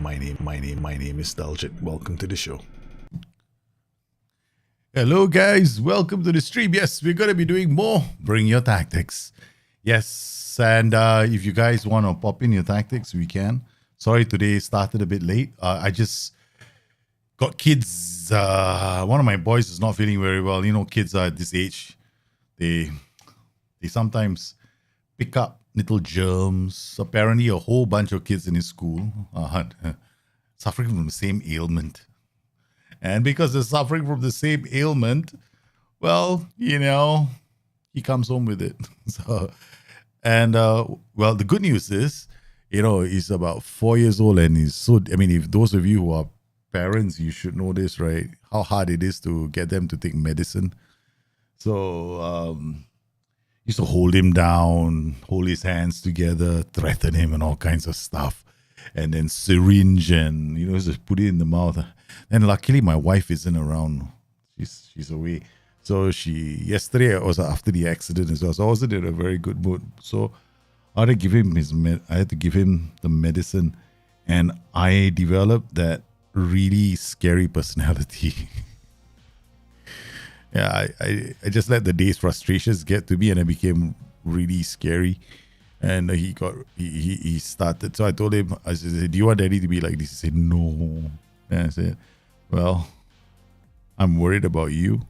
My name is Daljit. Welcome to the show. Hello, guys. Welcome to the stream. Yes, we're gonna be doing more. Bring your tactics. Yes, and if you guys want to pop in your tactics, we can. Sorry, today started a bit late. I just got kids. One of my boys is not feeling very well. You know, kids are at this age. They sometimes pick up little germs. Apparently, a whole bunch of kids in his school are suffering from the same ailment. And because they're suffering from the same ailment, well, you know, he comes home with it. So, and well, the good news is, you know, he's about 4 years old, and he's so. I mean, if those of you who are parents, you should know this, right? How hard it is to get them to take medicine. So, used to hold him down, hold his hands together, threaten him, and all kinds of stuff. And then syringe and, you know, just put it in the mouth. And luckily, my wife isn't around. She's away. So yesterday was after the accident as well. So I wasn't in a very good mood. So I had to give him the medicine, and I developed that really scary personality. Yeah, I just let the day's frustrations get to me, and I became really scary. And he started. So I told him, I said, "Do you want Daddy to be like this?" He said, "No." And I said, "Well, I'm worried about you.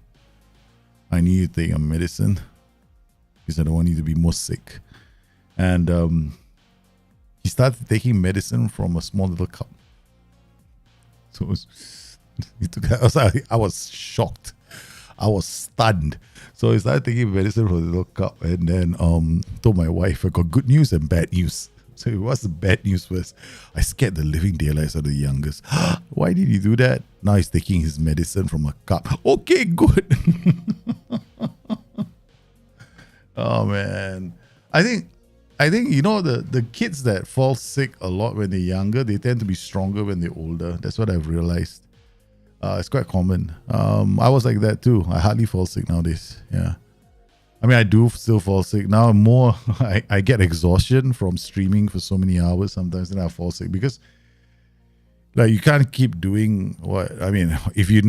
I need you to take a medicine because I don't want you to be more sick." And he started taking medicine from a small little cup. So he took. I was shocked. I was stunned. So I started taking medicine from the little cup, and then told my wife I got good news and bad news. So what's the bad news first? I scared the living daylights out of the youngest. Why did he do that? Now he's taking his medicine from a cup. Okay, good. Oh man. I think you know the kids that fall sick a lot when they're younger, they tend to be stronger when they're older. That's what I've realized. It's quite common. I was like that too. I hardly fall sick nowadays. Yeah. I mean, I do still fall sick. Now more, I get exhaustion from streaming for so many hours sometimes, and I fall sick because like you can't keep doing what, I mean, if you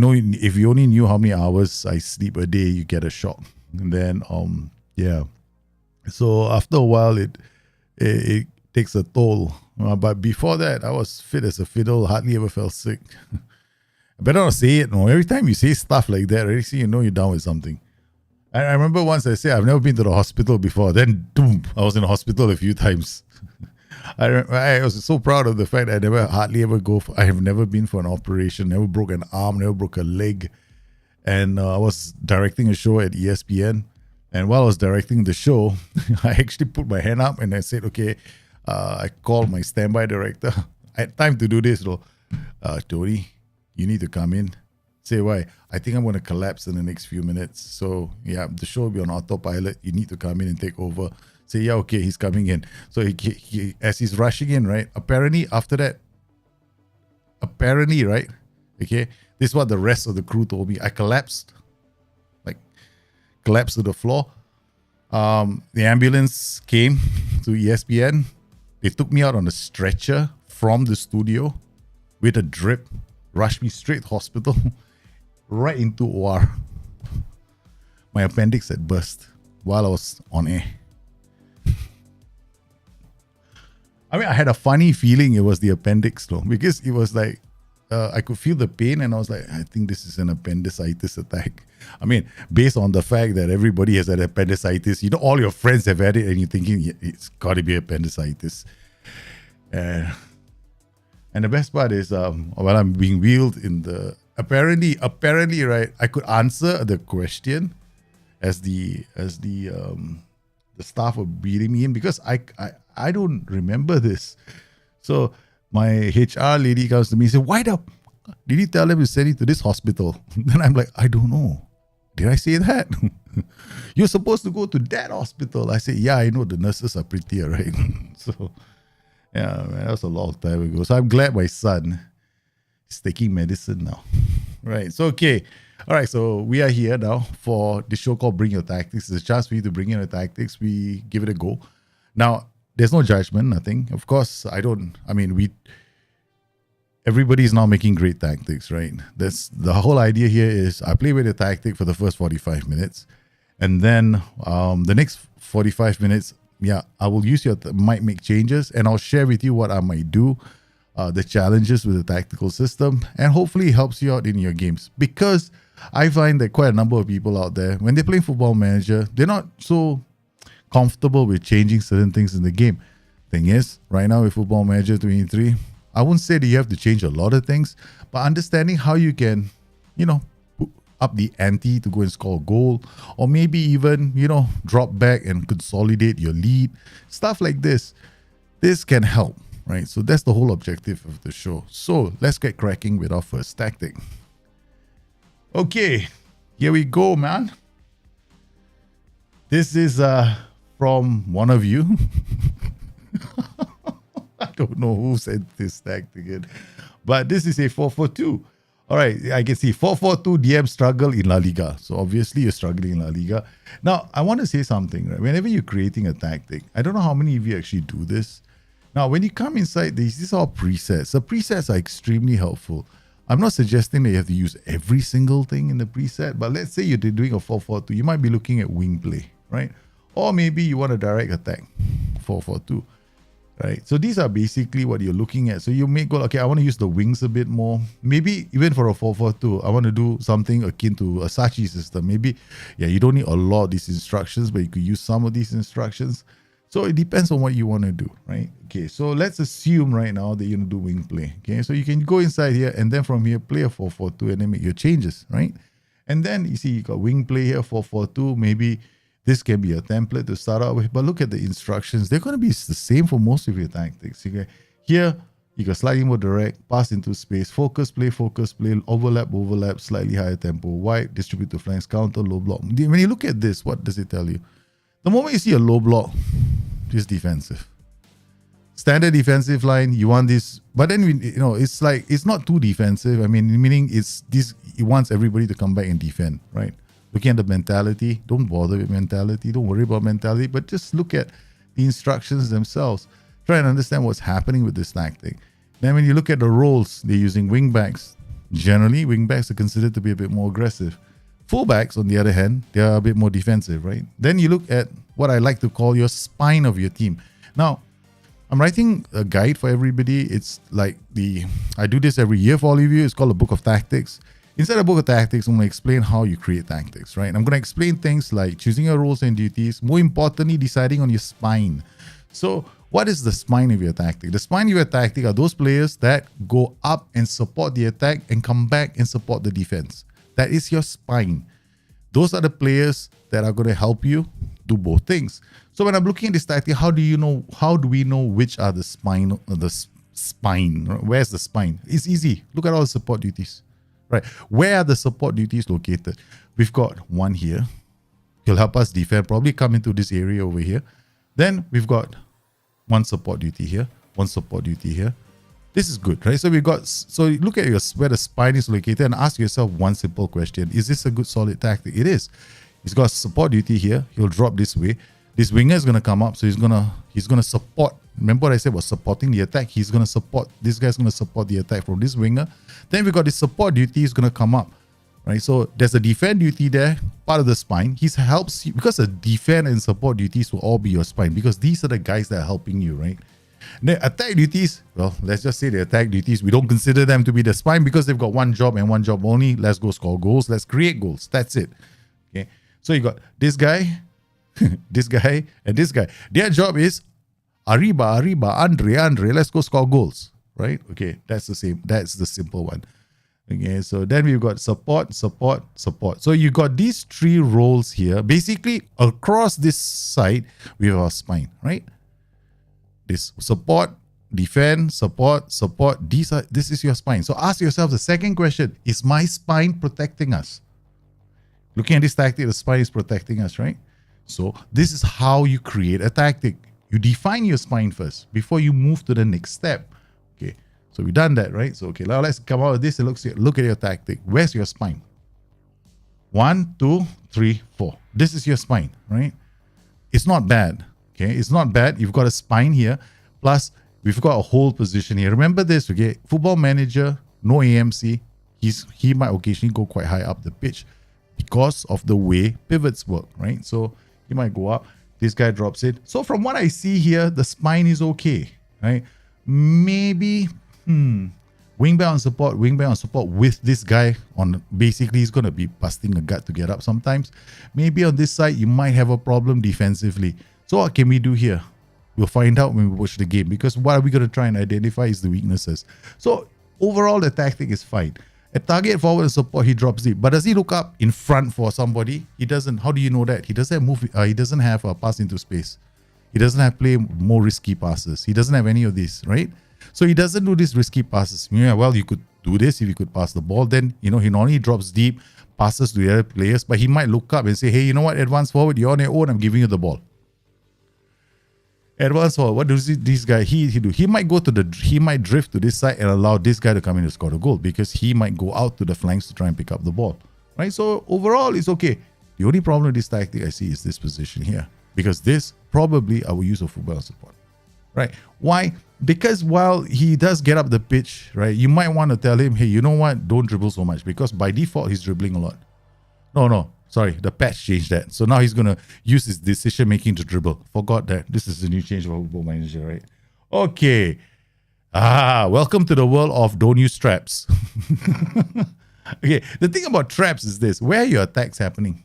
only knew how many hours I sleep a day, you get a shock. And then, yeah. So after a while, it takes a toll. But before that, I was fit as a fiddle, hardly ever felt sick. I better not say it. No, every time you say stuff like that, already see you know you're down with something. I remember once I said I've never been to the hospital before. Then, boom, I was in the hospital a few times. I was so proud of the fact that I have never been for an operation, never broke an arm, never broke a leg. And I was directing a show at ESPN. And while I was directing the show, I actually put my hand up and I said, okay, I called my standby director. I had time to do this though. Tony, you need to come in. Say why? I think I'm going to collapse in the next few minutes. So yeah, the show will be on autopilot. You need to come in and take over. Say, yeah, okay, he's coming in. So he as he's rushing in, right? Apparently, after that, right? Okay, this is what the rest of the crew told me. I collapsed to the floor. The ambulance came to ESPN. They took me out on a stretcher from the studio with a drip, rushed me straight to hospital, right into OR. My appendix had burst while I was on air. I mean, I had a funny feeling it was the appendix though, because it was like, I could feel the pain and I was like, I think this is an appendicitis attack. I mean, based on the fact that everybody has had appendicitis, you know, all your friends have had it and you're thinking, yeah, it's got to be appendicitis. And the best part is, while I'm being wheeled in the, apparently, right, I could answer the question as the staff were beating me in because I don't remember this. So my HR lady comes to me and says, why did you tell them to send you to this hospital? Then I'm like, I don't know. Did I say that? You're supposed to go to that hospital. I say, yeah, I know the nurses are prettier, right? So, yeah, man, that was a long time ago. So I'm glad my son is taking medicine now. Right. So, okay. All right. So we are here now for the show called Bring Your Tactics. It's a chance for you to bring in your tactics. We give it a go. Now, there's no judgment, nothing. Of course, everybody's now making great tactics, right? That's the whole idea here is I play with a tactic for the first 45 minutes. And then the next 45 minutes, I will use might make changes and I'll share with you what I might do, the challenges with the tactical system, and hopefully it helps you out in your games. Because I find that quite a number of people out there, when they're playing Football Manager, they're not so comfortable with changing certain things in the game. Thing is, right now with Football Manager 23, I wouldn't say that you have to change a lot of things, but understanding how you can, put up the ante to go and score a goal, or maybe even, drop back and consolidate your lead, stuff like this. This can help, right? So that's the whole objective of the show. So let's get cracking with our first tactic. Okay, here we go, man. This is from one of you. I don't know who said this tactic again, but this is a 4-4-2. All right, I can see 4-4-2 DM struggle in La Liga. So obviously you're struggling in La Liga. Now, I want to say something, right? Whenever you're creating a tactic, I don't know how many of you actually do this. Now, when you come inside these are all presets. The presets are extremely helpful. I'm not suggesting that you have to use every single thing in the preset, but let's say you're doing a 4-4-2. You might be looking at wing play, right? Or maybe you want a direct attack, 4-4-2. Right, so these are basically what you're looking at. So you may go, okay, I want to use the wings a bit more. Maybe even for a 4-4-2, I want to do something akin to a Sachi system. Maybe, you don't need a lot of these instructions, but you could use some of these instructions. So it depends on what you want to do, right? Okay, so let's assume right now that you're going to do wing play. Okay, so you can go inside here and then from here play a 4-4-2 and then make your changes, right? And then you see you got wing play here, 4-4-2, maybe. This can be a template to start out with, but look at the instructions. They're going to be the same for most of your tactics. Okay? Here, you got slightly more direct, pass into space, focus play, overlap, slightly higher tempo, wide, distribute to flanks, counter, low block. When you look at this, what does it tell you? The moment you see a low block, it's defensive. Standard defensive line, you want this, but then it's like it's not too defensive. I mean, meaning it wants everybody to come back and defend, right? Looking at the mentality, don't bother with mentality, don't worry about mentality, but just look at the instructions themselves. Try and understand what's happening with this tactic. Then when you look at the roles, they're using wingbacks. Generally, wingbacks are considered to be a bit more aggressive. Fullbacks, on the other hand, they're a bit more defensive, right? Then you look at what I like to call your spine of your team. Now, I'm writing a guide for everybody. It's like I do this every year for all of you. It's called a Book of Tactics. Inside the Book of Tactics, I'm going to explain how you create tactics, right? I'm going to explain things like choosing your roles and duties, more importantly, deciding on your spine. So what is the spine of your tactic? The spine of your tactic are those players that go up and support the attack and come back and support the defense. That is your spine. Those are the players that are going to help you do both things. So when I'm looking at this tactic, how do we know which are the spine? Where's the spine? It's easy. Look at all the support duties. Right, where are the support duties located? We've got one here. He'll help us defend, probably come into this area over here. Then we've got one support duty here, one support duty here. This is good, right? So look at where the spine is located and ask yourself one simple question. Is this a good solid tactic? It is. He's got support duty here. He'll drop this way. This winger is going to come up, so he's gonna support. Remember what I said was supporting the attack? He's going to support. This guy's going to support the attack from this winger. Then we got this support duty is going to come up, right? So there's a defend duty there, part of the spine. He helps you because the defend and support duties will all be your spine because these are the guys that are helping you, right? The attack duties, well, let's just say the attack duties, we don't consider them to be the spine because they've got one job and one job only. Let's go score goals. Let's create goals. That's it. Okay. So you got this guy, this guy, and this guy. Their job is Arriba, Andre, let's go score goals, right? Okay, that's the same. That's the simple one. Okay, so then we've got support. So you got these three roles here. Basically, across this side, we have our spine, right? This support, defend, support. This is your spine. So ask yourself the second question: is my spine protecting us? Looking at this tactic, the spine is protecting us, right? So this is how you create a tactic. You define your spine first before you move to the next step. Okay, so we've done that, right? So okay, now let's come out of this and look at your tactic. Where's your spine? 1, 2, 3, 4. This is your spine, right? It's not bad. Okay, it's not bad. You've got a spine here. Plus, We've got a whole position here. Remember this, okay? Football Manager, no AMC. He might occasionally go quite high up the pitch because of the way pivots work, right? So he might go up. This guy drops it. So from what I see here, the spine is okay, right? Maybe, wingback on support with this guy on. Basically, he's going to be busting a gut to get up sometimes. Maybe on this side, you might have a problem defensively. So what can we do here? We'll find out when we watch the game, because what are we going to try and identify is the weaknesses. So overall, the tactic is fine. At target, forward, and support, he drops deep. But does he look up in front for somebody? He doesn't. How do you know that? He doesn't move. He doesn't have a pass into space. He doesn't have play more risky passes. He doesn't have any of this, right? So he doesn't do these risky passes. Yeah, well, you could do this if you could pass the ball. Then, he normally drops deep, passes to the other players, but he might look up and say, hey, you know what, advance forward, you're on your own, I'm giving you the ball. Advance forward, what does this guy he do? He might drift to this side and allow this guy to come in to score the goal, because he might go out to the flanks to try and pick up the ball, right? So overall, it's okay. The only problem with this tactic I see is this position here, because this probably I will use a football support, right? Why? Because while he does get up the pitch, right, you might want to tell him, hey, you know what, don't dribble so much, because by default he's dribbling a lot. No, sorry, the patch changed that. So now he's going to use his decision making to dribble. Forgot that. This is the new change for Football Manager, right? Okay. Welcome to the world of don't use traps. Okay, the thing about traps is this: where are your attacks happening?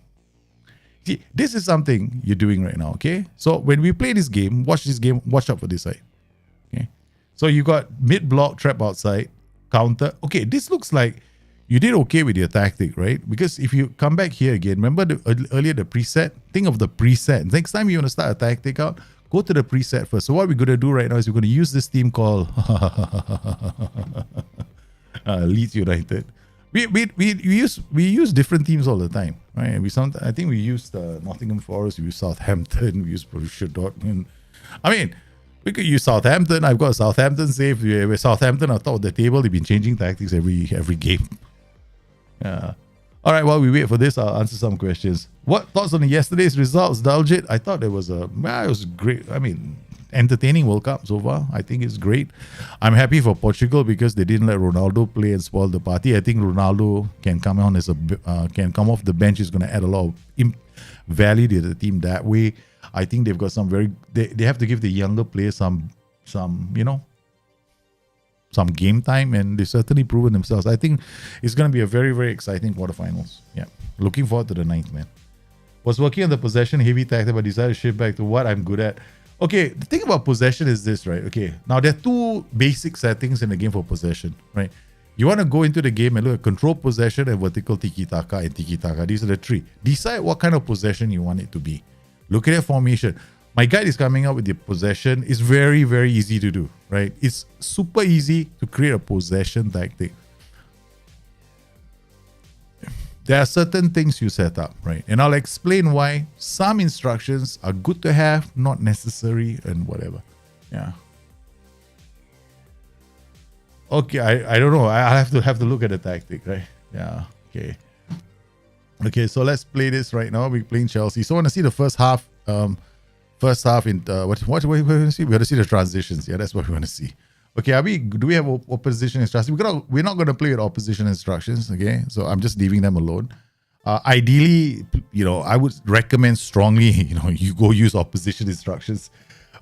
See, this is something you're doing right now, okay? So when we play this game, watch out for this side. Okay. So you got mid-block, trap outside, counter. Okay, this looks like you did okay with your tactic, right? Because if you come back here again, remember earlier the preset? Think of the preset. Next time you want to start a tactic out, go to the preset first. So what we're going to do right now is we're going to use this team called Leeds United. We use different teams all the time, right? I think we used Nottingham Forest, we used Southampton, we used Borussia Dortmund. I mean, we could use Southampton. I've got Southampton saved. With Southampton on top of the table, they've been changing tactics every game. Yeah. All right, while we wait for this, I'll answer some questions. What thoughts on yesterday's results, Daljit? I thought it was great. I mean, entertaining World Cup so far. I think it's great. I'm happy for Portugal because they didn't let Ronaldo play and spoil the party. I think Ronaldo can come on can come off the bench. Is going to add a lot of value to the team that way. I think they've got some they have to give the younger players some game time, and they've certainly proven themselves. I think it's going to be a very, very exciting quarterfinals. Yeah. Looking forward to the 9th, man. Was working on the possession heavy tactic, but decided to shift back to what I'm good at. Okay, the thing about possession is this, right? Okay, now there are two basic settings in the game for possession, right? You want to go into the game and look at control possession and vertical tiki-taka and tiki-taka. These are the three. Decide what kind of possession you want it to be. Look at the formation. My guide is coming up with the possession. It's very, very easy to do, right? It's super easy to create a possession tactic. There are certain things you set up, right? And I'll explain why some instructions are good to have, not necessary, and whatever. Yeah. Okay, I don't know. I have to look at the tactic, right? Yeah. Okay. Okay, so let's play this right now. We're playing Chelsea. So I want to see the first half. First half in what we want to see? We want to see the transitions. Yeah, that's what we want to see. Okay, do we have opposition instructions? We're not going to play with opposition instructions. Okay, so I'm just leaving them alone. Ideally, I would recommend strongly, you go use opposition instructions.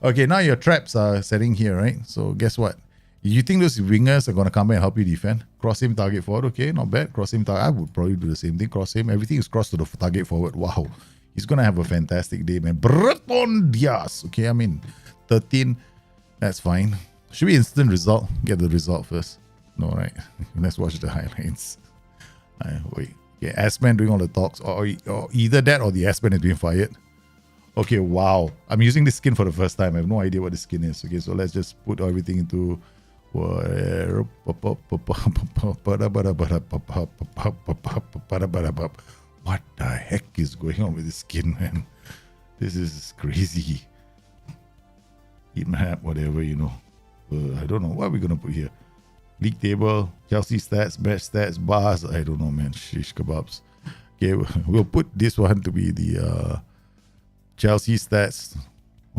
Okay, now your traps are setting here, right? So guess what? You think those wingers are going to come back and help you defend? Cross him, target forward. Okay, not bad. Cross him, target. I would probably do the same thing. Cross him. Everything is crossed to the target forward. Wow. He's going to have a fantastic day, man. Breton Diaz. Okay, I mean, 13. That's fine. Should be instant result. Get the result first. No, right? Let's watch the highlights. Wait. Okay, S-Man doing all the talks. Or either that or the S-Man is being fired. Okay, wow. I'm using this skin for the first time. I have no idea what the skin is. Okay, so let's just put everything into... What the heck is going on with this skin, man? This is crazy. Heat map, whatever, I don't know. What are we going to put here? League table, Chelsea stats, match stats, bars. I don't know, man. Shish kebabs. Okay, we'll put this one to be the Chelsea stats.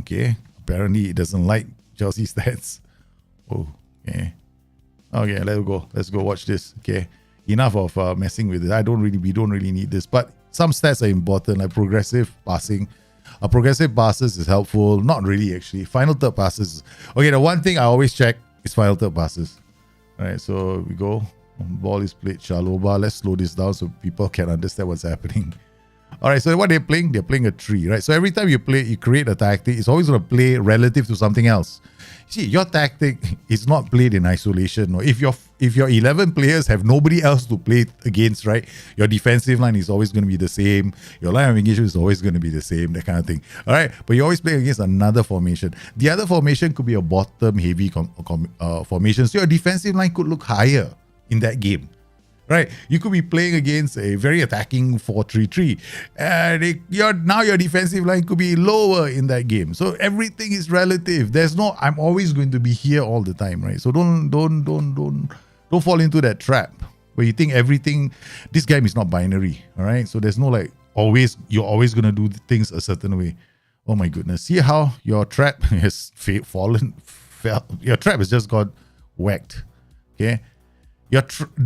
Okay. Apparently, it doesn't like Chelsea stats. Oh, okay. Okay, let's go. Let's go watch this. Okay. Enough of messing with it. We don't really need this. But some stats are important, like progressive passing. Progressive passes is helpful. Not really, actually. Final third passes. Okay, the one thing I always check is final third passes. All right, so we go. Ball is played shallow bar. Let's slow this down so people can understand what's happening. All right, so what they're playing a tree, right? So every time you create a tactic, it's always going to play relative to something else. See, your tactic is not played in isolation. No? If your 11 players have nobody else to play against, right? Your defensive line is always going to be the same. Your line of engagement is always going to be the same, that kind of thing. All right, but you always play against another formation. The other formation could be a bottom-heavy formation, so your defensive line could look higher in that game. Right, you could be playing against a very attacking 4-3-3, and your defensive line could be lower in that game. So everything is relative. There's no I'm always going to be here all the time, right? So don't fall into that trap where you think everything. This game is not binary, all right? So there's no like you're always gonna do things a certain way. Oh my goodness! See how your trap has fallen? Your trap has just got whacked. Okay.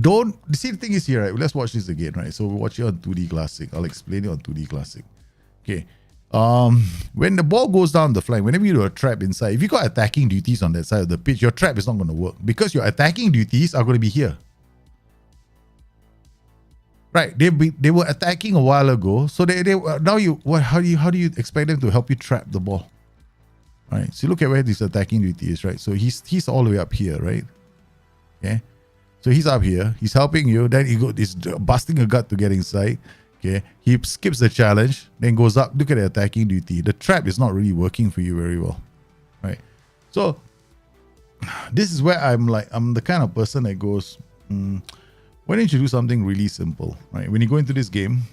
Don't see the thing is here, right? Let's watch this again, right? So we'll watch it on 2D Classic. I'll explain it on 2D Classic. Okay. When the ball goes down the flank, whenever you do a trap inside, if you got attacking duties on that side of the pitch, your trap is not going to work because your attacking duties are going to be here. Right? They were attacking a while ago, so they now how do you expect them to help you trap the ball? All right. So look at where this attacking duty is, right? So he's all the way up here, right? Okay. So he's up here, he's helping you, then he's busting a gut to get inside. Okay, he skips the challenge, then goes up. Look at the attacking duty. The trap is not really working for you very well. Right? So this is where I'm the kind of person that goes, why don't you do something really simple? Right? When you go into this game,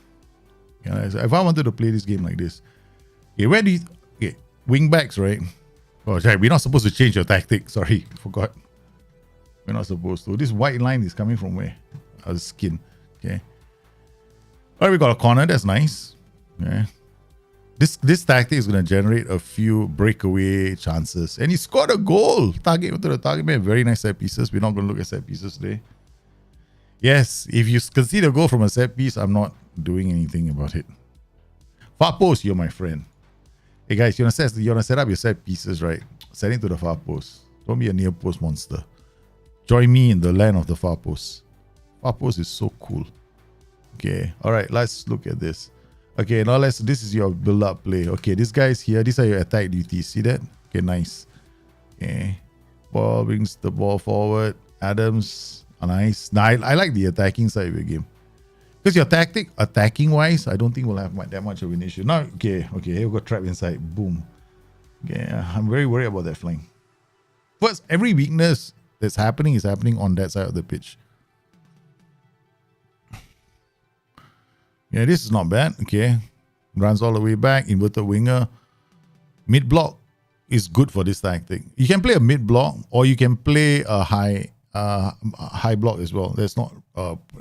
if I wanted to play this game like this, okay, wing backs, right? Oh, sorry, we're not supposed to change your tactic. Sorry, forgot. We're not supposed to. This white line is coming from where? Our skin. Okay. All right, we got a corner. That's nice. Yeah. This tactic is going to generate a few breakaway chances. And he scored a goal. Target to the target man. Very nice set pieces. We're not going to look at set pieces today. Yes, if you concede a goal from a set piece, I'm not doing anything about it. Far post, you're my friend. Hey guys, you want to set up your set pieces, right? Set it to the far post. Don't be a near post monster. Join me in the land of the far post. Far post is so cool. Okay, all right, let's look at this. Okay, now this is your build-up play. Okay, this guy's here. These are your attack duties. See that? Okay, nice. Okay, ball brings the ball forward. Adams, nice. Now, I like the attacking side of your game. Because your attacking-wise, I don't think we'll have that much of an issue. Now, okay, here we got trapped inside. Boom. Okay, I'm very worried about that flank. First, every weakness that's happening is happening on that side of the pitch. Yeah, this is not bad. Okay. Runs all the way back. Inverted winger. Mid block is good for this tactic. You can play a mid block or you can play a high block as well. There's not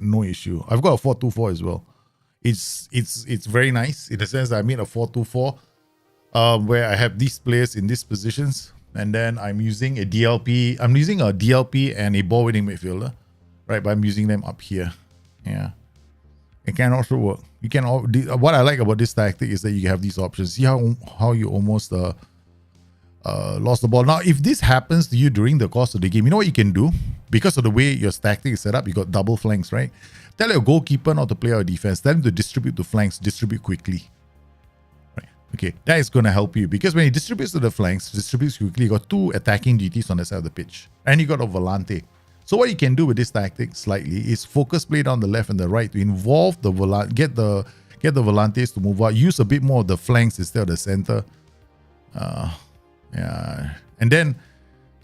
no issue. I've got a 4-2-4 as well. It's very nice in the sense that I made a 4-2-4 where I have these players in these positions. And then I'm using a DLP. I'm using a DLP and a ball winning midfielder, right? But I'm using them up here. Yeah, it can also work. You can. What I like about this tactic is that you have these options. See how you almost lost the ball. Now, if this happens to you during the course of the game, you know what you can do? Because of the way your tactic is set up, you got double flanks, right? Tell your goalkeeper not to play our defense. Tell him to distribute to flanks. Distribute quickly. Okay, that is going to help you because when he distributes to the flanks, distributes quickly, you got two attacking duties on the side of the pitch. And you got a volante. So what you can do with this tactic slightly is focus play down the left and the right to involve the volante, get the volantes to move out, use a bit more of the flanks instead of the center. Yeah. And then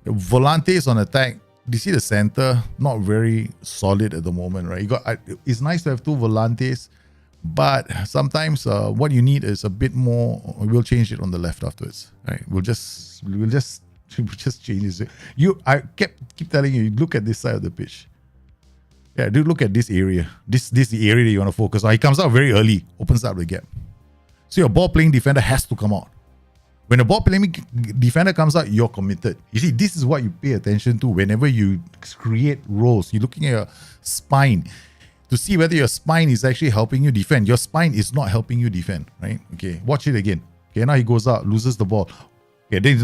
the volantes on attack, you see the center, not very solid at the moment, right? It's nice to have two volantes. But sometimes what you need is a bit more. We'll change it on the left afterwards. Right? We'll just change it. I keep telling you, look at this side of the pitch. Yeah, do look at this area. This is the area that you want to focus on. He comes out very early, opens up the gap. So your ball playing defender has to come out. When a ball playing defender comes out, you're committed. You see, this is what you pay attention to whenever you create roles. You're looking at your spine to see whether your spine is actually helping you defend. Your spine is not helping you defend, right? Okay, watch it again. Okay, now he goes out, loses the ball. Okay, then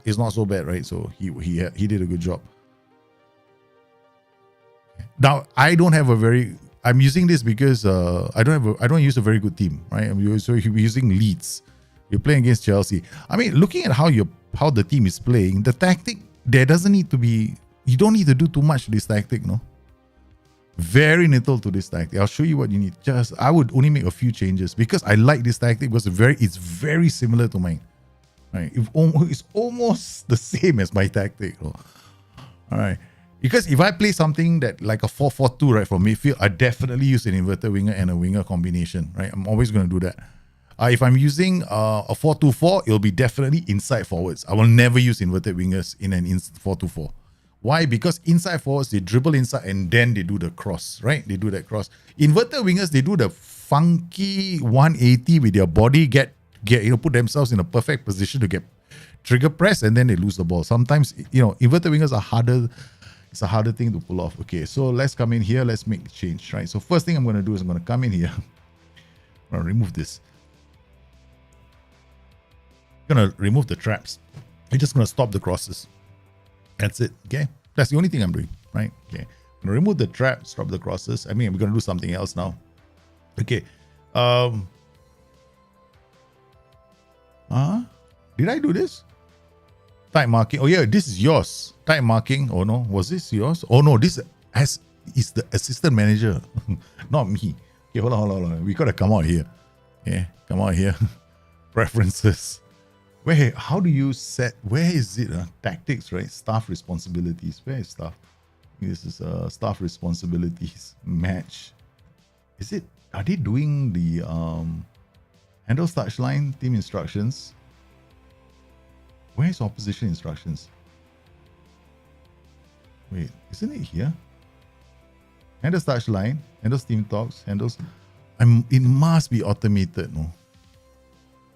it's not so bad, right? So he did a good job. Now I don't have a very. I'm using this because I don't use a very good team, right? I'm using Leeds. You're playing against Chelsea. I mean, looking at how the team is playing, the tactic there doesn't need to be. You don't need to do too much to this tactic, no. Very little to this tactic. I'll show you what you need. I would only make a few changes because I like this tactic because it's very similar to mine. Right? It's almost the same as my tactic. All right. Because if I play something that like a 4-4-2, right, from midfield, I definitely use an inverted winger and a winger combination, right? I'm always going to do that. If I'm using a 4-2-4, it'll be definitely inside forwards. I will never use inverted wingers in an 4-2-4. Why? Because inside forwards, they dribble inside and then they do the cross, right? They do that cross. Inverted wingers, they do the funky 180 with their body, put themselves in a perfect position to get trigger press, and then they lose the ball. Sometimes, inverted wingers are harder. It's a harder thing to pull off. Okay, so let's come in here. Let's make the change, right? So first thing I'm going to do is I'm going to come in here. I'm going to remove this. I'm going to remove the traps. I'm just going to stop the crosses. That's it, okay? That's the only thing I'm doing, right? Okay. I'm going to remove the trap, stop the crosses. I mean, we're going to do something else now. Okay. Did I do this? Type marking. Oh yeah, this is yours. Type marking. Oh no, was this yours? Oh no, this is the assistant manager, not me. Okay, hold on. We gotta come out here. Yeah, come out here. Preferences. How do you set? Where is it? Tactics, right? Staff responsibilities. Where is staff? This is staff responsibilities. Match. Is it? Are they doing the handles touchline team instructions? Where's opposition instructions? Wait, isn't it here? Handles touchline, handles team talks, handles. It must be automated, no?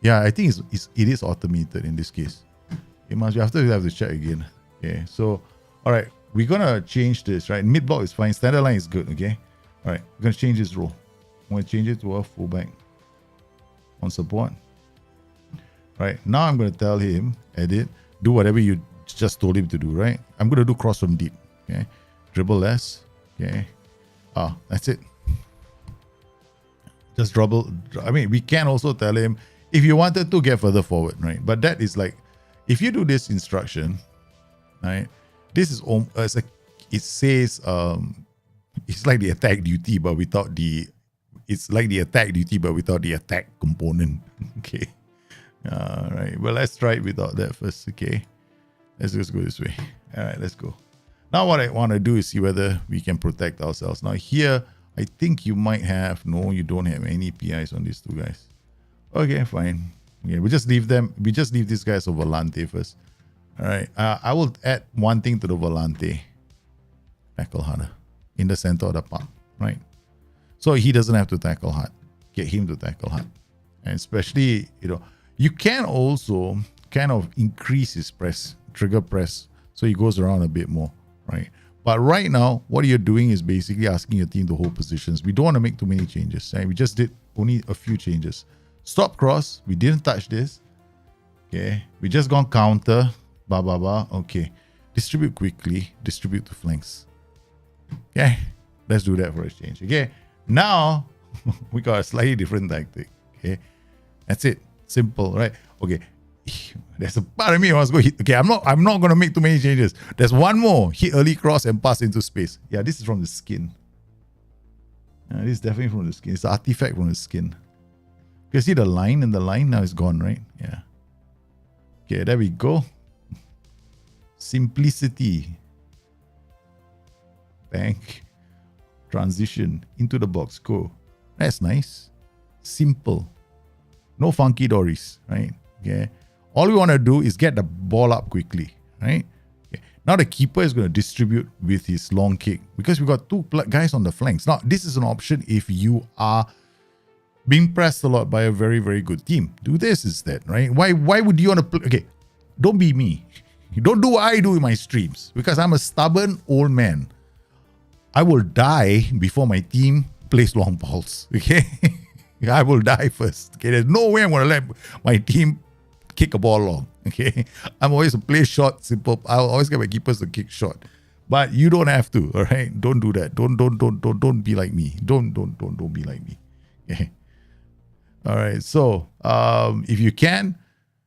Yeah, I think it is automated in this case. It must be. After we have to check again. Okay, so all right, we're gonna change this, right? Mid block is fine. Standard line is good. Okay, all right, we're gonna change this role. I'm gonna change it to a fullback on support. Right, now I'm going to tell him, edit, do whatever you just told him to do, right? I'm going to do cross from deep, okay? Dribble less, okay? That's it. Just dribble. I mean, we can also tell him, if you wanted to, get further forward, right? But that is like, if you do this instruction, right? This is, it says, it's like the attack duty, but without the attack component, okay? All right, well, let's try it without that first. Okay, let's just go this way. All right, let's go. Now what I want to do is see whether we can protect ourselves. Now here, I think you might have, no, you don't have any PIs on these two guys. Okay, fine. Yeah, we just leave these guys over Volante first. All right, I will add one thing to the Volante. Tackle harder in the center of the park, right? So he doesn't have to tackle hard. Get him to tackle hard. And especially, you can also kind of increase his trigger press, so he goes around a bit more, right? But right now, what you're doing is basically asking your team to hold positions. We don't want to make too many changes, right? We just did only a few changes. Stop cross, we didn't touch this. Okay, we just gone counter, okay. Distribute quickly, distribute to flanks. Okay, let's do that for a change. Okay, now we got a slightly different tactic. Okay, that's it. Simple, right? Okay. There's a part of me who wants to go hit. Okay, I'm not gonna make too many changes. There's one more. Hit early cross and pass into space. Yeah, this is from the skin. This is definitely from the skin. It's an artifact from the skin. You see the line, and the line now is gone, right? Yeah. Okay, there we go. Simplicity. Bank. Transition into the box. Go. That's nice. Simple. No funky dories, right? Okay. All we want to do is get the ball up quickly, right? Okay. Now the keeper is going to distribute with his long kick because we got two guys on the flanks. Now, this is an option if you are being pressed a lot by a very, very good team. Do this instead, right? Why would you want to play? Okay, don't be me. Don't do what I do in my streams because I'm a stubborn old man. I will die before my team plays long balls. Okay, I will die first. Okay, there's no way I'm gonna let my team kick a ball long. Okay, I'm always a play short, simple. I'll always get my keepers to kick short. But you don't have to. All right, don't do that. Don't be like me. Don't be like me. Okay. All right. So if you can.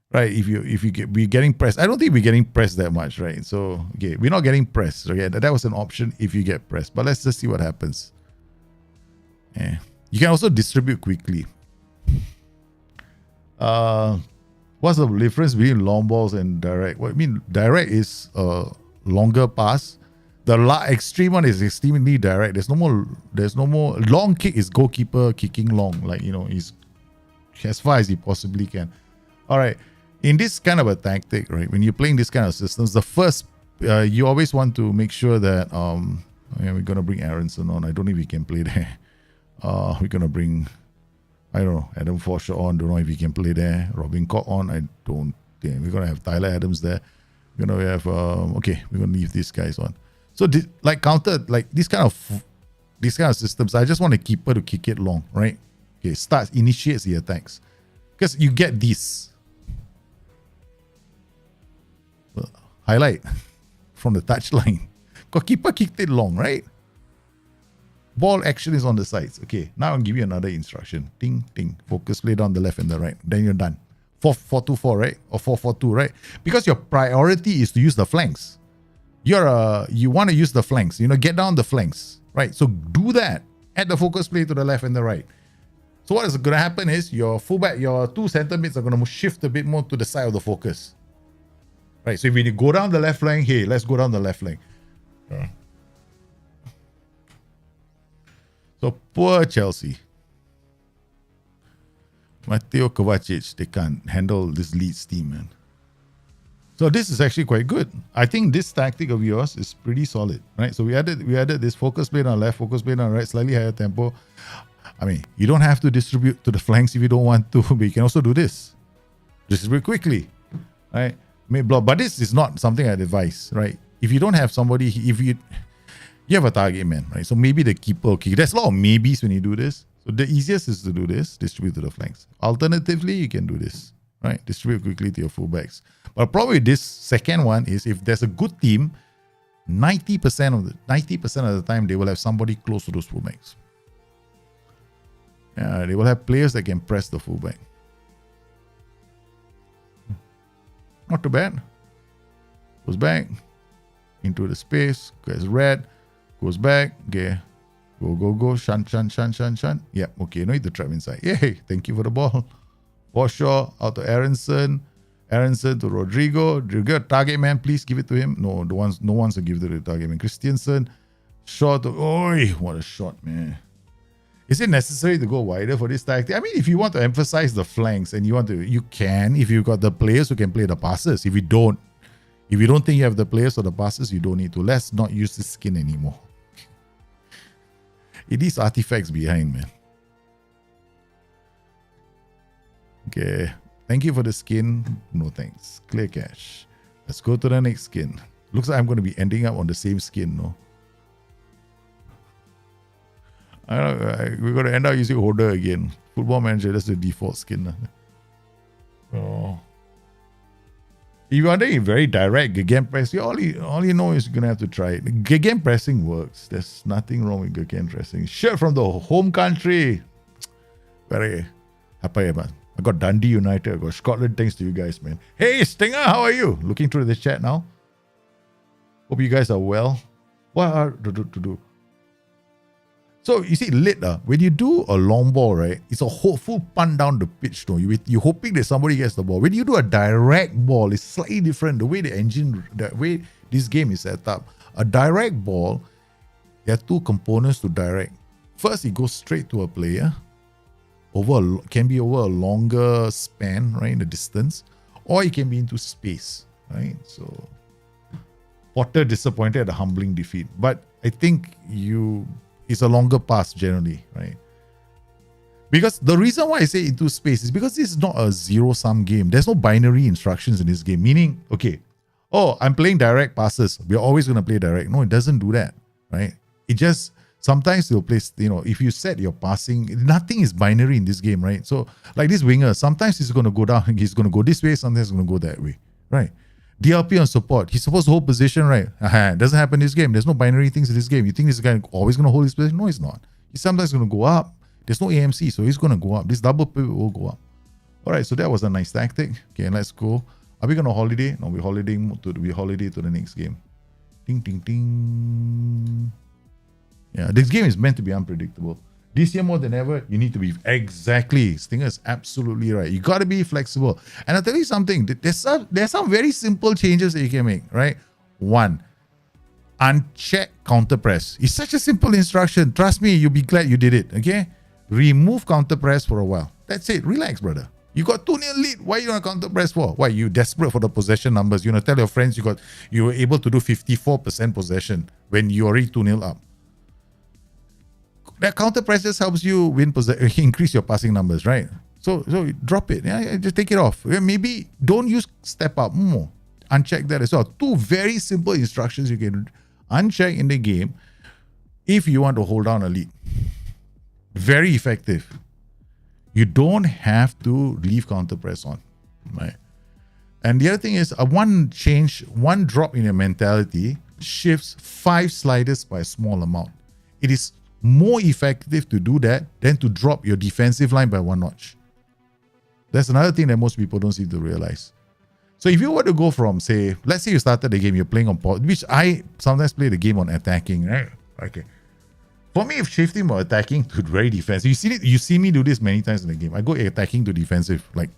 Right, if you get we're getting pressed, I don't think we're getting pressed that much, right? So okay, we're not getting pressed. Okay, that was an option if you get pressed, but let's just see what happens. Yeah, you can also distribute quickly. What's the difference between long balls and direct? What I mean, direct is a longer pass. The extreme one is extremely direct. There's no more. Long kick is goalkeeper kicking long, like he's as far as he possibly can. All right. In this kind of a tactic, right, when you're playing this kind of systems, the first, you always want to make sure that, we're going to bring Aronson on. I don't know if he can play there. We're going to bring, I don't know, Adam Forshaw on. Don't know if he can play there. Robin Koch on. I don't think. We're going to have Tyler Adams there. We're going to have, okay, we're going to leave these guys on. So, counter, like these kind of systems, I just want a keeper to kick it long, right? Okay, initiates the attacks. Because you get this. Highlight from the touchline. Keeper kicked it long, right? Ball action is on the sides. Okay, now I'll give you another instruction. Ting, ting. Focus play down the left and the right. Then you're done. 4-4-2-4, right? Or 4-4-2, right? Because your priority is to use the flanks. You want to use the flanks. Get down the flanks, right? So do that. Add the focus play to the left and the right. So what is going to happen is your fullback, your two center mids are going to shift a bit more to the side of the focus. Right, so if you go down the left flank, hey, let's go down the left flank. So poor Chelsea. Mateo Kovacic, they can't handle this Leeds team, man. So this is actually quite good. I think this tactic of yours is pretty solid, right? So we added this focus play on left, focus play on right, slightly higher tempo. I mean, you don't have to distribute to the flanks if you don't want to, but you can also do this. Distribute quickly, right? But this is not something I'd advise, right? If you don't have somebody, if you have a target man, right? So maybe the keeper, okay, there's a lot of maybes when you do this. So the easiest is to do this, distribute to the flanks. Alternatively, you can do this, right? Distribute quickly to your fullbacks. But probably this second one is if there's a good team, 90% of the time they will have somebody close to those fullbacks. They will have players that can press the fullback. Not too bad. Goes back into the space. Gets red. Goes back. Okay. Go. Shan. Yeah. Okay. No need to trap inside. Yay. Thank you for the ball. Forshaw out to Aronson. Aronson to Rodrigo. Target man, please give it to him. No one's to give it to the target man. Christiansen. Shot. Oi, what a shot, man. Is it necessary to go wider for this tactic? I mean, if you want to emphasize the flanks and you can, if you've got the players who can play the passes. If you don't think you have the players or the passes, you don't need to. Let's not use the skin anymore. It is artifacts behind, man. Okay. Thank you for the skin. No thanks. Clear cache. Let's go to the next skin. Looks like I'm going to be ending up on the same skin, no? We're going to end up using Holder again. Football Manager, that's the default skin. Oh. If you want a very direct gegenpressing, all you know is you're going to have to try it. Gegenpressing works. There's nothing wrong with gegenpressing. Shirt from the home country. Very happy, man. I got Dundee United. I got Scotland. Thanks to you guys, man. Hey, Stinger, how are you? Looking through this chat now. Hope you guys are well. What are to do? So you see, when you do a long ball, right, it's a full punt down the pitch. No, you're hoping that somebody gets the ball. When you do a direct ball, it's slightly different. The way the way this game is set up, a direct ball, there are two components to direct. First, it goes straight to a player. Can be over a longer span, right, in the distance, or it can be into space, right? So Potter disappointed at a humbling defeat, but I think it's a longer pass generally, right? Because the reason why I say into space is because this is not a zero-sum game. There's no binary instructions in this game. Meaning, okay, oh, I'm playing direct passes. We're always going to play direct. No, it doesn't do that, right? It just, sometimes you'll play, if you set your passing, nothing is binary in this game, right? So, like this winger, sometimes he's going to go down, he's going to go this way, sometimes he's going to go that way, right? DLP on support, he's supposed to hold position, right? It doesn't happen in this game. There's no binary things in this game. You think this guy always going to hold his position? No, he's not. He's sometimes going to go up. There's no AMC, so he's going to go up. This double pivot will go up. All right, so that was a nice tactic. Okay, let's go. Are we going to holiday? No, we're holidaying to the next game. Ding, ding, ding. Yeah, this game is meant to be unpredictable. This year more than ever, you need to be exactly. Stinger is absolutely right. You got to be flexible. And I'll tell you something. There's some very simple changes that you can make, right? One, uncheck counter press. It's such a simple instruction. Trust me, you'll be glad you did it. Okay? Remove counter press for a while. That's it. Relax, brother. You got 2-0 lead. Why you don't counter press for? Why you desperate for the possession numbers? You know, tell your friends you were able to do 54% possession when you already 2-0 up. That counter press just helps you win increase your passing numbers, right? So drop it. Yeah, just take it off. Maybe don't use step up. Uncheck that as well. Two very simple instructions you can uncheck in the game if you want to hold down a lead. Very effective. You don't have to leave counter press on, right? And the other thing is one drop in your mentality shifts 5 sliders by a small amount. It is more effective to do that than to drop your defensive line by 1 notch. That's another thing that most people don't seem to realize. So if you were to go from, say, let's say you started the game, you're playing on, which I sometimes play the game on attacking, right? Okay. For me, if shifting or attacking to very defensive, you see me do this many times in the game. I go attacking to defensive, like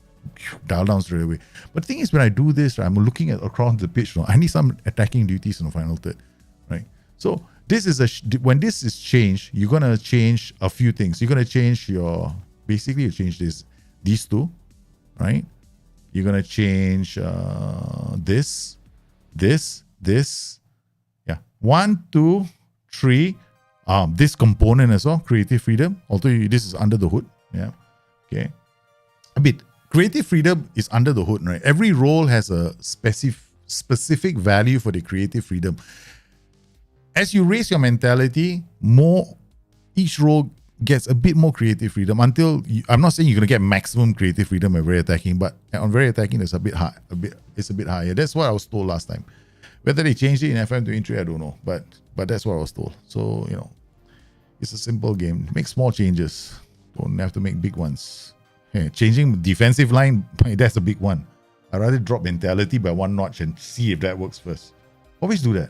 dial down straight away. But the thing is, when I do this, right, I'm looking at across the pitch. I need some attacking duties in the final third, right? So this is when this is changed, you're gonna change a few things. You're gonna change you change these two, right? You're gonna change this, yeah, 1, 2, 3. This component as well, creative freedom. Although this is under the hood, yeah, okay. Creative freedom is under the hood, right? Every role has a specific value for the creative freedom. As you raise your mentality, each role gets a bit more creative freedom until I'm not saying you're gonna get maximum creative freedom at very attacking, but on very attacking, it's a bit higher. That's what I was told last time. Whether they changed it in FM23, I don't know, but that's what I was told. So it's a simple game. Make small changes. Don't have to make big ones. Changing defensive line, that's a big one. I'd rather drop mentality by 1 notch and see if that works first. Always do that.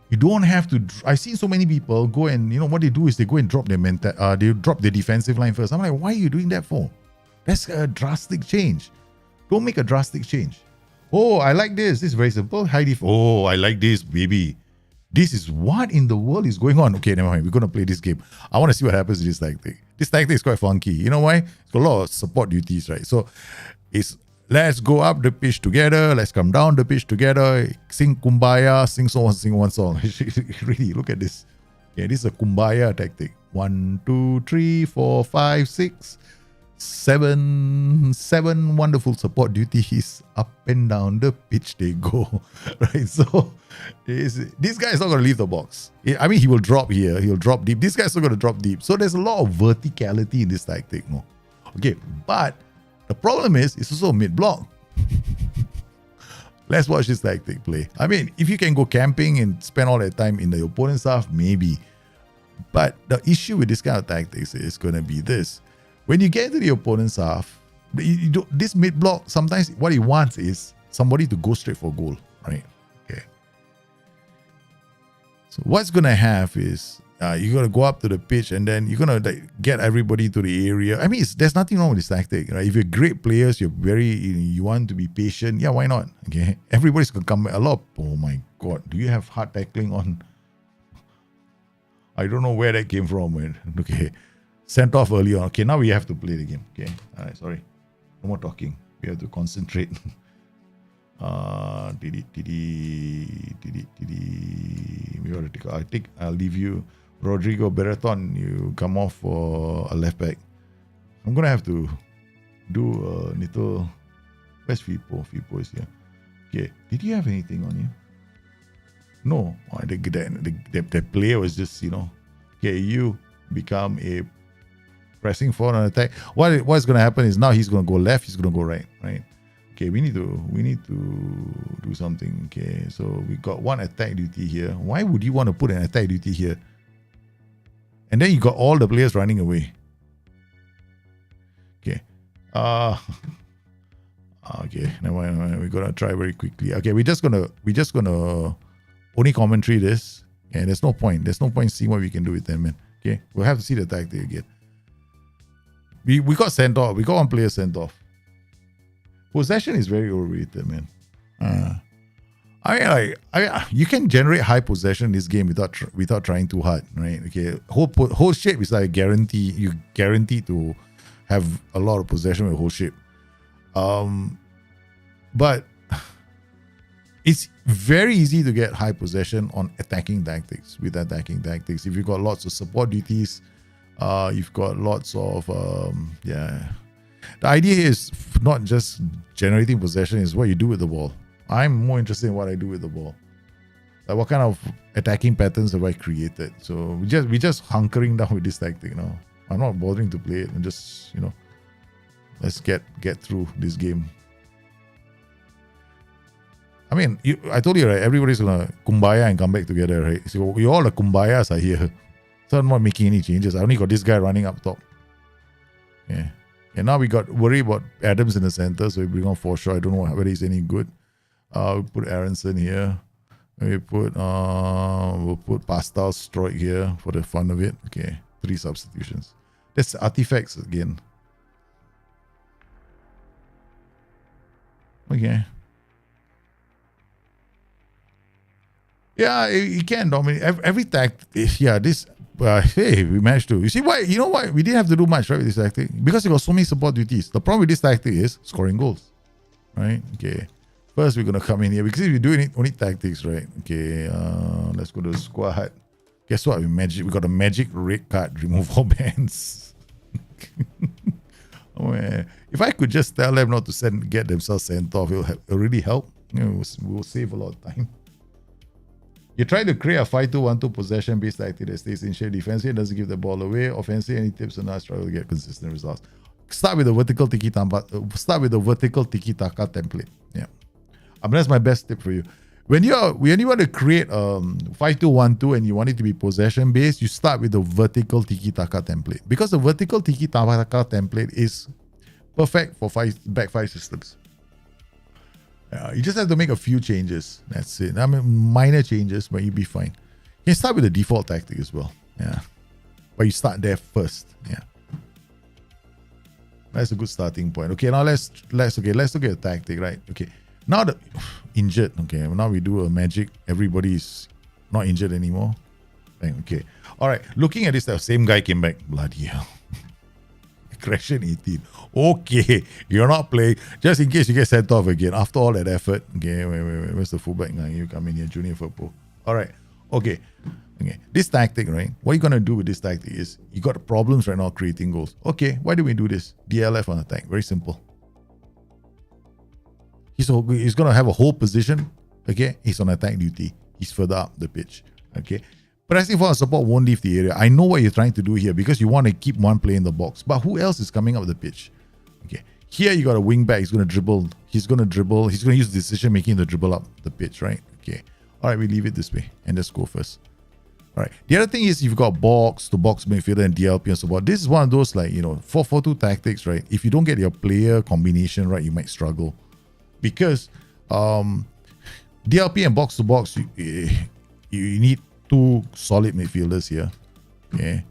You don't have to. I've seen so many people go and what they do is they go and drop they drop their defensive line first. I'm like, why are you doing that for? That's a drastic change. Don't make a drastic change. Oh, I like this. This is very simple. High def. Oh, I like this, baby. This is what in the world is going on. Okay, never mind. We're going to play this game. I want to see what happens to this tactic. This tactic is quite funky. You know why? It's got a lot of support duties, right? So it's let's go up the pitch together. Let's come down the pitch together. Sing Kumbaya. Sing one song. Really, look at this. Yeah, this is a Kumbaya tactic. 1, 2, 3, 4, 5, 6, 7 wonderful support duties. Up and down the pitch they go. Right? So this guy is not going to leave the box. I mean, he will drop here. He'll drop deep. This guy's not going to drop deep. So there's a lot of verticality in this tactic. No? Okay, but the problem is it's also mid-block. Let's watch this tactic play. I mean, if you can go camping and spend all that time in the opponent's half, maybe. But the issue with this kind of tactics is going to be this. When you get to the opponent's half, this mid-block, sometimes what he wants is somebody to go straight for goal, right? Okay. So what's going to have is you're going to go up to the pitch and then you're going to get everybody to the area. I mean, there's nothing wrong with this tactic, right? If you're great players, you want to be patient. Yeah, why not? Okay. Everybody's going to come a lot. Oh my God. Do you have hard tackling on? I don't know where that came from, man. Okay. Sent off early on. Okay, now we have to play the game. Okay. All right, sorry. No more talking. We have to concentrate. I'll leave you. Rodrigo Berreton, you come off for a left back. I'm gonna have to do a little. Where's Fipo? Fipo is here. Okay, did you have anything on you? No, the player was just, okay, you become a pressing forward on attack. What's going to happen is now he's going to go left, he's going to go right. Okay, we need to do something. Okay, so we got one attack duty here. Why would you want to put an attack duty here? And then you got all the players running away. Okay. Okay, never mind. We're gonna try very quickly. Okay, we're just gonna only commentary this. Okay, there's no point. There's no point seeing what we can do with them, man. Okay, we'll have to see the tactic again. We got sent off. We got one player sent off. Possession is very overrated, man. You can generate high possession in this game without trying too hard, right? Okay, whole shape is like a guarantee. You guarantee to have a lot of possession with whole shape. But it's very easy to get high possession on attacking tactics with attacking tactics. If you've got lots of support duties, you've got lots of The idea is not just generating possession, is what you do with the ball. I'm more interested in what I do with the ball. Like what kind of attacking patterns have I created? So we just hunkering down with this tactic now. I'm not bothering to play it. I'm just, let's get through this game. I mean, I told you, right? Everybody's gonna kumbaya and come back together, right? So you all the kumbayas are here. So I'm not making any changes. I only got this guy running up top. Yeah. And now we got worry about Adams in the center, so we bring on Forshaw. I don't know whether he's any good. We put Aronson here. We'll put Pascal Stroik here for the fun of it. Okay, 3 substitutions. That's artifacts again. Okay. Yeah, you can dominate every tactic. Yeah, this. Hey, we managed to. You see why? You know why we didn't have to do much, right, with this tactic? Because you got so many support duties. The problem with this tactic is scoring goals, right? Okay. First, we're gonna come in here because we're doing only tactics, right? Okay. Let's go to the squad. Guess what? We got a magic red card. Remove all bans. Oh, man. If I could just tell them not to get themselves sent off, it'll really help. We'll save a lot of time. You try to create a 5-2-1-2 possession-based tactic that stays in shape. Defensive doesn't give the ball away. Offensive, any tips on that struggle to get consistent results. Start with the vertical tiki-taka template. Yeah. That's my best tip for you. When you want to create 5-2-1-2 and you want it to be possession-based, you start with the vertical tiki-taka template. Because the vertical tiki-taka template is perfect for back 5 systems. You just have to make a few changes. That's it. I mean, minor changes, but you'll be fine. You can start with the default tactic as well. Yeah. But you start there first. Yeah. That's a good starting point. Okay, now let's look at the tactic, right? Okay. Now the injured. Okay, now we do a magic. Everybody's not injured anymore. Okay. All right. Looking at this, the same guy came back. Bloody hell. Aggression 18. Okay, you're not playing. Just in case you get sent off again. After all that effort. Okay, wait. Where's the fullback guy? You come in here, junior football. All right. Okay. This tactic, right? What you're gonna do with this tactic is you got problems right now creating goals. Okay, why do we do this? DLF on attack. Very simple. He's gonna have a whole position. Okay, he's on attack duty. He's further up the pitch. Okay. Pressing for support won't leave the area. I know what you're trying to do here because you want to keep one player in the box. But who else is coming up the pitch? Okay. Here you got a wing back. He's going to dribble. He's going to use decision making to dribble up the pitch, right? Okay. All right, we leave it this way and just go first. All right. The other thing is you've got box to box midfielder and DLP and support. This is one of those 4-4-2 tactics, right? If you don't get your player combination right, you might struggle. Because DLP and box to box, you need 2 solid midfielders here. Okay.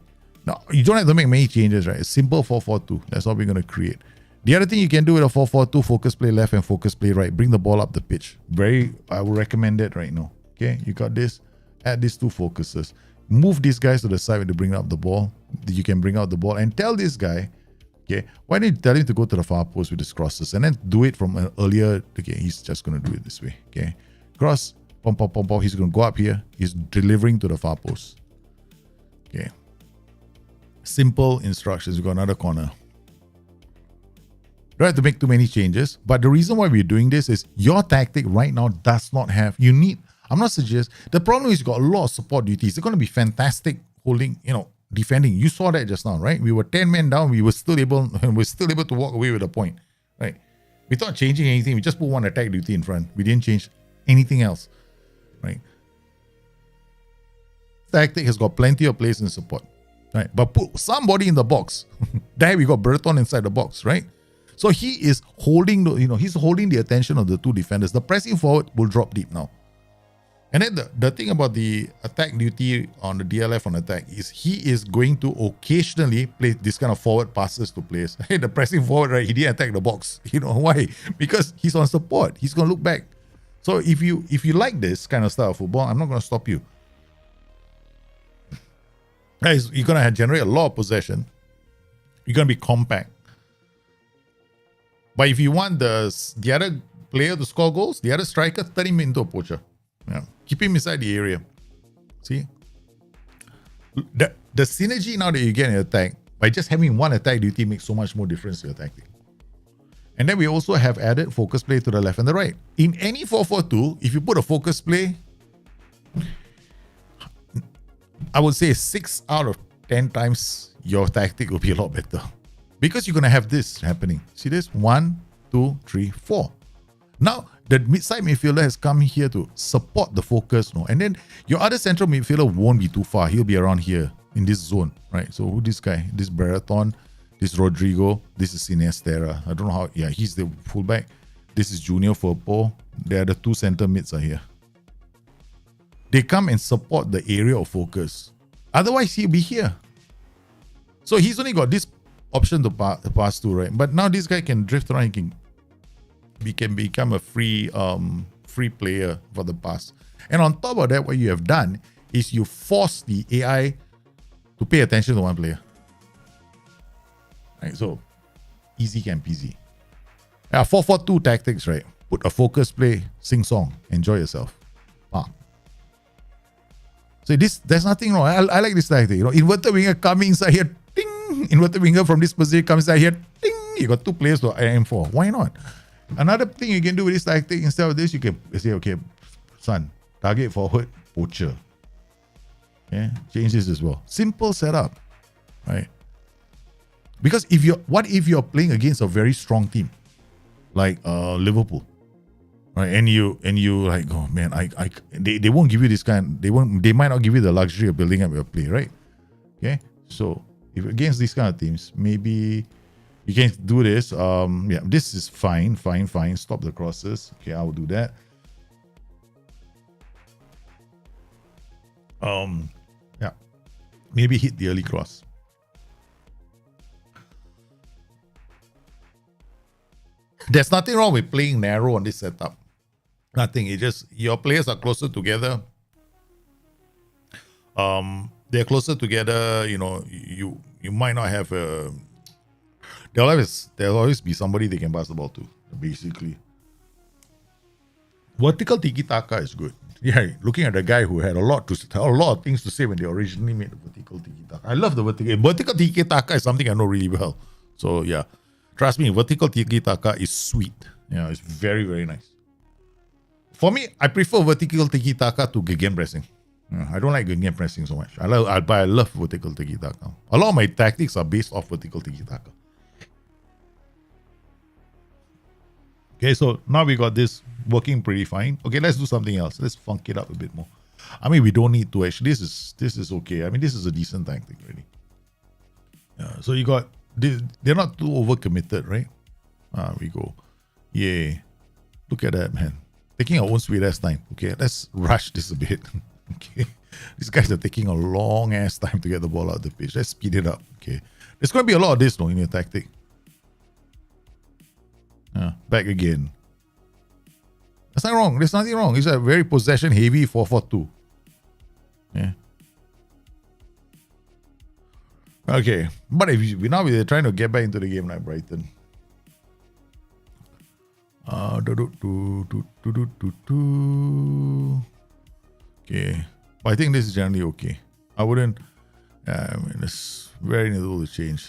Now, you don't have to make many changes, right? A simple 4-4-2. That's what we're going to create. The other thing you can do with a 4-4-2, focus play left and focus play right. Bring the ball up the pitch. I would recommend it right now. Okay. You got this. Add these 2 focuses. Move these guys to the side to bring up the ball. You can bring out the ball and tell this guy, okay, why don't you tell him to go to the far post with his crosses and then do it from an earlier. Okay. He's just going to do it this way. Okay. Cross. Pom. He's going to go up here. He's delivering to the far post. Okay. Simple instructions. We got another corner. Don't have to make too many changes. But the reason why we're doing this is your tactic right now does not have, I'm not suggesting, the problem is you got a lot of support duties. They're going to be fantastic holding, defending. You saw that just now, right? We were 10 men down. We were still able to walk away with a point, right? Without changing anything, we just put one attack duty in front. We didn't change anything else, right? Tactic has got plenty of place in support, right? But put somebody in the box. There we got Berton inside the box, right? So he is holding he's holding the attention of the two defenders. The pressing forward will drop deep now. And then the thing about the attack duty on the DLF on attack is he is going to occasionally play this kind of forward passes to players. Hey, the pressing forward, right? He didn't attack the box. Why? Because he's on support. He's going to look back. So if you like this kind of style of football, I'm not going to stop you. Guys, you're going to generate a lot of possession. You're going to be compact. But if you want the other player to score goals, the other striker, turn him into a poacher. Yeah. Keep him inside the area. See? The synergy now that you get in attack, by just having one attack duty makes so much more difference to your tactic. And then we also have added focus play to the left and the right. In any 4-4-2, if you put a focus play, I would say 6 out of 10 times your tactic will be a lot better. Because you're going to have this happening. See this? 1, 2, 3, 4. Now, the mid-side midfielder has come here to support the focus. And then your other central midfielder won't be too far. He'll be around here in this zone, right? So who this guy? This Brereton, this Rodrigo, this is Sinestera. I don't know how. Yeah, he's the fullback. This is Junior Firpo. They are the two center mids are here. They come and support the area of focus. Otherwise, he'll be here. So he's only got this option to pass to, right? But now this guy can drift around. He can become a free player for the pass. And on top of that, what you have done is you force the AI to pay attention to one player. Right, so easy can peasy. 4-4-2 tactics, right? Put a focus play, sing song, enjoy yourself. So there's nothing wrong. I like this tactic. Inverted winger coming inside here, ding. Inverted winger from this position comes inside here, ding. You got two players to aim for. Why not? Another thing you can do with this tactic, instead of this, you can say, okay, son, target forward, poacher. Yeah, change this as well. Simple setup, right? Because what if you're playing against a very strong team, like Liverpool, right? And you like, oh man, they won't give you this kind. They might not give you the luxury of building up your play, right? Okay, so if against these kind of teams, maybe you can do this. Yeah, this is fine. Stop the crosses. Okay, I will do that. Yeah, maybe hit the early cross. There's nothing wrong with playing narrow on this setup. Nothing. It just your players are closer together. They're closer together. You might not have a. There'll always be somebody they can pass the ball to, basically. Vertical tiki-taka is good. Yeah, looking at the guy who had a lot of things to say when they originally made the vertical tiki-taka. I love the vertical tiki-taka is something I know really well. So yeah, trust me, vertical tiki-taka is sweet. Yeah, it's very, very nice. For me, I prefer vertical tiki-taka to gegenpressing. I don't like gegenpressing so much. But I love vertical tiki-taka. A lot of my tactics are based off vertical tiki-taka. Okay, so now we got this working pretty fine. Okay, let's do something else. Let's funk it up a bit more. I mean, we don't need to actually. This is okay. I mean, this is a decent tactic, really. Yeah, so you got they're not too overcommitted, right? We go. Yay. Look at that, man. Taking our own sweet ass time. Okay, let's rush this a bit. Okay. These guys are taking a long ass time to get the ball out of the pitch. Let's speed it up. Okay. There's gonna be a lot of this though in your tactic. Back again. That's not wrong. There's nothing wrong. It's a very possession heavy 4-4-2. Yeah. Okay. But if now we're trying to get back into the game like Brighton. Okay. But I think this is generally okay. I wouldn't. I mean, it's very little to change.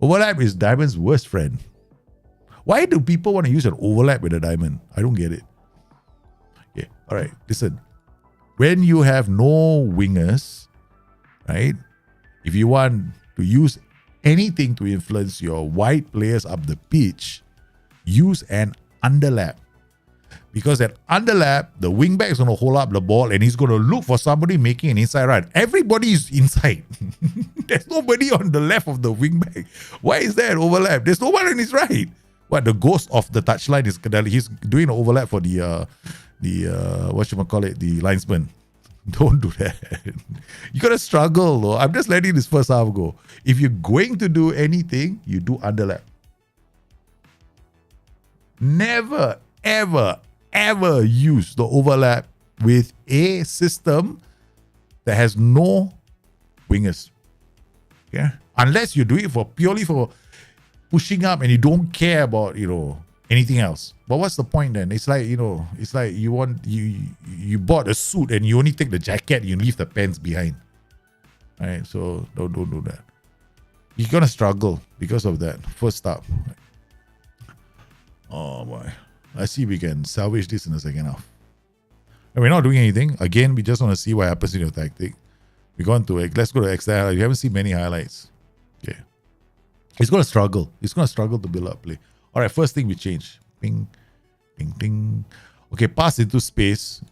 Overlap is diamond's worst friend. Why do people want to use an overlap with a diamond? I don't get it. Okay, all right, listen. When you have no wingers, right? If you want to use anything to influence your wide players up the pitch, use an underlap. Because that underlap, the wingback is going to hold up the ball and he's going to look for somebody making an inside run. Everybody is inside. There's nobody on the left of the wingback. Why is there an overlap? There's no one on his right. What, the ghost of the touchline is he's doing an overlap for the linesman. Don't do that. You gotta struggle though. I'm just letting this first half go. If you're going to do anything, you do underlap. Never, ever, ever use the overlap with a system that has no wingers. Yeah. Unless you do it purely for pushing up and you don't care about, anything else. But what's the point then? It's like, it's like you bought a suit and you only take the jacket, you leave the pants behind. Right? So don't do that. You're gonna struggle because of that. First up. Oh boy. Let's see if we can salvage this in the second half. And we're not doing anything. Again, we just want to see what happens in your tactic. Let's go to extra highlights. You haven't seen many highlights. Okay. It's gonna struggle. It's gonna struggle to build up play. All right, first thing we change. Ping, ping, ping. Okay, pass into space.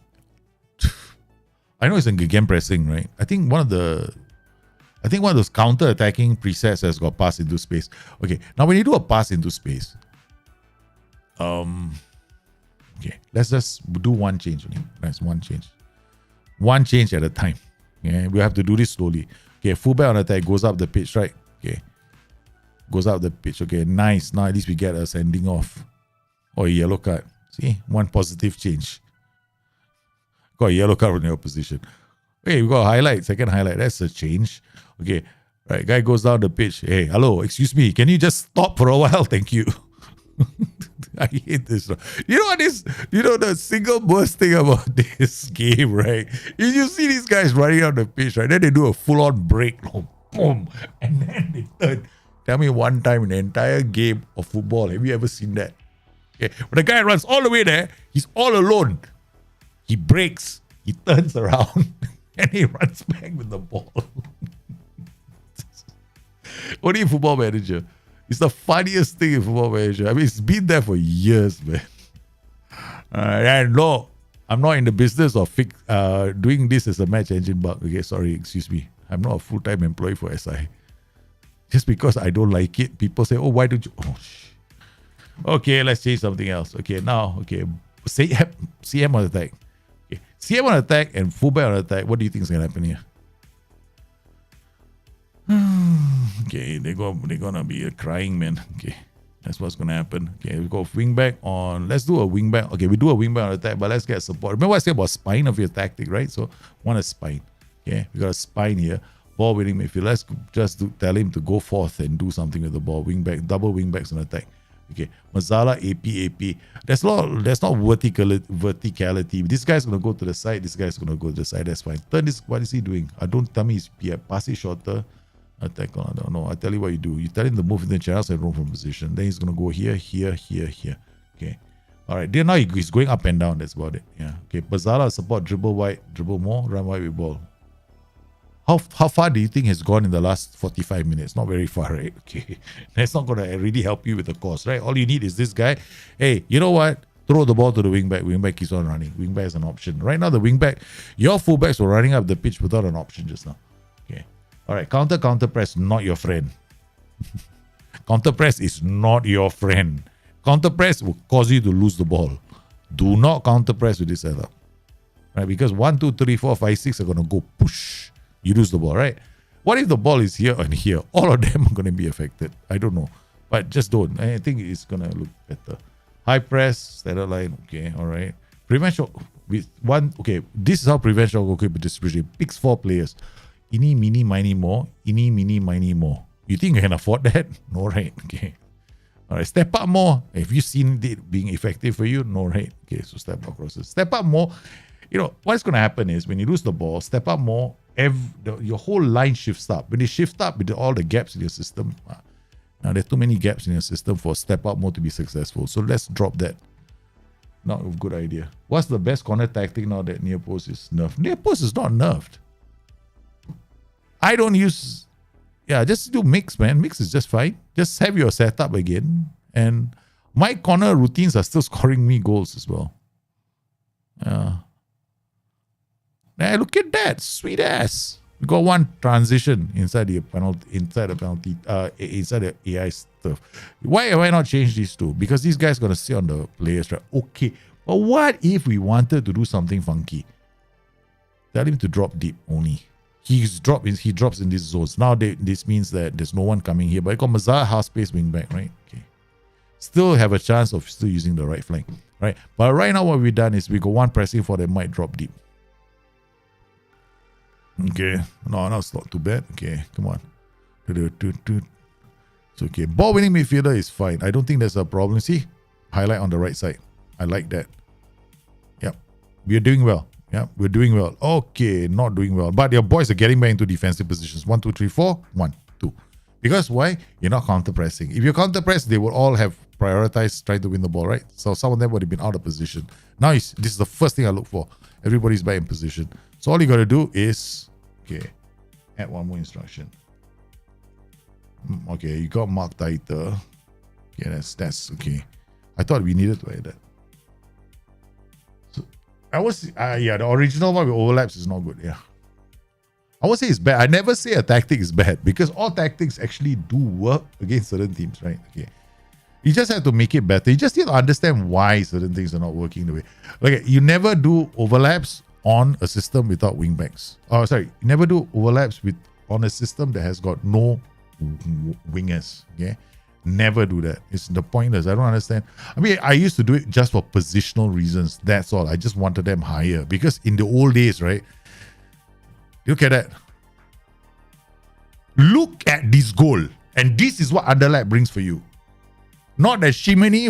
I know it's in game pressing, right? I think one of those counter-attacking presets has got pass into space. Okay, now when you do a pass into space, okay, let's just do one change only. That's one change. One change at a time. Yeah, we have to do this slowly. Okay, fullback on attack goes up the pitch, right? Okay. Goes out the pitch. Okay, nice. Now at least we get a sending off. Or a yellow card. See? One positive change. Got a yellow card from the opposition. Okay, we got a highlight. Second highlight. That's a change. Okay. Right. Guy goes down the pitch. Hey, hello. Excuse me. Can you just stop for a while? Thank you. I hate this. You know what is? The single worst thing about this game, right? Is you see these guys running on the pitch, right? Then they do a full-on break. Boom. And then they turn. Tell me one time in the entire game of football, have you ever seen that? Okay. When the guy runs all the way there, he's all alone. He breaks, he turns around, and he runs back with the ball. Only Football Manager. It's the funniest thing in Football Manager. I mean, it's been there for years, man. And no, I'm not in the business of doing this as a match engine bug. Okay, sorry, excuse me. I'm not a full-time employee for SI. Just because I don't like it, people say, oh, why don't you? Oh, okay, let's change something else. Okay, now, okay, CM on attack. Okay, CM on attack and fullback on attack. What do you think is going to happen here? Okay, they're gonna be a crying, man. Okay, that's what's going to happen. Okay, we go wingback on. Let's do a wingback. Okay, we do a wingback on attack, but let's get support. Remember I said about spine of your tactic, right? So, want a spine. Okay, we got a spine here. Ball winning midfield. Let's just tell him to go forth and do something with the ball. Wingback, double wingbacks on attack. Okay, Mazzala, AP. That's not verticality. This guy's gonna go to the side. This guy's gonna go to the side. That's fine. Turn this. What is he doing? Don't tell me he's pass it shorter. Attack on. I don't know. I tell you what you do. You tell him to move in the channels and roam from position. Then he's gonna go here. Okay. All right. Then now he's going up and down. That's about it. Yeah. Okay. Mazzala support, dribble wide, dribble more, run wide with ball. How far do you think has gone in the last 45 minutes? Not very far, right? Okay. That's not going to really help you with the course, right? All you need is this guy. Hey, you know what? Throw the ball to the wingback. Wingback keeps on running. Wingback is an option. Right now, the wingback, your fullbacks were running up the pitch without an option just now. Okay. All right. Counter press, not your friend. Counter press is not your friend. Counter press will cause you to lose the ball. Do not counter press with this setup. Right? Because 1, 2, 3, 4, 5, 6 are going to go push. You lose the ball, right? What if the ball is here and here? All of them are going to be affected. I don't know. But just don't. I think it's going to look better. High press, standard line. Okay, all right. Prevent shot. With one, okay, this is how prevent shot goalkeeper distribution. Picks 4 players. Ini, mini, mini, more. Ini, mini, mini, more. You think you can afford that? No, right? Okay. All right, step up more. Have you seen it being effective for you? No, right? Okay, so step up crosses. Step up more. What's going to happen is when you lose the ball, step up more. Your whole line shifts up. When they shift up with all the gaps in your system, Now, there are too many gaps in your system for step up mode to be successful. So let's drop that. Not a good idea. What's the best corner tactic now that near post is nerfed? Near post is not nerfed. I don't use... Yeah, just do mix, man. Mix is just fine. Just have your setup again. And my corner routines are still scoring me goals as well. Now look at that. Sweet ass. We got one transition inside the penalty, inside the AI stuff. Why have I not changed these two? Because these guys gonna sit on the players, right? Okay, but what if we wanted to do something funky? Tell him to drop deep only. He drops in these zones. Now this means that there's no one coming here. But I got Mazar half space wing back, right? Okay, still have a chance of still using the right flank, right? But right now what we've done is we got one pressing for them might drop deep. Okay, no, it's not too bad. Okay, come on. It's okay. Ball winning midfielder is fine. I don't think there's a problem. See, highlight on the right side. I like that. Yep, we're doing well. Yep, we're doing well. Okay, not doing well. But your boys are getting back into defensive positions. 1, 2, 3, 4. 1, 2. Because why? You're not counter pressing. If you counter press, they will all have prioritized trying to win the ball, right? So some of them would have been out of position. Now this is the first thing I look for. Everybody's back in position. So all you got to do is, okay, add one more instruction. Okay, you got mark title. Okay, that's okay. I thought we needed to add that. So the original one with overlaps is not good. Yeah, I won't say it's bad. I never say a tactic is bad because all tactics actually do work against certain teams, right? Okay, you just have to make it better. You just need to understand why certain things are not working the way. Okay, you never do overlaps on a system without wingbacks. Oh, sorry, you never do overlaps on a system that has got no wingers. Okay, never do that. It's the pointless. I don't understand. I mean, I used to do it just for positional reasons. That's all. I just wanted them higher because in the old days, right? Look at that. Look at this goal, and this is what underlap brings for you. Not that shimmy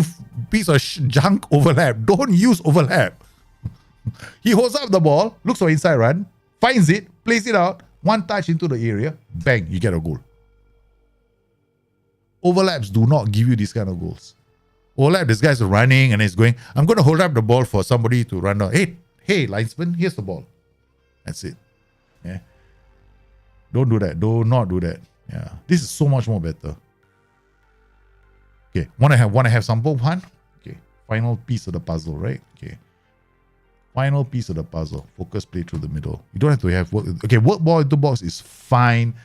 piece of junk overlap. Don't use overlap. He holds up the ball, looks for inside run, finds it, plays it out, one touch into the area, bang, you get a goal. Overlaps do not give you these kind of goals. Overlap, this guy's running and he's going, I'm going to hold up the ball for somebody to run down. Hey, linesman, here's the ball. That's it. Yeah. Don't do that. Do not do that. Yeah. This is so much more better. Okay. Want to have sample one? Okay. Final piece of the puzzle, right? Okay. Final piece of the puzzle. Focus play through the middle. You don't have to have work. Okay, work ball into box is fine.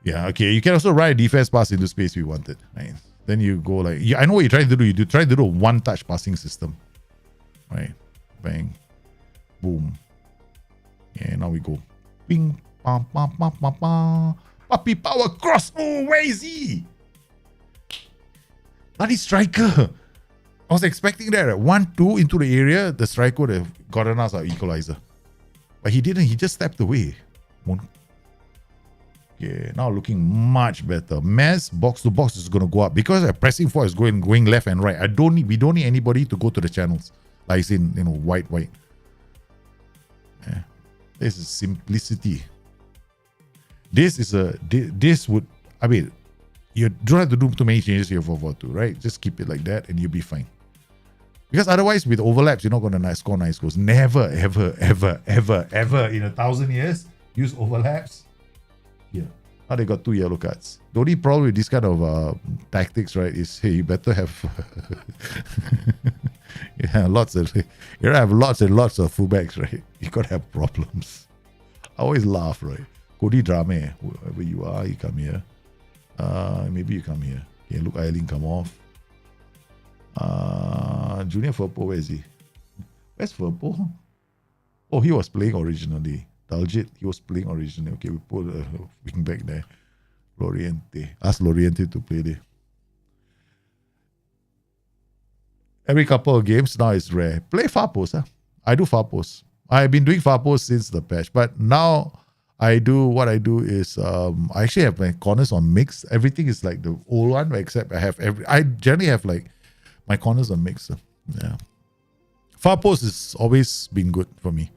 Yeah, okay. You can also run a defense pass into space if you want it. Right? Then you go like, yeah, I know what you're trying to do. You try to do a one-touch passing system. Right? Bang. Boom. Yeah, now we go. Ping. Pam, pam, pam, pam, pam. Puppy power cross. Oh, where is he? Bloody striker. I was expecting that. 1-2 into the area, the striker would have gotten us our equalizer. But he didn't. He just stepped away. Okay, now looking much better. Mass box to box is going to go up because our pressing four is going left and right. We don't need anybody to go to the channels. Like it's in, white. Yeah. This is simplicity. You don't have to do too many changes here for 4-4-2, right? Just keep it like that and you'll be fine. Because otherwise, with overlaps, you're not going to score nice goals. Never, ever, ever, ever, ever in 1,000 years use overlaps. Yeah. Now they got 2 yellow cards. The only problem with this kind of tactics, right, is hey, you better have you have lots and lots of fullbacks, right? You gotta have problems. I always laugh, right? Cody Drame, whoever you are, you come here. Maybe you come here. Okay, look, Eileen come off. Junior Furpo, where is he? Where's Furpo? Oh, he was playing originally. Daljit, he was playing originally. Okay, we put a wing back there. Loriente. Ask Loriente to play there. Every couple of games now it's rare. Play far post. Huh? I do far post. I've been doing far post since the patch, but now what I do is I actually have my corners on mix. Everything is like the old one, except I generally have like my corners on mix. Yeah. Far post has always been good for me.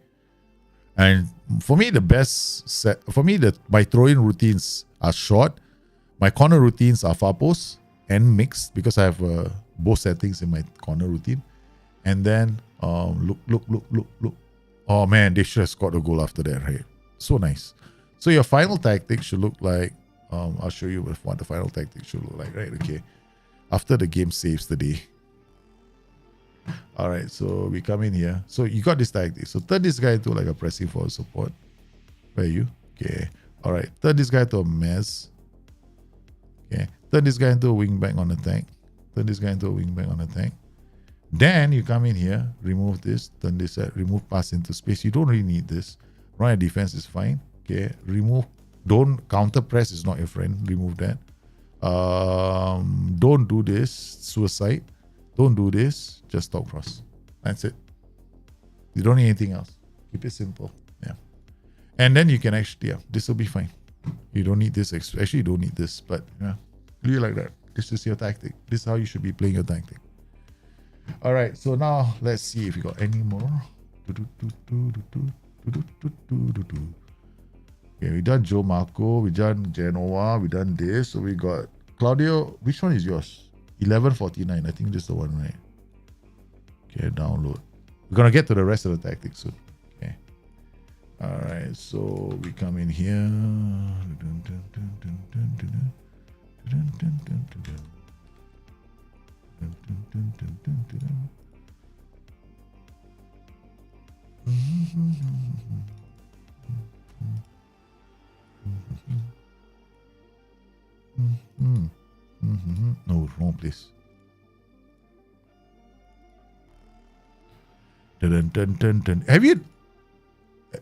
And for me, my throw-in routines are short, My corner routines are far post and mixed because I have both settings in my corner routine. And then look. Oh man, they should have scored a goal after that, right? So nice. So your final tactic should look like, I'll show you what the final tactic should look like, right? Okay. After the game saves the day. All right, so we come in here. So you got this tactic. So turn this guy into like a pressing forward support. Where are you? Okay. All right. Turn this guy to a mess. Okay. Turn this guy into a wing back on attack. Turn this guy into a wing back on attack. Then you come in here, remove this, turn this out, remove pass into space. You don't really need this. Right defense is fine. Okay. Remove. Don't counter press is not your friend. Remove that. Don't do this. Suicide. Don't do this. Just stop cross. That's it. You don't need anything else. Keep it simple. Yeah. And then you can actually, yeah, this will be fine. You don't need this. Actually, you don't need this, but yeah, leave it like that. This is your tactic. This is how you should be playing your tactic. All right. So now let's see if we got any more. Okay, we done Joe Marco, we done Genoa, we done this. So we got Claudio. Which one is yours? 1149. I think this is the one, right? Okay, download. We're gonna get to the rest of the tactics soon. Okay. All right. So we come in here. No, wrong place. Have you?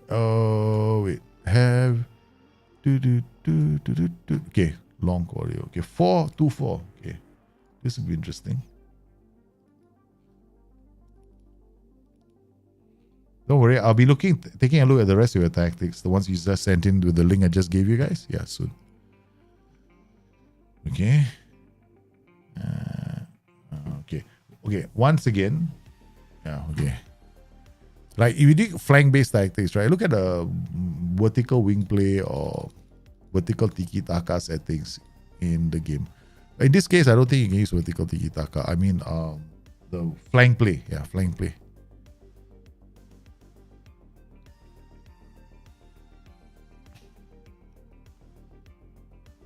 Oh wait. Have. Okay, long audio. Okay, 4-2-4. Okay, this will be interesting. Don't worry, I'll be taking a look at the rest of your tactics, the ones you just sent in with the link I just gave you guys. Yeah, soon. Okay. Okay. Once again, yeah. Okay. Like if you do flank-based tactics, right? Look at the vertical wing play or vertical tiki-taka settings in the game. In this case, I don't think you can use vertical tiki-taka. I mean, the flank play. Yeah, flank play.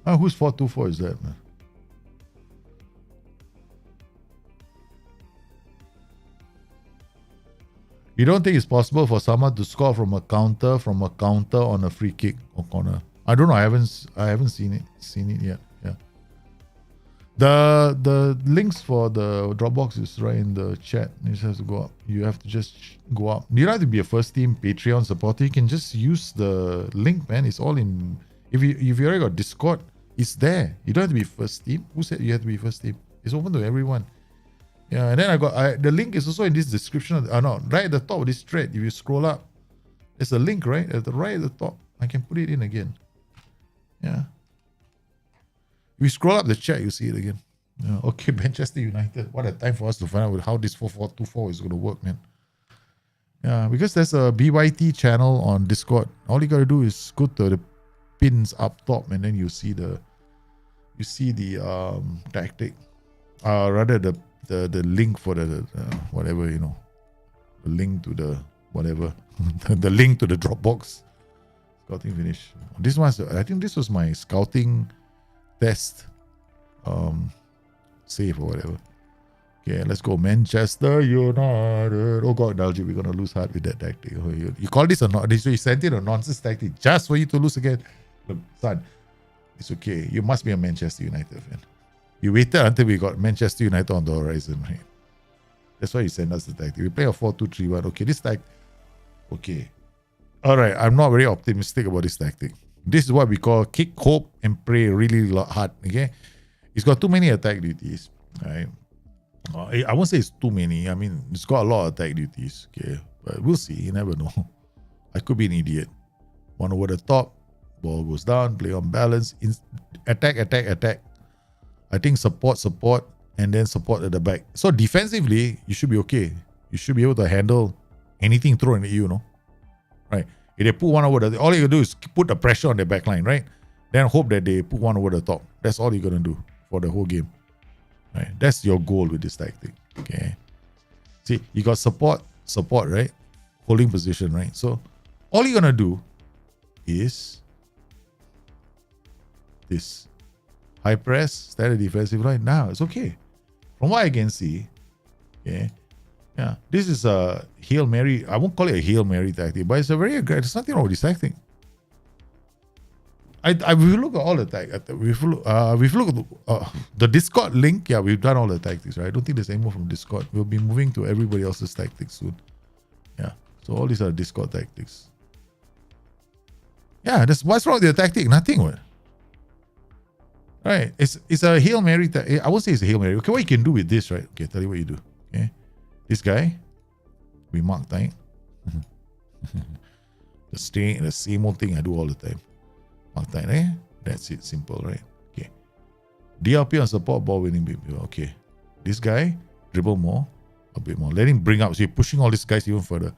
Whose 4-2-4 is that, man? You don't think it's possible for someone to score from a counter on a free kick or corner? I don't know. I haven't seen it yet. Yeah. The links for the Dropbox is right in the chat. You just have to go up. You have to just go up. You don't have to be a first team Patreon supporter. You can just use the link, man. It's all in. If you already got Discord, it's there. You don't have to be first team. Who said you have to be first team? It's open to everyone. Yeah, and then the link is also in this description. No, right at the top of this thread. If you scroll up, there's a link right at the top. I can put it in again. Yeah. If you scroll up the chat, you see it again. Yeah. Okay, Manchester United. What a time for us to find out how this 4-4-2-4 is going to work, man. Yeah, because there's a BYT channel on Discord. All you got to do is go to the pins up top, and then you see the tactic. Rather the link for the whatever, the link to the whatever, the link to the Dropbox. Scouting finish. This one, I think this was my scouting test save or whatever. Okay, let's go. Manchester United. Oh God, Dalji, we're gonna lose heart with that tactic. You call this you sent in a nonsense tactic just for you to lose again. Look, son, it's okay. You must be a Manchester United fan. You waited until we got Manchester United on the horizon, right? That's why you send us the tactic. We play a 4-2-3-1. Okay, this tactic. Okay. All right, I'm not very optimistic about this tactic. This is what we call kick, hope, and pray really hard. Okay, it's got too many attack duties. Right? I won't say it's too many. I mean, it's got a lot of attack duties. Okay, but we'll see. You never know. I could be an idiot. One over the top, ball goes down, play on balance, attack. I think support, and then support at the back. So defensively, you should be okay. You should be able to handle anything thrown at you, right? If they put one over all you can do is put the pressure on the back line, right? then hope that they put one over the top. That's all you're gonna do for the whole game. Right? That's your goal with this tactic. Okay. See, you got support, right? Holding position, right? So all you're gonna do is this. High press, standard defensive line. Now it's okay. From what I can see, okay, yeah, this is a Hail Mary. I won't call it a Hail Mary tactic, but it's a very aggressive. There's nothing wrong with this tactic. We look at all the tactics. We've looked at the Discord link. Yeah, we've done all the tactics, right? I don't think there's any more from Discord. We'll be moving to everybody else's tactics soon. Yeah, so all these are Discord tactics. Yeah, what's wrong with the tactic? Nothing. What? Right, it's a Hail Mary. I won't say it's a Hail Mary. Okay, what you can do with this, right? Okay, tell you what you do. Okay, this guy, we mark tight. the same old thing I do all the time. Mark tight, eh? That's it, simple, right? Okay. DRP on support, ball winning big. Okay. This guy, dribble more, a bit more. Let him bring up. So you're pushing all these guys even further.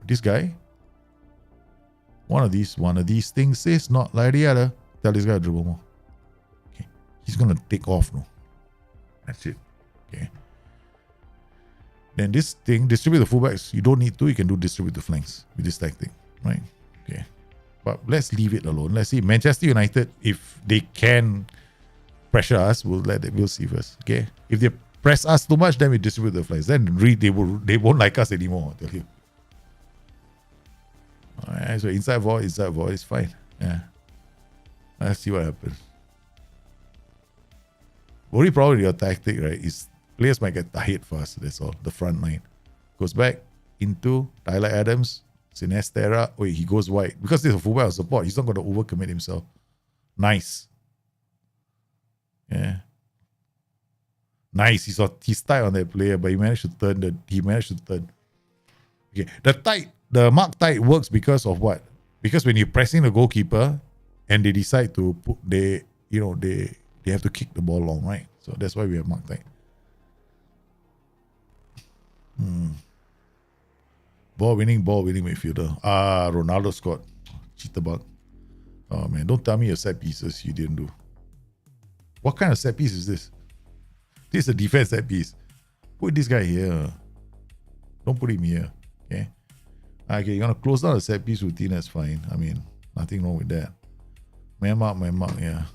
This guy, one of these things is not like the other. Tell this guy to dribble more. He's going to take off now. That's it. Okay. Then this thing, distribute the fullbacks. You don't need to. You can do distribute the flanks with this tactic. Right? Okay. But let's leave it alone. Let's see. Manchester United, if they can pressure us, we'll see first. Okay. If they press us too much, then we distribute the flanks. Then they won't like us anymore, I tell you. Alright, so inside void is fine. Yeah. Let's see what happens. Only problem with your tactic, right, is players might get tired fast. That's all. The front line goes back into Tyler Adams, Sinestera. Wait, he goes wide because there's a fullback support. He's not going to overcommit himself. Nice. Yeah. Nice. He's tight on that player, but he managed to turn. Okay. The mark tight works because of what? Because when you're pressing the goalkeeper and they decide to put they have to kick the ball long, right? So that's why we have mark tight. Ball winning midfielder. Ronaldo scored. Cheater. Oh man, don't tell me your set pieces you didn't do. What kind of set piece is this? This is a defense set piece. Put this guy here. Don't put him here. Okay. Okay, you're gonna close down the set piece routine, that's fine. I mean, nothing wrong with that. Man mark, yeah.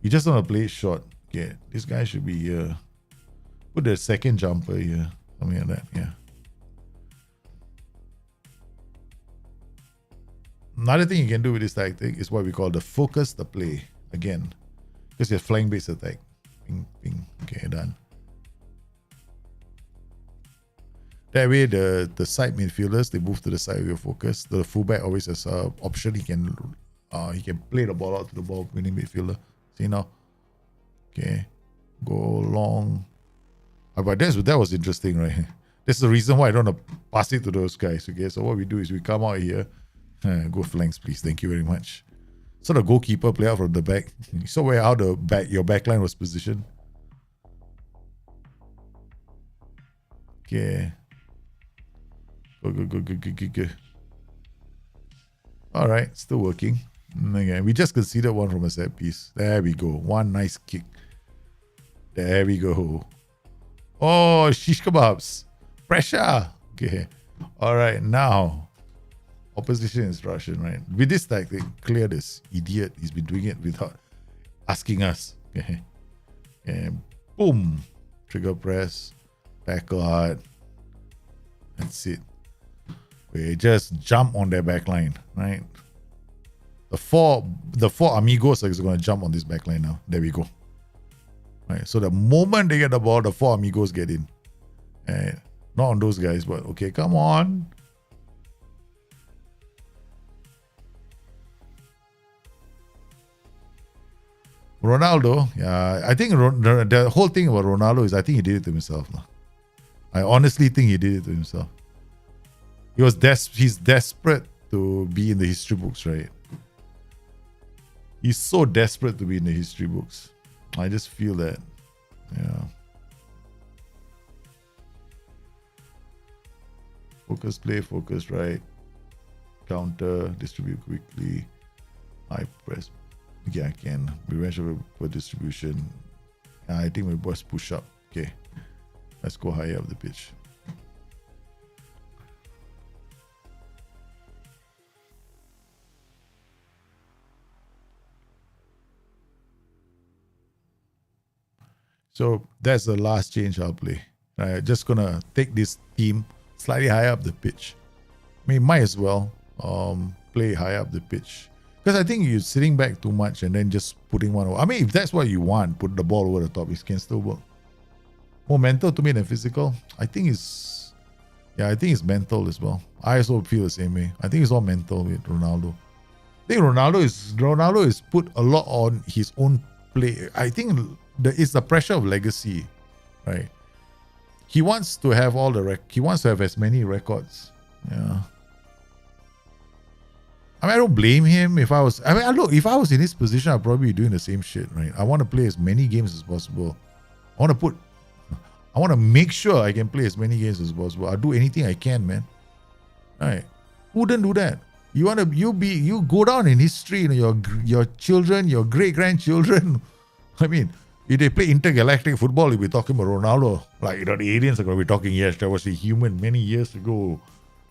You just want to play it short. Okay, this guy should be here. Put the second jumper here. Something like that, yeah. Another thing you can do with this tactic is what we call the focus the play. Again, just a flank-based attack. Ping, ping. Okay, done. That way, the side midfielders, they move to the side of your focus. The fullback always has an option. He can play the ball out to the ball winning midfielder. See now? Okay. Go long. But that was interesting, right? That's the reason why I don't want to pass it to those guys. Okay, so what we do is we come out here. Go flanks, please. Thank you very much. So the goalkeeper play out from the back. You saw where how your back line was positioned. Okay. Go. All right, still working. Okay, we just conceded one from a set piece. There we go. One nice kick. There we go. Oh, shish kebabs. Pressure. Okay. All right, now. Opposition instruction, right? With this tactic, clear this idiot. He's been doing it without asking us. Okay. And boom. Trigger press. Tackle hard. That's it. We just jump on their backline, right? The four amigos are going to jump on this backline now. There we go. Right. So the moment they get the ball, the four amigos get in. And not on those guys, but okay, come on. Ronaldo, yeah, I think the whole thing about Ronaldo is I think he did it to himself. I honestly think he did it to himself. He's desperate to be in the history books, right? He's so desperate to be in the history books. I just feel that, yeah. Focus play, focus right. Counter, distribute quickly. High press. Okay, I can. Revenge for distribution. I think my boss push up. Okay. Let's go higher up the pitch. So that's the last change I'll play. Just gonna take this team slightly higher up the pitch. I mean, might as well play high up the pitch. Because I think you're sitting back too much and then just putting one over. I mean, if that's what you want, put the ball over the top, it can still work. More mental to me than physical. I think it's mental as well. I also feel the same way. I think it's all mental with Ronaldo. I think Ronaldo is put a lot on his own play. I think it's the pressure of legacy, right? He wants to have he wants to have as many records. Yeah. I mean, I don't blame him. If I was in his position, I'd probably be doing the same shit, right? I want to play as many games as possible. I want to make sure I can play as many games as possible. I'll do anything I can, man. Right? Who wouldn't do that? You go down in history, your children, your great grandchildren. I mean, if they play intergalactic football, you'll be talking about Ronaldo. Like, the aliens are going to be talking, yes, there was a human many years ago,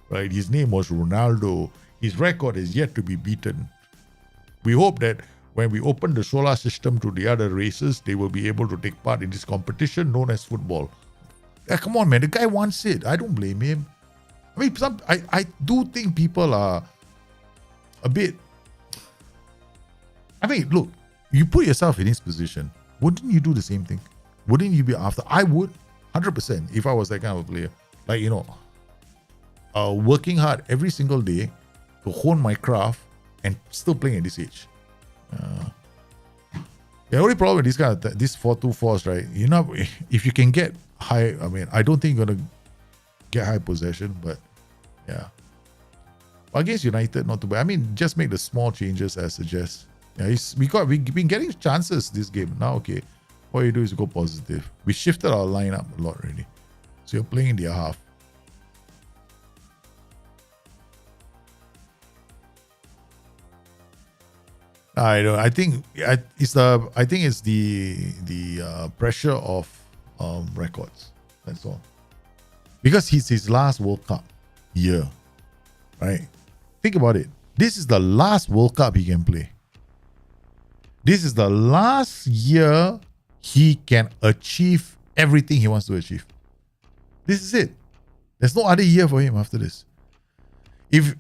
right? His name was Ronaldo. His record is yet to be beaten. We hope that when we open the solar system to the other races, they will be able to take part in this competition known as football. Come on, man. The guy wants it. I don't blame him. I mean, I do think people are a bit... I mean, look, you put yourself in his position. Wouldn't you do the same thing? Wouldn't you be after? I would, 100%, if I was that kind of a player. Like, working hard every single day to hone my craft and still playing at this age. The only problem with this kind of this 4-2-4s, right? If you can get high, I mean, I don't think you're gonna get high possession, but yeah. Against United, not too bad. I mean, just make the small changes as I suggest. Yeah, we've been getting chances this game. Now, okay, what you do is go positive. We shifted our lineup a lot already. So you're playing in their half. I think it's the pressure of records. That's all. Because it's his last World Cup year, right? Think about it. This is the last World Cup he can play. This is the last year he can achieve everything he wants to achieve. This is it. There's no other year for him after this. If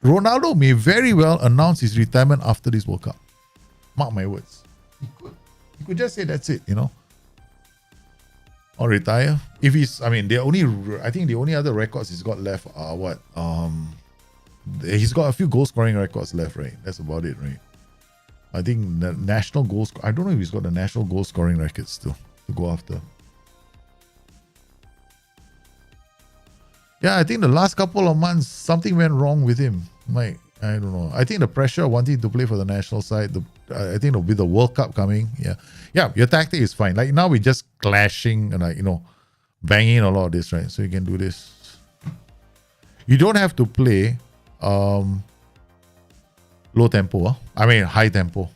Ronaldo may very well announce his retirement after this World Cup. Mark my words. He could just say that's it, Or retire. If he's, I think the only other records he's got left are what? He's got a few goal scoring records left, right? That's about it, right? I think the national goals, I don't know if he's got the national goal scoring records still to go after. Yeah, I think the last couple of months, something went wrong with him. Like, I don't know. I think the pressure of wanting to play for the national side, I think with the World Cup coming, yeah, your tactic is fine. Like now we're just clashing and banging a lot of this, right? So you can do this. You don't have to play low tempo. I mean high tempo.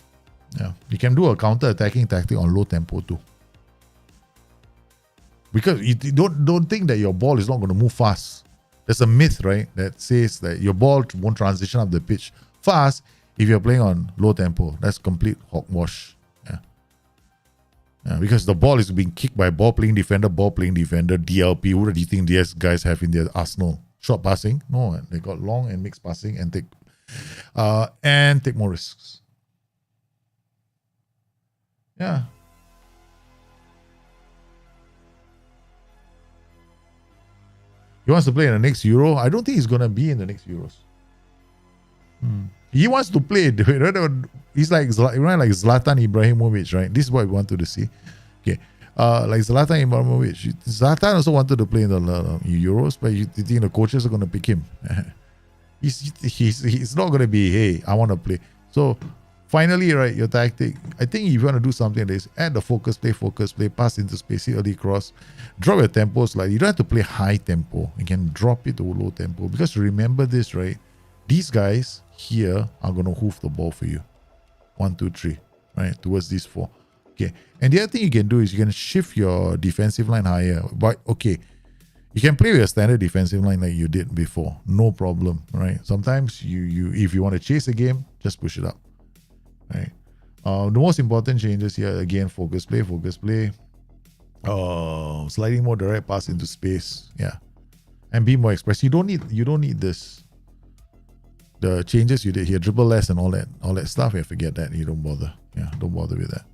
Yeah, you can do a counter-attacking tactic on low tempo too. Because you don't think that your ball is not going to move fast. There's a myth, right, that says that your ball won't transition up the pitch fast if you're playing on low tempo. That's complete hogwash. Yeah, because the ball is being kicked by ball playing defender, DLP. What do you think these guys have in their arsenal? Short passing? No, they got long and mixed passing and take more risks. Yeah. He wants to play in the next Euro. I don't think he's going to be in the next Euros. He wants to play. He's like Zlatan Ibrahimovic, right? This is what we wanted to see. Okay. Like Zlatan Ibrahimovic. Zlatan also wanted to play in the Euros, but you think the coaches are going to pick him. He's not going to be, hey, I want to play. So finally, right, your tactic, I think if you want to do something like this, add the focus, play, pass into space, early cross, drop your tempo slightly. You don't have to play high tempo. You can drop it to low tempo. Because remember this, right? These guys here are going to hoof the ball for you. 1, 2, 3, right? Towards these 4. Okay. And the other thing you can do is you can shift your defensive line higher. But okay, you can play with a standard defensive line like you did before. No problem, right? Sometimes you if you want to chase a game, just push it up, right? The most important changes here, again, focus play. Sliding more direct pass into space, yeah, and be more expressive. You don't need this. The changes you did here, dribble less and all that stuff. Yeah, forget that. You don't bother. Yeah, don't bother with that.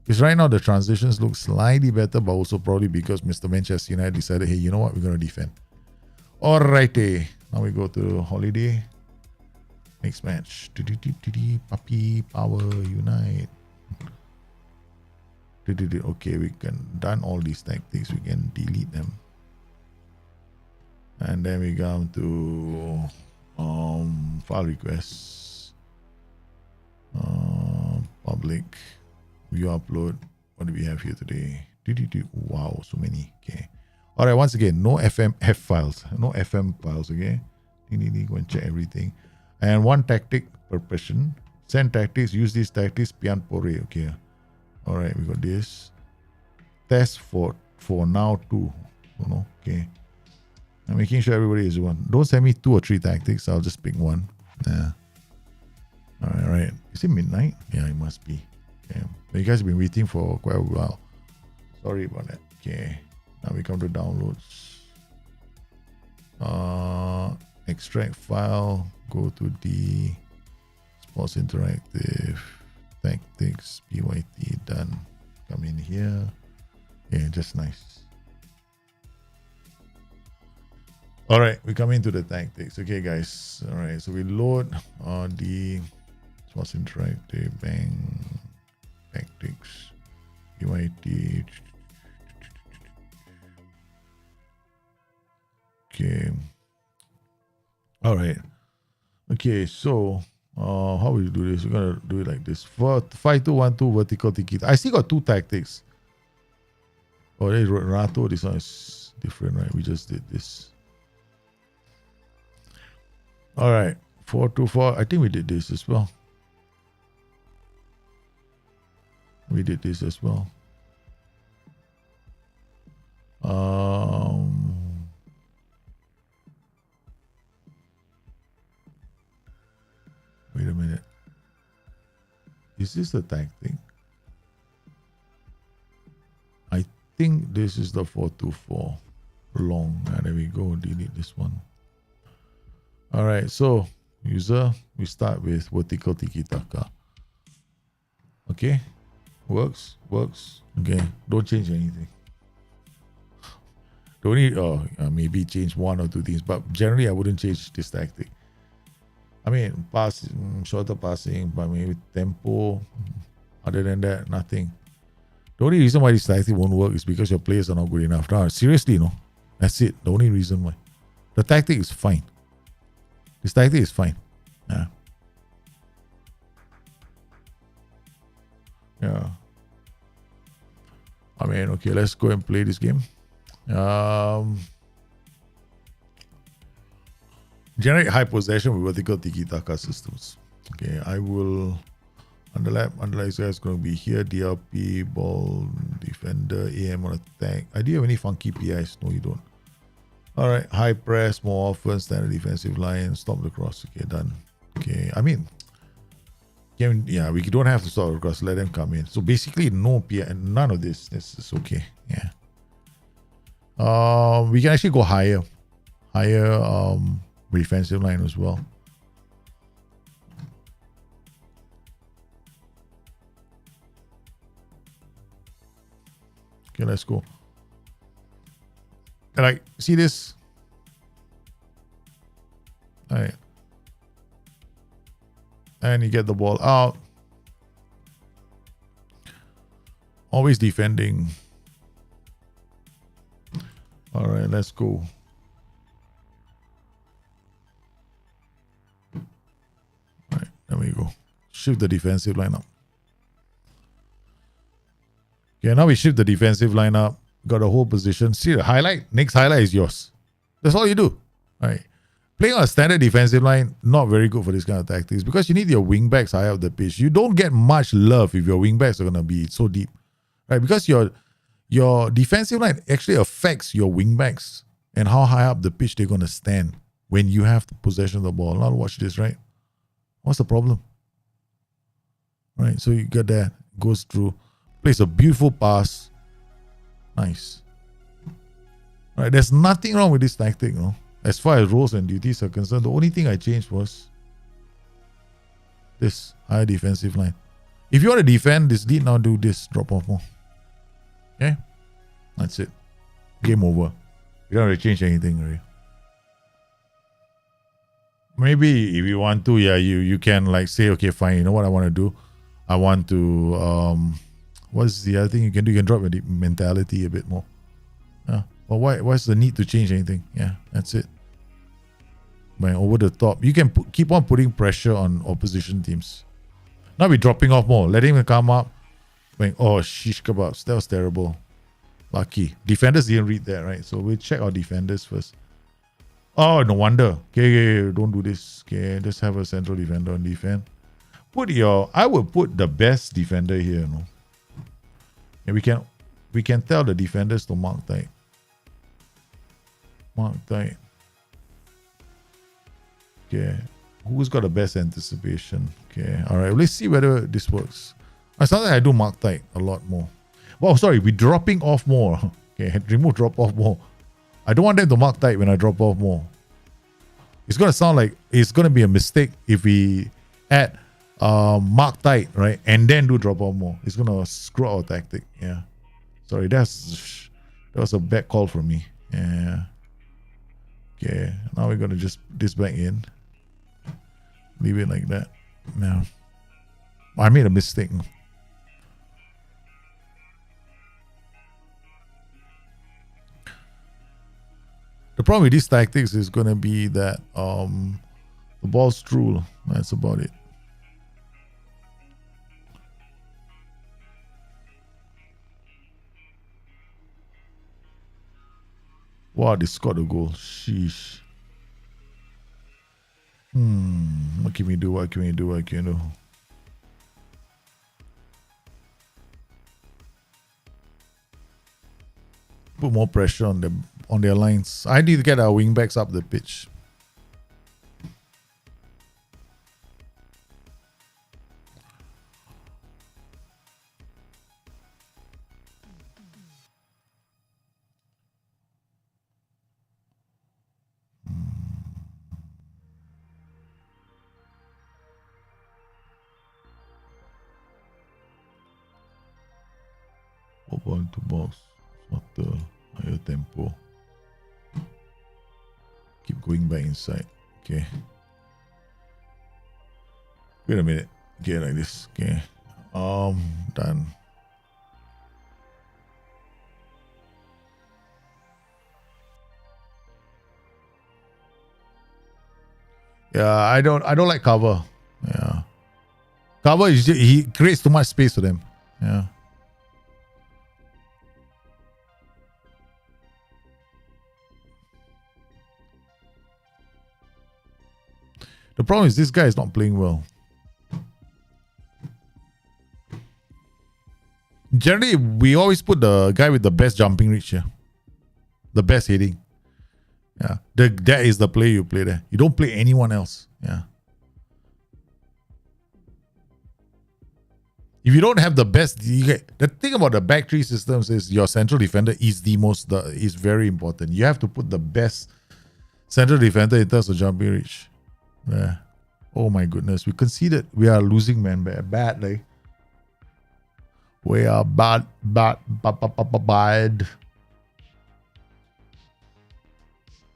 Because right now the transitions look slightly better, but also probably because Mr. Manchester United decided, hey, you know what, we're gonna defend. Alrighty, now we go to holiday. Next match. Puppy Power Unite. Okay, we can done all these tactics. We can delete them. And then we come to file requests. Public. View upload. What do we have here today? Wow, so many. Okay. All right, once again, no F files. No FM files, okay? Go and check everything. And one tactic per person. Send tactics, use these tactics, pian pore, okay. All right, we got this. Test for now 2. Okay. I'm making sure everybody is one. Don't send me 2 or 3 tactics. I'll just pick one. Yeah. All right. Is it midnight? Yeah, it must be. Okay. You guys have been waiting for quite a while. Sorry about that. Okay. Now we come to downloads. Extract file. Go to the Sports Interactive. Tactics. PYT. Done. Come in here. Yeah, just nice. All right, we come into the tactics. Okay, guys. All right, so we load the Sports Interactive. Bang. Tactics. PYT. Okay. All right. Okay, so how will you do this? We're gonna do it like this. 5-2-1-2 vertical tiki. I still got 2 tactics. Oh, there's Rato. This one is different, right? We just did this. All right, 4-2-4. I think we did this as well. We did this as well. Wait a minute. Is this the tactic? I think this is the 4-2-4 long. There we go. Delete this one. All right. So user, we start with vertical tiki-taka. Okay. Works. Okay. Don't change anything. Don't need, maybe change 1 or 2 things, but generally I wouldn't change this tactic. I mean, shorter passing, but maybe tempo. Other than that, nothing. The only reason why this tactic won't work is because your players are not good enough. No, seriously, no. That's it. The only reason why. The tactic is fine. This tactic is fine. Yeah. Yeah. I mean, okay, let's go and play this game. Generate high possession with vertical tiki-taka systems. Okay, I will underlap is going to be here. DLP, ball, defender, AM on attack. Do you have any funky PIs? No, you don't. All right, high press more often, standard defensive line, stop the cross. Okay, done. Okay, I mean, yeah, we don't have to stop the cross. Let them come in. So basically, no PI, none of this. This is okay. Yeah. We can actually go higher. Defensive line as well. Okay, let's go. And I see this. All right. And you get the ball out. Always defending. All right, let's go. There we go. Shift the defensive line up. Okay, now we shift the defensive line up. Got a whole position. See the highlight? Next highlight is yours. That's all you do. All right. Playing on a standard defensive line, not very good for this kind of tactics because you need your wingbacks high up the pitch. You don't get much love if your wingbacks are going to be so deep, right? Because your defensive line actually affects your wingbacks and how high up the pitch they're going to stand when you have the possession of the ball. Now watch this, right? What's the problem? Right, so you got that. Goes through. Plays a beautiful pass. Nice. Right, there's nothing wrong with this tactic, no? As far as roles and duties are concerned, the only thing I changed was this higher defensive line. If you want to defend this lead, now do this. Drop off more. Okay? That's it. Game over. You don't have to change anything, really. Maybe if you want to, yeah, you can like say, okay, fine, you know what I want to do? I want to what's the other thing you can do? You can drop your mentality a bit more. Yeah. But what's the need to change anything? Yeah, that's it. By over the top. You can keep on putting pressure on opposition teams. Now we're dropping off more. Letting him come up. Oh, shish kebabs. That was terrible. Lucky. Defenders didn't read that, right? So we'll check our defenders first. Oh, no wonder. Okay, don't do this. Okay, just have a central defender on defense. I would put the best defender here, you know. And we can tell the defenders to mark tight. Mark tight. Okay. Who's got the best anticipation? Okay. Alright, let's see whether this works. Sometimes I do mark tight a lot more. Well, sorry, we're dropping off more. Okay, remove drop off more. I don't want them to mark tight when I drop off more. It's gonna sound like it's gonna be a mistake if we add mark tight, right? And then do drop off more. It's gonna screw our tactic. Yeah. Sorry, that was a bad call from me. Yeah. Okay. Now we're gonna just put this back in. Leave it like that. Now. I made a mistake. The problem with these tactics is gonna be that the ball's through. That's about it. Wow, they scored a goal. Sheesh. What can we do? What can we do? What can we do? Put more pressure on them, on their lines. I need to get our wingbacks up the pitch. Ball into box. What the higher tempo. Keep going back inside. Okay. Wait a minute. Okay, like this. Okay. Done. Yeah, I don't like cover. Yeah. Cover is just, he creates too much space for them. Yeah. The problem is this guy is not playing well. Generally, we always put the guy with the best jumping reach here. The best hitting. Yeah. That is the play you play there. You don't play anyone else. Yeah. If you don't have the best, the thing about the back three systems is your central defender is is very important. You have to put the best central defender in terms of jumping reach. Yeah. Oh my goodness. We conceded. We are losing, man, badly. We are bad.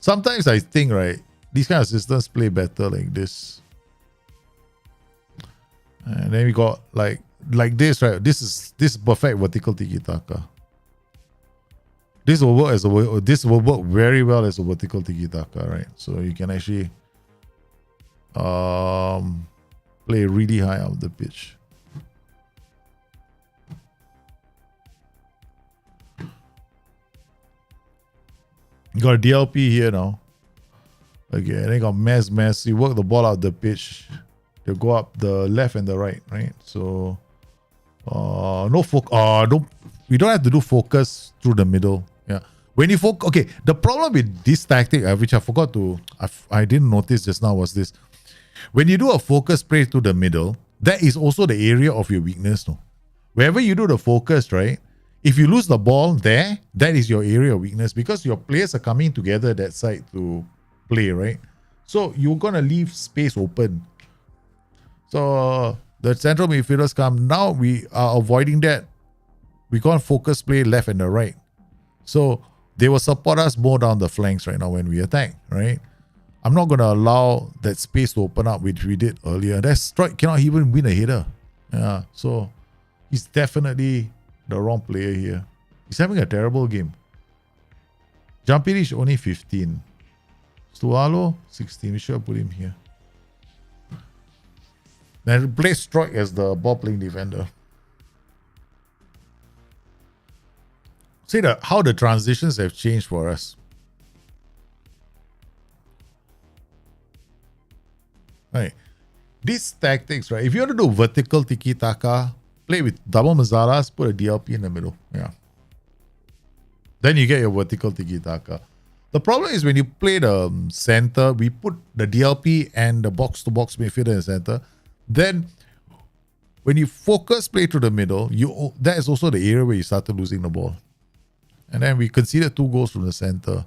Sometimes I think, right, these kind of systems play better like this. And then we got like this, right? This is perfect vertical tiki-taka. This will work very well as a vertical tiki-taka, right? So you can actually play really high up the pitch. You got a DLP here now. Okay, and then got mess. You work the ball out the pitch. They go up the left and the right, right? So, no focus. Don't. We don't have to do focus through the middle. Yeah. When you focus, okay. The problem with this tactic, which I forgot to, I didn't notice just now, was this: when you do a focus play to the middle, that is also the area of your weakness. No, wherever you do the focus, right? If you lose the ball there, that is your area of weakness because your players are coming together that side to play, right? So you're gonna leave space open. So the central midfielders come. Now we are avoiding that. We can't focus play left and the right. So they will support us more down the flanks right now when we attack, right? I'm not going to allow that space to open up, which we did earlier. That strike cannot even win a header. Yeah, so he's definitely the wrong player here. He's having a terrible game. Jampiric only 15. Stualo, 16. We should have put him here. Then play Strike as the ball playing defender. See how the transitions have changed for us. Right. These tactics, right? If you want to do vertical tiki-taka, play with double mazalas, put a DLP in the middle. Yeah. Then you get your vertical tiki-taka. The problem is when you play the center, we put the DLP and the box-to-box midfielder in the center. Then when you focus play to the middle, that is also the area where you started losing the ball. And then we conceded 2 goals from the center.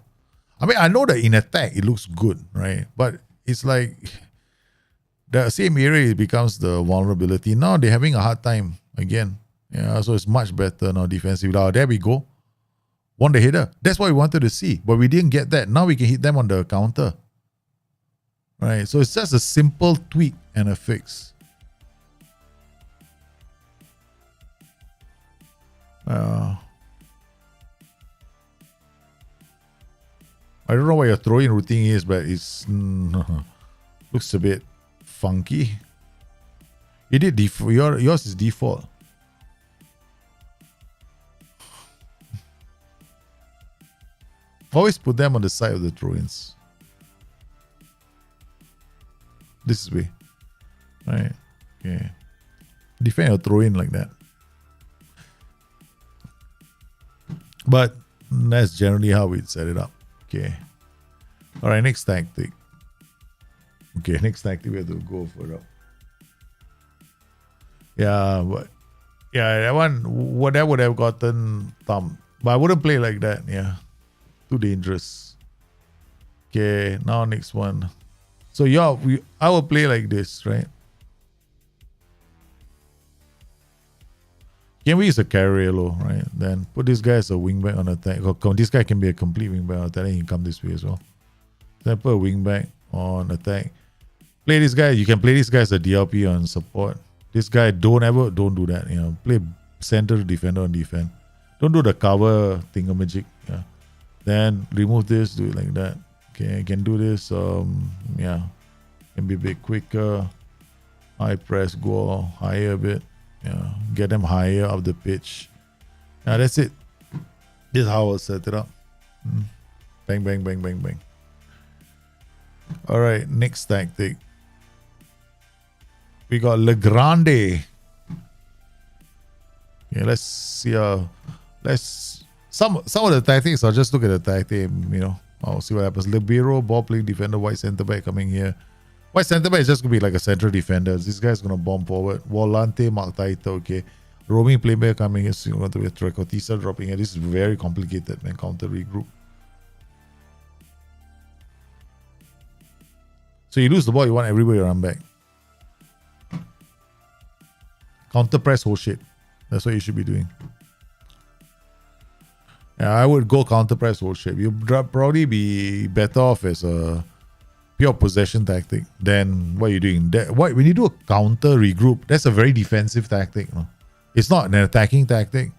I mean, I know that in attack, it looks good, right? But it's like the same area it becomes the vulnerability. Now they're having a hard time again. Yeah, so it's much better now defensively. Oh, there we go. Won the header. That's what we wanted to see. But we didn't get that. Now we can hit them on the counter. Right? So it's just a simple tweak and a fix. I don't know what your throwing routine is, but it's looks a bit funky. You did yours is default. Always put them on the side of the throw-ins. This way. Right. Okay. Defend your throw-in like that. But that's generally how we'd set it up. Okay. Alright, next tactic. Okay, next tactic we have to go for it. Yeah, but yeah, that one that would have gotten thumb. But I wouldn't play like that, yeah. Too dangerous. Okay, now next one. So I will play like this, right? Can we use a Carriello, right? Then put this guy as a wingback on attack. This guy can be a complete wingback on attack. Then he can come this way as well. Then put a wingback on attack. Play this guy. You can play this guy as a DLP on support. This guy, don't do that. You know, play center defender on defense. Don't do the cover thingamajig. Yeah. Then remove this. Do it like that. Okay, I can do this. Yeah, can be a bit quicker. High press, go higher a bit. Yeah, get them higher up the pitch. Yeah, that's it. This is how I'll set it up. Bang, bang, bang, bang, bang. All right, next tactic. We got Legrande. Yeah, let's see. Some of the tactics. I'll just look at the tactic. You know, I'll see what happens. Libero, ball playing defender, white centre back coming here. White centre back is just gonna be like a central defender. This guy's gonna bomb forward. Volante, Mark Taito, okay. Roaming playmaker coming here. So you're going to be a Trecotisa dropping here. This is very complicated, man. Counter regroup. So you lose the ball, you want everybody to run back. Counter press whole shit. That's what you should be doing. Yeah, I would go counter press whole shape. You'd probably be better off as a pure possession tactic than what you're doing. When you do a counter regroup, that's a very defensive tactic. No? It's not an attacking tactic.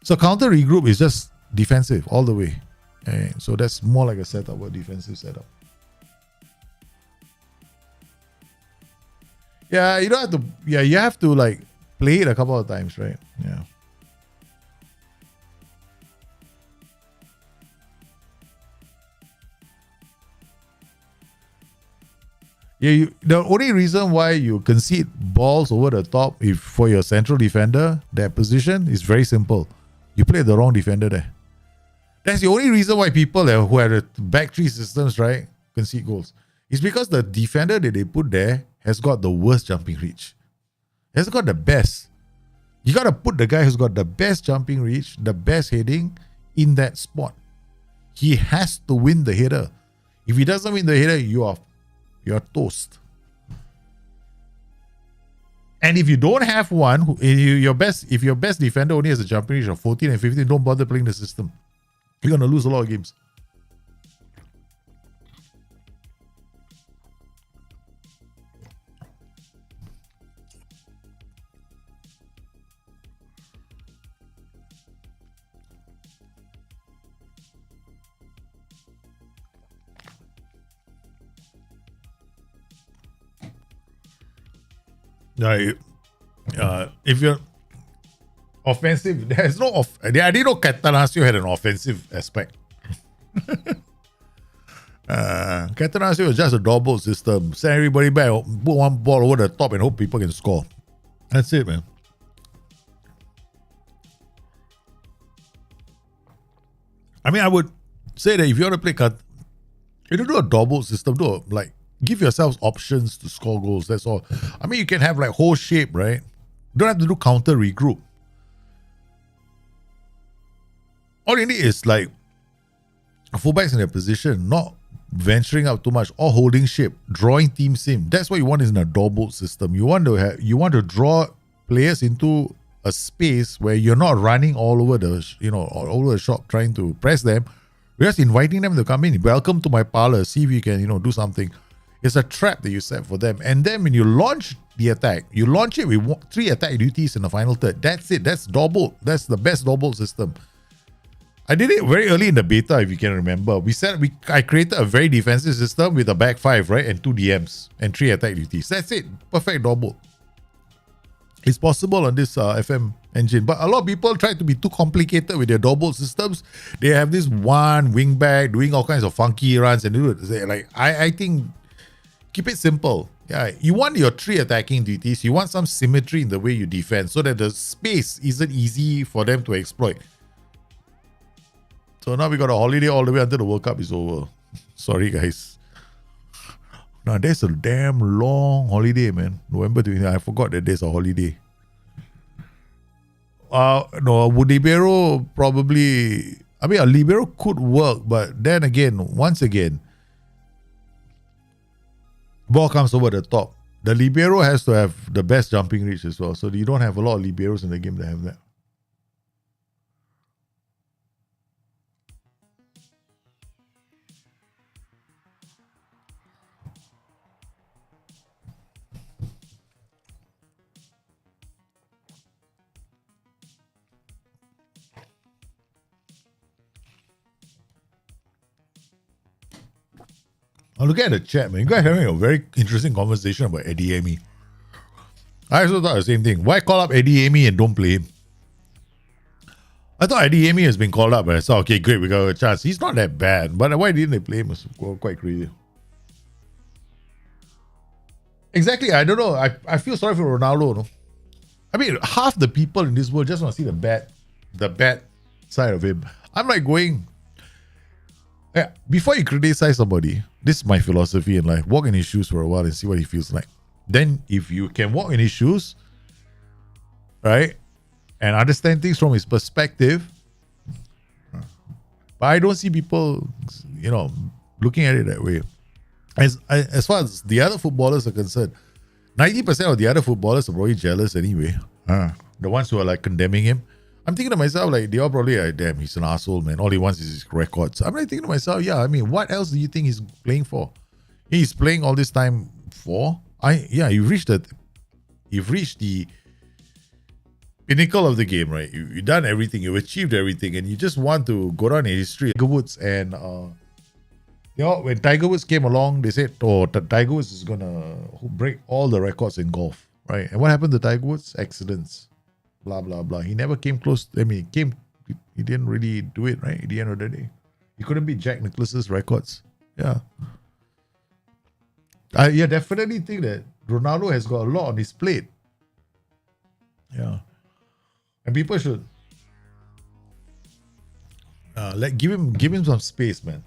So counter regroup is just defensive all the way. Okay? So that's more like a setup, a defensive setup. Yeah, you don't have to. Yeah, you have to like play it a couple of times, right? Yeah. The only reason why you concede balls over the top if for your central defender, that position, is very simple. You play the wrong defender there. That's the only reason why people who had back three systems, right, concede goals. It's because the defender that they put there has got the worst jumping reach. Has got the best. You got to put the guy who's got the best jumping reach, the best heading in that spot. He has to win the header. If he doesn't win the header, you're toast. And if you don't have one, if your best defender only has a jumping reach of 14 and 15, don't bother playing the system. You're going to lose a lot of games. If you're offensive, there's no I didn't know Catanasio had an offensive aspect. Catanasio was just a double system. Send everybody back, put one ball over the top and hope people can score. That's it, man. I mean, I would say that if you want to play you don't do a double system, give yourselves options to score goals. That's all. I mean, you can have like whole shape, right? You don't have to do counter regroup. All you need is like fullbacks in their position, not venturing up too much or holding shape, drawing team sim. That's what you want is in a double system. You want to draw players into a space where you're not running all over all over the shop trying to press them. We're just inviting them to come in. Welcome to my parlor. See if you can, do something. It's a trap that you set for them. And then when you launch the attack, you launch it with 3 attack duties in the final third. That's it. That's double. That's the best double system. I did it very early in the beta, if you can remember. I created a very defensive system with a back 5, right? And 2 DMs and 3 attack duties. That's it. Perfect double. It's possible on this FM engine. But a lot of people try to be too complicated with their double systems. They have this one wing back doing all kinds of funky runs and do it. Like, I think keep it simple. Yeah, you want your 3 attacking duties. You want some symmetry in the way you defend so that the space isn't easy for them to exploit. So now we got a holiday all the way until the World Cup is over. Sorry, guys. Now, there's a damn long holiday, man. November 20. I forgot that there's a holiday. No, would libero probably... I mean, a libero could work, but then again, once again, ball comes over the top. The libero has to have the best jumping reach as well. So you don't have a lot of liberos in the game that have that. I'm looking at the chat, man. You guys are having a very interesting conversation about Eddie Amy. I also thought the same thing. Why call up Eddie Amy and don't play him? I thought Eddie Amy has been called up, but I saw, okay, great, we got a chance. He's not that bad, but why didn't they play him? It's quite crazy. Exactly, I don't know. I feel sorry for Ronaldo. No? I mean, half the people in this world just want to see the bad side of him. I'm like going... Yeah, before you criticize somebody, this is my philosophy in life. Walk in his shoes for a while and see what he feels like. Then if you can walk in his shoes, right, and understand things from his perspective, but I don't see people, looking at it that way. As far as the other footballers are concerned, 90% of the other footballers are probably jealous anyway. The ones who are like condemning him. I'm thinking to myself, like, they all probably like, damn, he's an asshole, man. All he wants is his records. I'm like thinking to myself, yeah, I mean, what else do you think he's playing for? He's playing all this time for? You've reached the pinnacle of the game, right? You've done everything, you've achieved everything, and you just want to go down in history. Tiger Woods and when Tiger Woods came along, they said, Tiger Woods is gonna break all the records in golf, right? And what happened to Tiger Woods? Accidents. Blah, blah, blah. He never came close. I mean, he didn't really do it, right? At the end of the day. He couldn't beat Jack Nicklaus's records. Yeah. I definitely think that Ronaldo has got a lot on his plate. Yeah. And people should give him some space, man.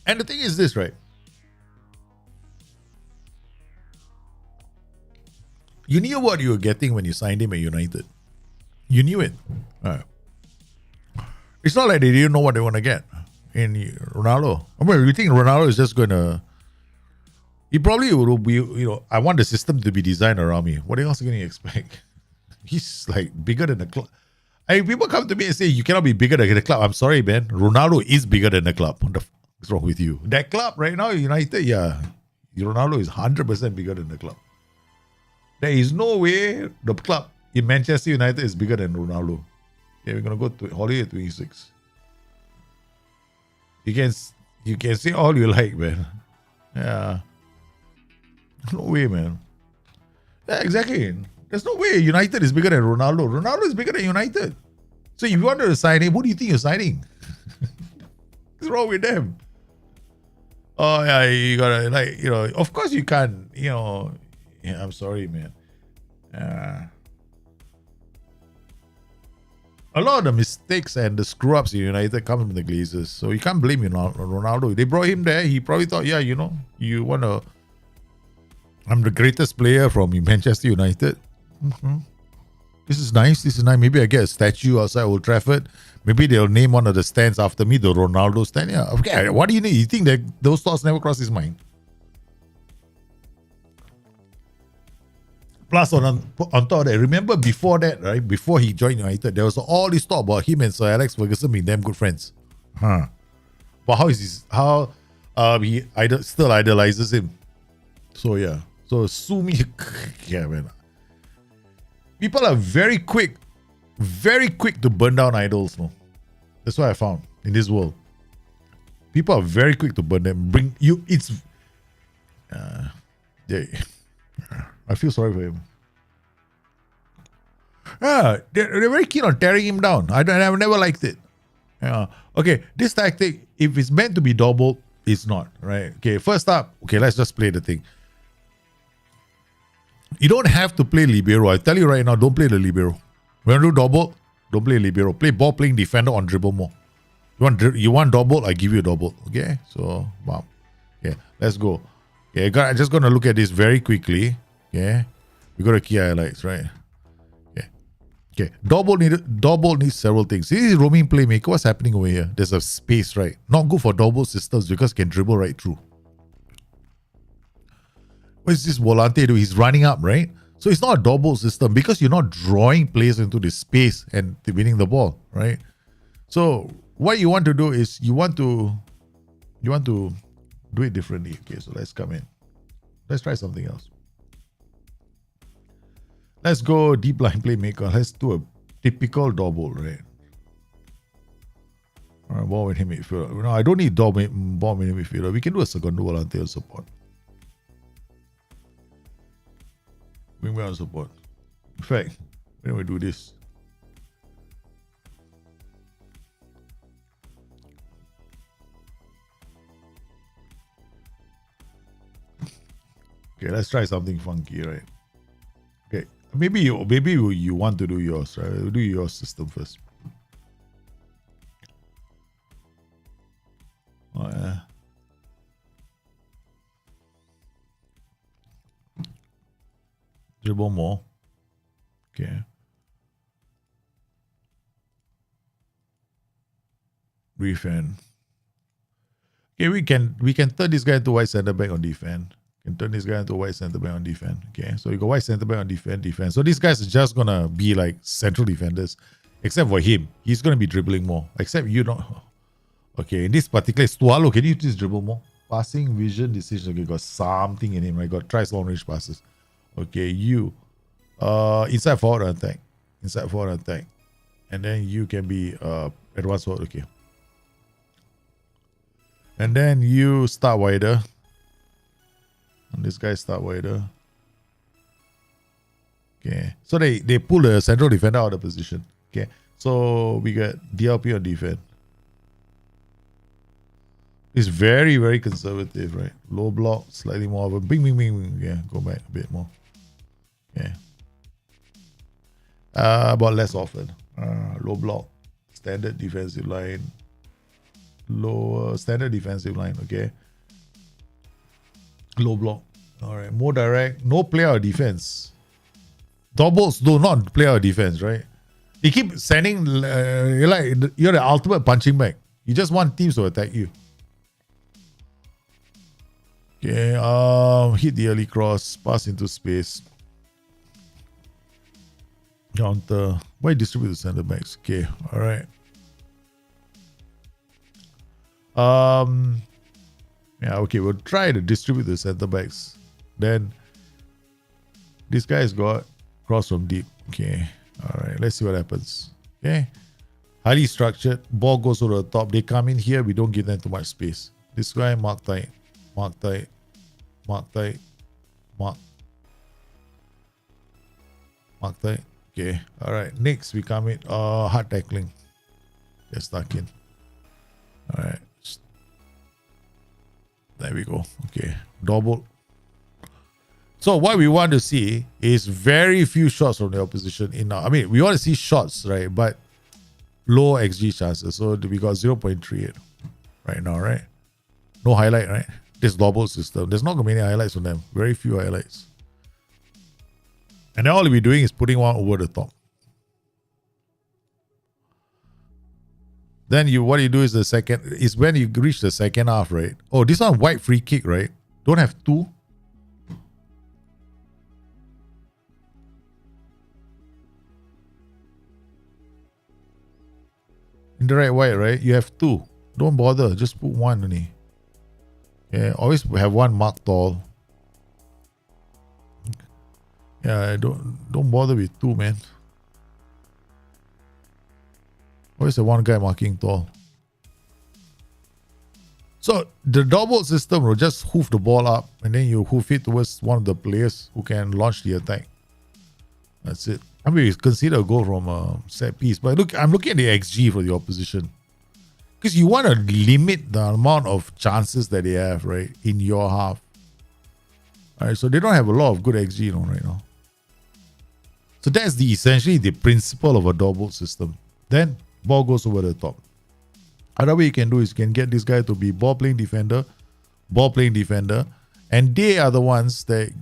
And the thing is this, right? You knew what you were getting when you signed him at United. You knew it. It's not like they didn't know what they want to get in Ronaldo. I mean, you think Ronaldo is just going to... He probably will be, I want the system to be designed around me. What else are you going to expect? He's like bigger than the club. People come to me and say, you cannot be bigger than the club. I'm sorry, man. Ronaldo is bigger than the club. What the is wrong with you? That club right now, United, yeah. Ronaldo is 100% bigger than the club. There is no way the club in Manchester United is bigger than Ronaldo. Yeah, we're going to go to holiday 26. You can say all you like, man. Yeah. No way, man. Yeah, exactly. There's no way United is bigger than Ronaldo. Ronaldo is bigger than United. So if you wanted to sign him, who do you think you're signing? What's wrong with them? Oh, yeah, you gotta, of course you can't, yeah, I'm sorry, man. A lot of the mistakes and the screw-ups in United come from the Glazers. So you can't blame Ronaldo. They brought him there. He probably thought, yeah, you want to... I'm the greatest player from Manchester United. Mm-hmm. This is nice. Maybe I get a statue outside Old Trafford. Maybe they'll name one of the stands after me, the Ronaldo stand. Yeah, okay. What do you need? You think that those thoughts never cross his mind? Plus, on top of that, remember before that, right? Before he joined United, there was all this talk about him and Sir Alex Ferguson being damn good friends. But he still idolizes him. So yeah. So sue me. Yeah, man. People are very quick to burn down idols. No, that's what I found in this world. People are very quick to burn them. I feel sorry for him. They're very keen on tearing him down. I've never liked it. Okay, this tactic, if it's meant to be doubled, it's not, right? Okay, first up, let's just play the thing. You don't have to play libero. I tell you right now, don't play the libero. When you do double, don't play libero. Play ball playing defender on dribble more. You want double, I give you a double. Okay, so wow. Okay, let's go. Okay, I'm just gonna look at this very quickly. Okay, we got a key highlights, right? Okay. Double needs several things. This is roaming playmaker. What's happening over here? There's a space, right? Not good for double systems because it can dribble right through. What is this Volante do? He's running up, right? So it's not a double system because you're not drawing players into the space and winning the ball, right? So what you want to do is you want to do it differently. Okay, so let's come in. Let's try something else. Let's go deep line playmaker. Let's do a typical double, right? All right, ball with him midfielder. No, I don't need ball with him midfielder. We can do a segundo volante on support. Wingback on support. In fact, when we do this, okay, let's try something funky, right? Okay, maybe you want to do yours, right? We'll do your system first. Oh yeah. Dribble more. Okay. Defend. Okay, we can turn this guy into white centre back on defense. Can turn this guy into white centre back on defense. Okay, so you got white centre back on defense. So these guys are just gonna be like central defenders, except for him. He's gonna be dribbling more. Except you don't. Okay, in this particular Stualo, can you just dribble more? Passing, vision, decision. Okay, got something in him. Right, got tries long range passes. Okay, you inside forward attack. And then you can be advanced forward. Okay. And then you start wider. And this guy start wider. Okay. So they pull the central defender out of the position. Okay. So we got DLP on defense. It's very, very conservative, right? Low block, slightly more of a bing, bing, bing, bing. Yeah, go back a bit more. Yeah. But less often. Low block, standard defensive line, lower standard defensive line. Okay. Low block. All right. More direct. No player or defense. Doubles do not play or defense, right? They keep sending. You're the ultimate punching bag. You just want teams to attack you. Okay. Hit the early cross. Pass into space. Counter. Why distribute the center backs? Okay. All right. Yeah. Okay. We'll try to distribute the center backs. Then this guy's got cross from deep. Okay. All right. Let's see what happens. Okay. Highly structured. Ball goes over the top. They come in here. We don't give them too much space. This guy mark tight. Mark tight. Mark tight. Mark tight. Okay. All right. Next, we come in. Hard tackling. Get stuck in. All right. There we go. Okay. Double. So what we want to see is very few shots from the opposition in now. I mean, we want to see shots, right? But low XG chances. So we got 0.38 right now, right? No highlight, right? This double system. There's not many highlights on them. Very few highlights. And then all we're doing is putting one over the top. Then what you do is when you reach the second half, right? Oh, this one white free kick, right? Don't have two. In the right white, right? You have two. Don't bother. Just put one only. Yeah, always have one mark tall. Yeah, don't bother with two, man. Always have one guy marking tall. So the double system will just hoof the ball up and then you hoof it towards one of the players who can launch the attack. That's it. I mean, consider a goal from a set piece. But look, I'm looking at the XG for the opposition. Because you want to limit the amount of chances that they have, right, in your half. All right, so they don't have a lot of good XG right now. So that's essentially the principle of a double system. Then ball goes over the top. Other way you can do is you can get this guy to be ball playing defender, and they are the ones that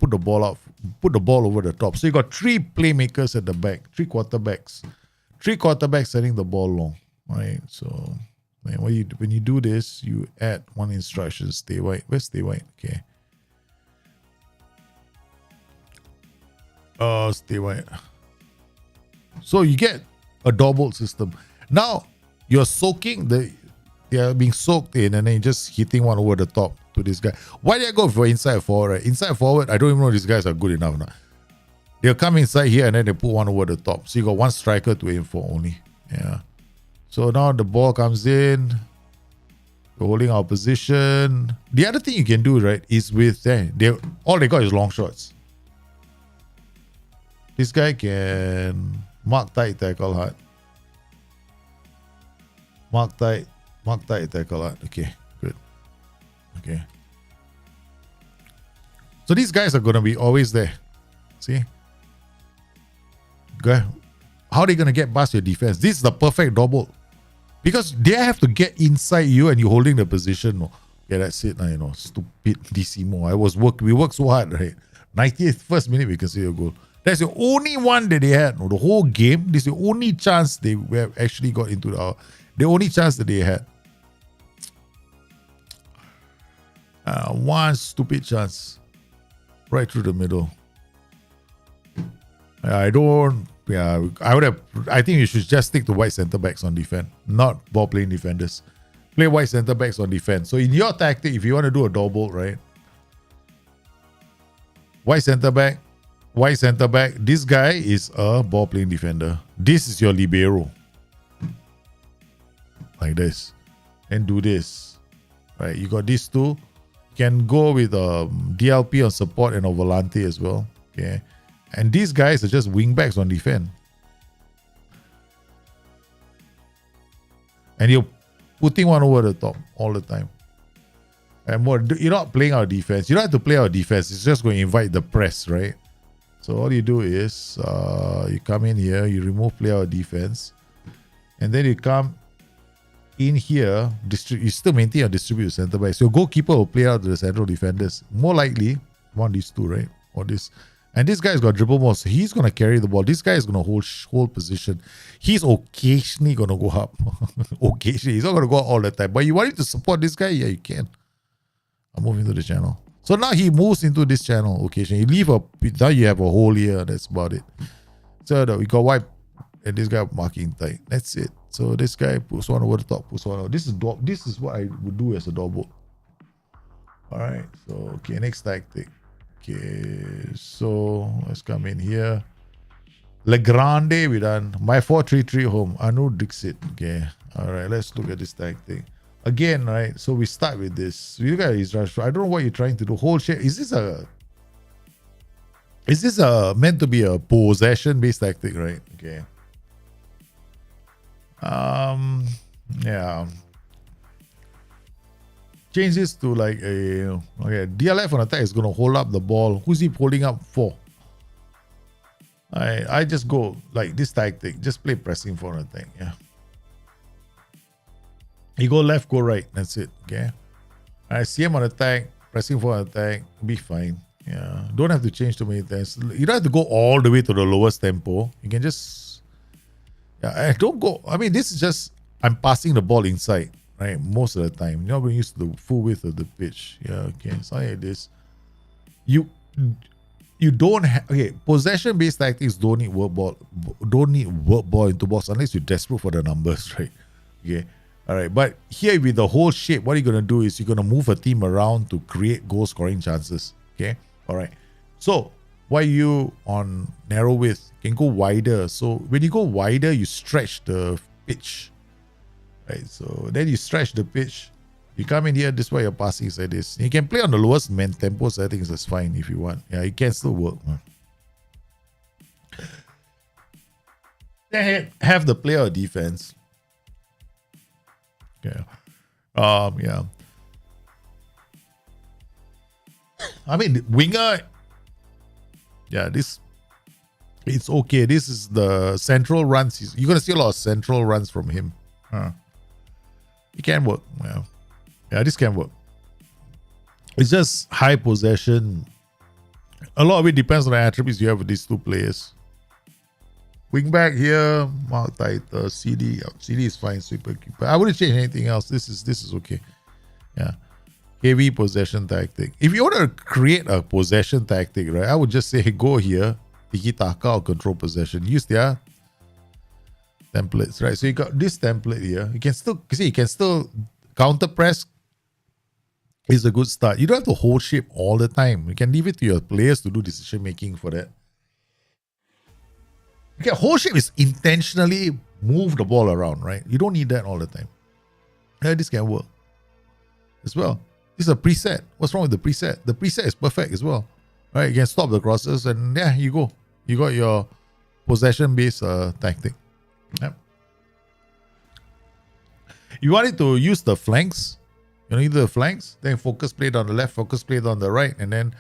put the ball over the top. So you got three playmakers at the back, three quarterbacks sending the ball long. Right. So when you do this, you add one instruction: stay wide. Where's stay wide? Okay. Stay wide. So you get a double system. Now you're soaking they are being soaked in, and then you're just hitting one over the top to this guy. Why did I go for inside forward? Right? Inside forward, I don't even know if these guys are good enough now. They'll come inside here and then they put one over the top. So you got one striker to aim for only. Yeah. So now the ball comes in. We're holding our position. The other thing you can do, right, is with all they got is long shots. This guy can mark tight, tackle hard. Mark tight, tackle hard. Okay, good. Okay. So these guys are going to be always there. See? Okay. How are they going to get past your defense? This is the perfect double. Because they have to get inside you and you're holding the position. Yeah, that's it. Stupid DCMO. We worked so hard, right? 90th first minute we can see a goal. That's the only one that they had. The whole game, this is the only chance they have actually got into the only chance that they had. One stupid chance. Right through the middle. I think you should just stick to white centre backs on defense, not ball playing defenders. Play white centre backs on defense. So in your tactic, if you want to do a double, right? White centre back. This guy is a ball playing defender. This is your libero. Like this. And do this. Right? You got these two. You can go with DLP on support and a volante as well. Okay. And these guys are just wing backs on defense. And putting one over the top all the time. And more, you're not playing our defense. You don't have to play our defense. It's just going to invite the press, right? So all you do is you come in here, you remove play our defense, and then you come in here, you still maintain your distribute center back. So goalkeeper will play out to the central defenders. More likely, one of these two, right? Or this. And this guy's got dribble more, so he's going to carry the ball. This guy is going to hold position. He's occasionally going to go up. Occasionally. He's not going to go up all the time. But you want him to support this guy? Yeah, you can. I'm moving to the channel. So now he moves into this channel occasionally. Now you have a hole here. That's about it. So we got wipe and this guy marking tight. That's it. So this guy puts one over the top, puts one over. This is what I would do as a door bolt. Alright. So okay, next tactic. Okay, so let's come in here. Legrande we done. My 4-3-3 home. Anu Dixit. Okay. Alright, let's look at this tactic. Again, right? So we start with this. We look at his rush. I don't know what you're trying to do. Whole shit. Is this meant to be a possession-based tactic, right? Okay. Yeah. Change this to like a DLF on attack is gonna hold up the ball. Who's he holding up for? I just go like this tactic. Just play pressing for an attack. Yeah. You go left, go right. That's it. Okay. I see him on attack, pressing for an attack. Be fine. Yeah. Don't have to change too many things. You don't have to go all the way to the lowest tempo. You can just. Yeah. Don't go. I mean, this is just. I'm passing the ball inside, right? Most of the time. You're not going to use the full width of the pitch. Yeah. Okay. Something like this. You don't have. Okay. Possession based tactics don't need work ball. Don't need work ball into box unless you're desperate for the numbers, right? Okay. All right, but here with the whole shape, what you're going to do is you're going to move a team around to create goal scoring chances. Okay, all right. So why you on narrow width can go wider. So when you go wider, you stretch the pitch. Right, so then you stretch the pitch. You come in here, this way your passing is like this. You can play on the lowest tempo settings, that's fine if you want. Yeah, it can still work. Then have the player defense. Yeah. Yeah. I mean, winger. Yeah, it's okay. This is the central runs. You're gonna see a lot of central runs from him. It can work. Yeah, this can work. It's just high possession. A lot of it depends on the attributes you have with these two players. Wing back here, mark tighter, CD. CD is fine, sweeper keeper. I wouldn't change anything else. This is okay. Yeah. Heavy possession tactic. If you want to create a possession tactic, right, I would just say, hey, go here, tiki-taka or control possession. Use their templates, right? So you got this template here. You can still counter press is a good start. You don't have to hold shape all the time. You can leave it to your players to do decision making for that. Okay, whole shape is intentionally move the ball around, right? You don't need that all the time. Yeah, this can work as well. This is a preset. What's wrong with the preset? The preset is perfect as well. Right? You can stop the crosses and yeah, you go. You got your possession-based tactic. Yep. You wanted to use the flanks. You know, either the flanks, then focus plate on the left, focus plate on the right, and then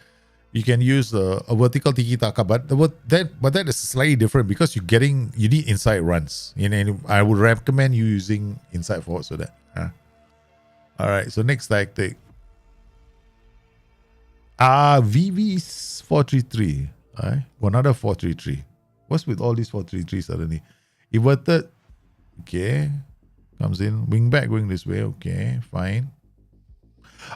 you can use a vertical tiki-taka, but that is slightly different because you need inside runs. And I would recommend you using inside forwards for that. All right, so next tactic. VV's 4-3-3. Another 4-3-3. What's with all these 4-3-3 suddenly? Inverted. Okay. Comes in. Wing back going this way. Okay, fine.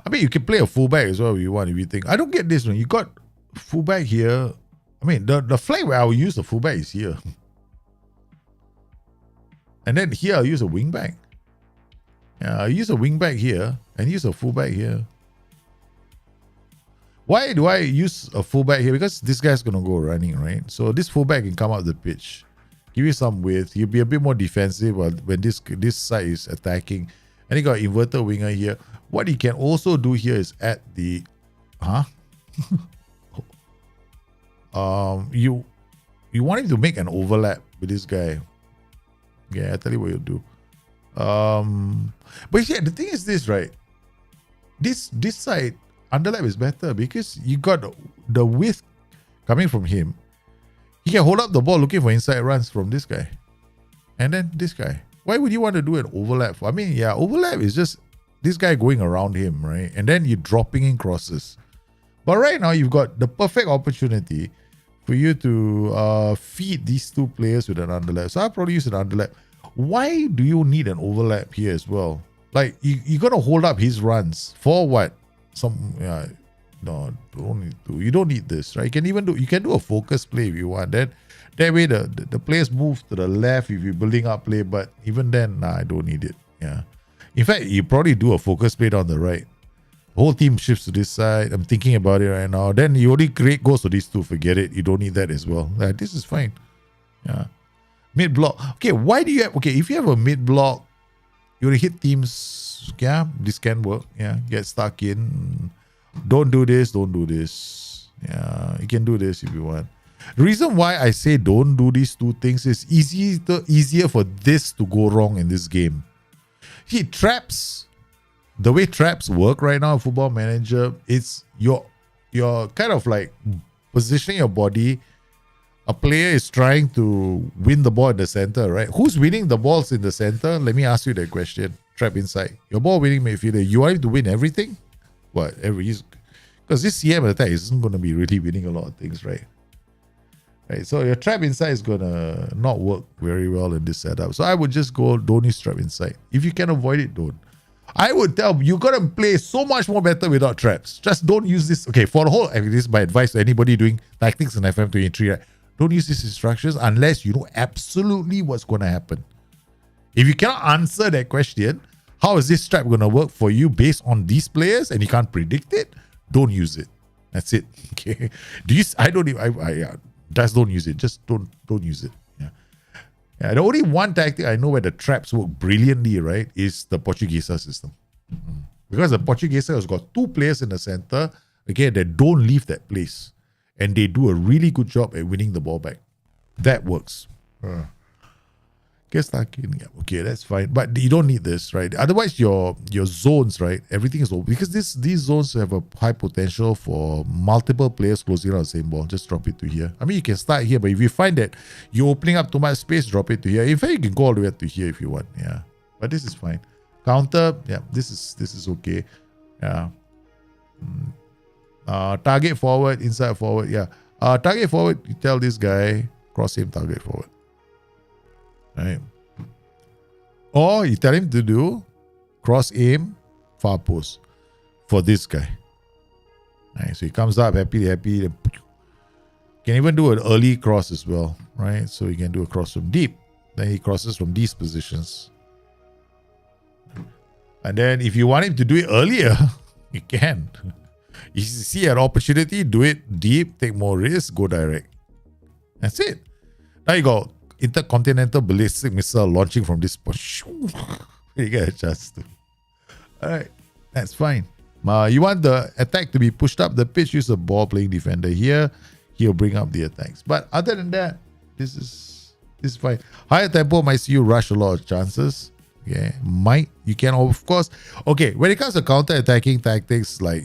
I mean, you can play a fullback as well if you want, if you think. I don't get this one. You got fullback here. I mean, the flank where I will use the fullback is here. And then here I'll use a wing back. Yeah, I'll use a wing back here and use a fullback here. Why do I use a fullback here? Because this guy's going to go running, right? So this fullback can come out the pitch. Give you some width. You'll be a bit more defensive when this side is attacking. And you got inverted winger here. What you can also do here is add the... you want him to make an overlap with this guy. Okay, I'll tell you what you'll do. But yeah, the thing is this, right? This side underlap is better because you got the width coming from him. He can hold up the ball looking for inside runs from this guy. And then this guy. Why would you want to do an overlap? I mean, yeah, overlap is just this guy going around him, right? And then you're dropping in crosses. But right now, you've got the perfect opportunity for you to feed these two players with an underlap. So I'll probably use an underlap. Why do you need an overlap here as well? Like, you got to hold up his runs. For what? No, don't need to. You don't need this, right? You can do a focus play if you want. That way the players move to the left if you're building up play, but even then, I don't need it. Yeah. In fact, you probably do a focus play down the right. The whole team shifts to this side. I'm thinking about it right now. Then you only create goals for these two. Forget it. You don't need that as well. This is fine. Yeah. Mid block. Okay, why do you have if you have a mid block, you want to hit teams. Yeah, this can work. Yeah, get stuck in. Don't do this. Yeah, you can do this if you want. The reason why I say don't do these two things is easier for this to go wrong in this game. Traps. The way traps work right now in Football Manager, it's you're kind of like positioning your body. A player is trying to win the ball in the center, right? Who's winning the balls in the center? Let me ask you that question. Trap inside. Your ball winning midfielder. You want him to win everything? What? Because this CM attack isn't going to be really winning a lot of things, right? Right. So your trap inside is going to not work very well in this setup. So I would just go, don't use trap inside. If you can avoid it, don't. I would tell you got to play so much more better without traps. Just don't use this. Okay, for the whole, this is my advice to anybody doing tactics in FM23, right? Don't use these instructions unless you know absolutely what's going to happen. If you cannot answer that question, how is this trap going to work for you based on these players and you can't predict it, don't use it. That's it. Okay. Just don't use it. Just don't use it. Yeah, the only one tactic I know where the traps work brilliantly, right, is the Portuguesa system. Because the Portuguesa has got two players in the center, okay, that don't leave that place. And they do a really good job at winning the ball back. That works. Get stuck in. Yeah, okay, that's fine. But you don't need this, right? Otherwise, your zones, right? Everything is open. Because these zones have a high potential for multiple players closing out the same ball. Just drop it to here. I mean, you can start here, but if you find that you're opening up too much space, drop it to here. In fact, you can go all the way to here if you want. Yeah. But this is fine. Counter, yeah, this is okay. Yeah. Target forward, inside forward, yeah. Target forward, you tell this guy, cross him, target forward. Right. Or you tell him to do cross aim, far post for this guy. Right. So he comes up happy. Then can even do an early cross as well. Right. So he can do a cross from deep. Then he crosses from these positions. And then if you want him to do it earlier, you can. You see an opportunity, do it deep, take more risk, go direct. That's it. Now you go intercontinental ballistic missile launching from this point. You get a chance to. Alright, that's fine. You want the attack to be pushed up the pitch, use a ball playing defender here. He'll bring up the attacks. But other than that, this is fine. Higher tempo might see you rush a lot of chances. Okay, you can of course. Okay, when it comes to counter attacking tactics, like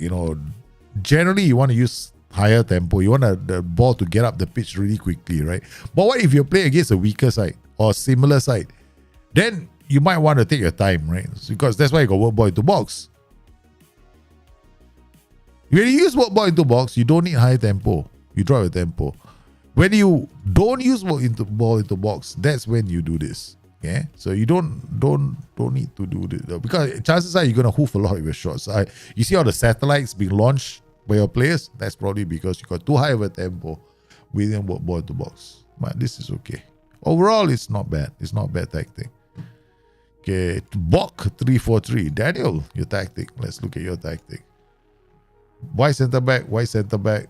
generally you want to use higher tempo. You want the ball to get up the pitch really quickly, right? But what if you play against a weaker side or similar side? Then you might want to take your time, right? Because that's why you got work ball into box. When you use work ball into box, you don't need high tempo. You drop your tempo. When you don't use ball into box, that's when you do this. Okay, so you don't need to do this because chances are you're gonna hoof a lot of your shots. You see all the satellites being launched by your players. That's probably because you got too high of a tempo within ball into box. But this is okay. Overall, it's not bad. It's not bad tactic. Okay, Bok 343. Daniel, your tactic. Let's look at your tactic. Wide centre back.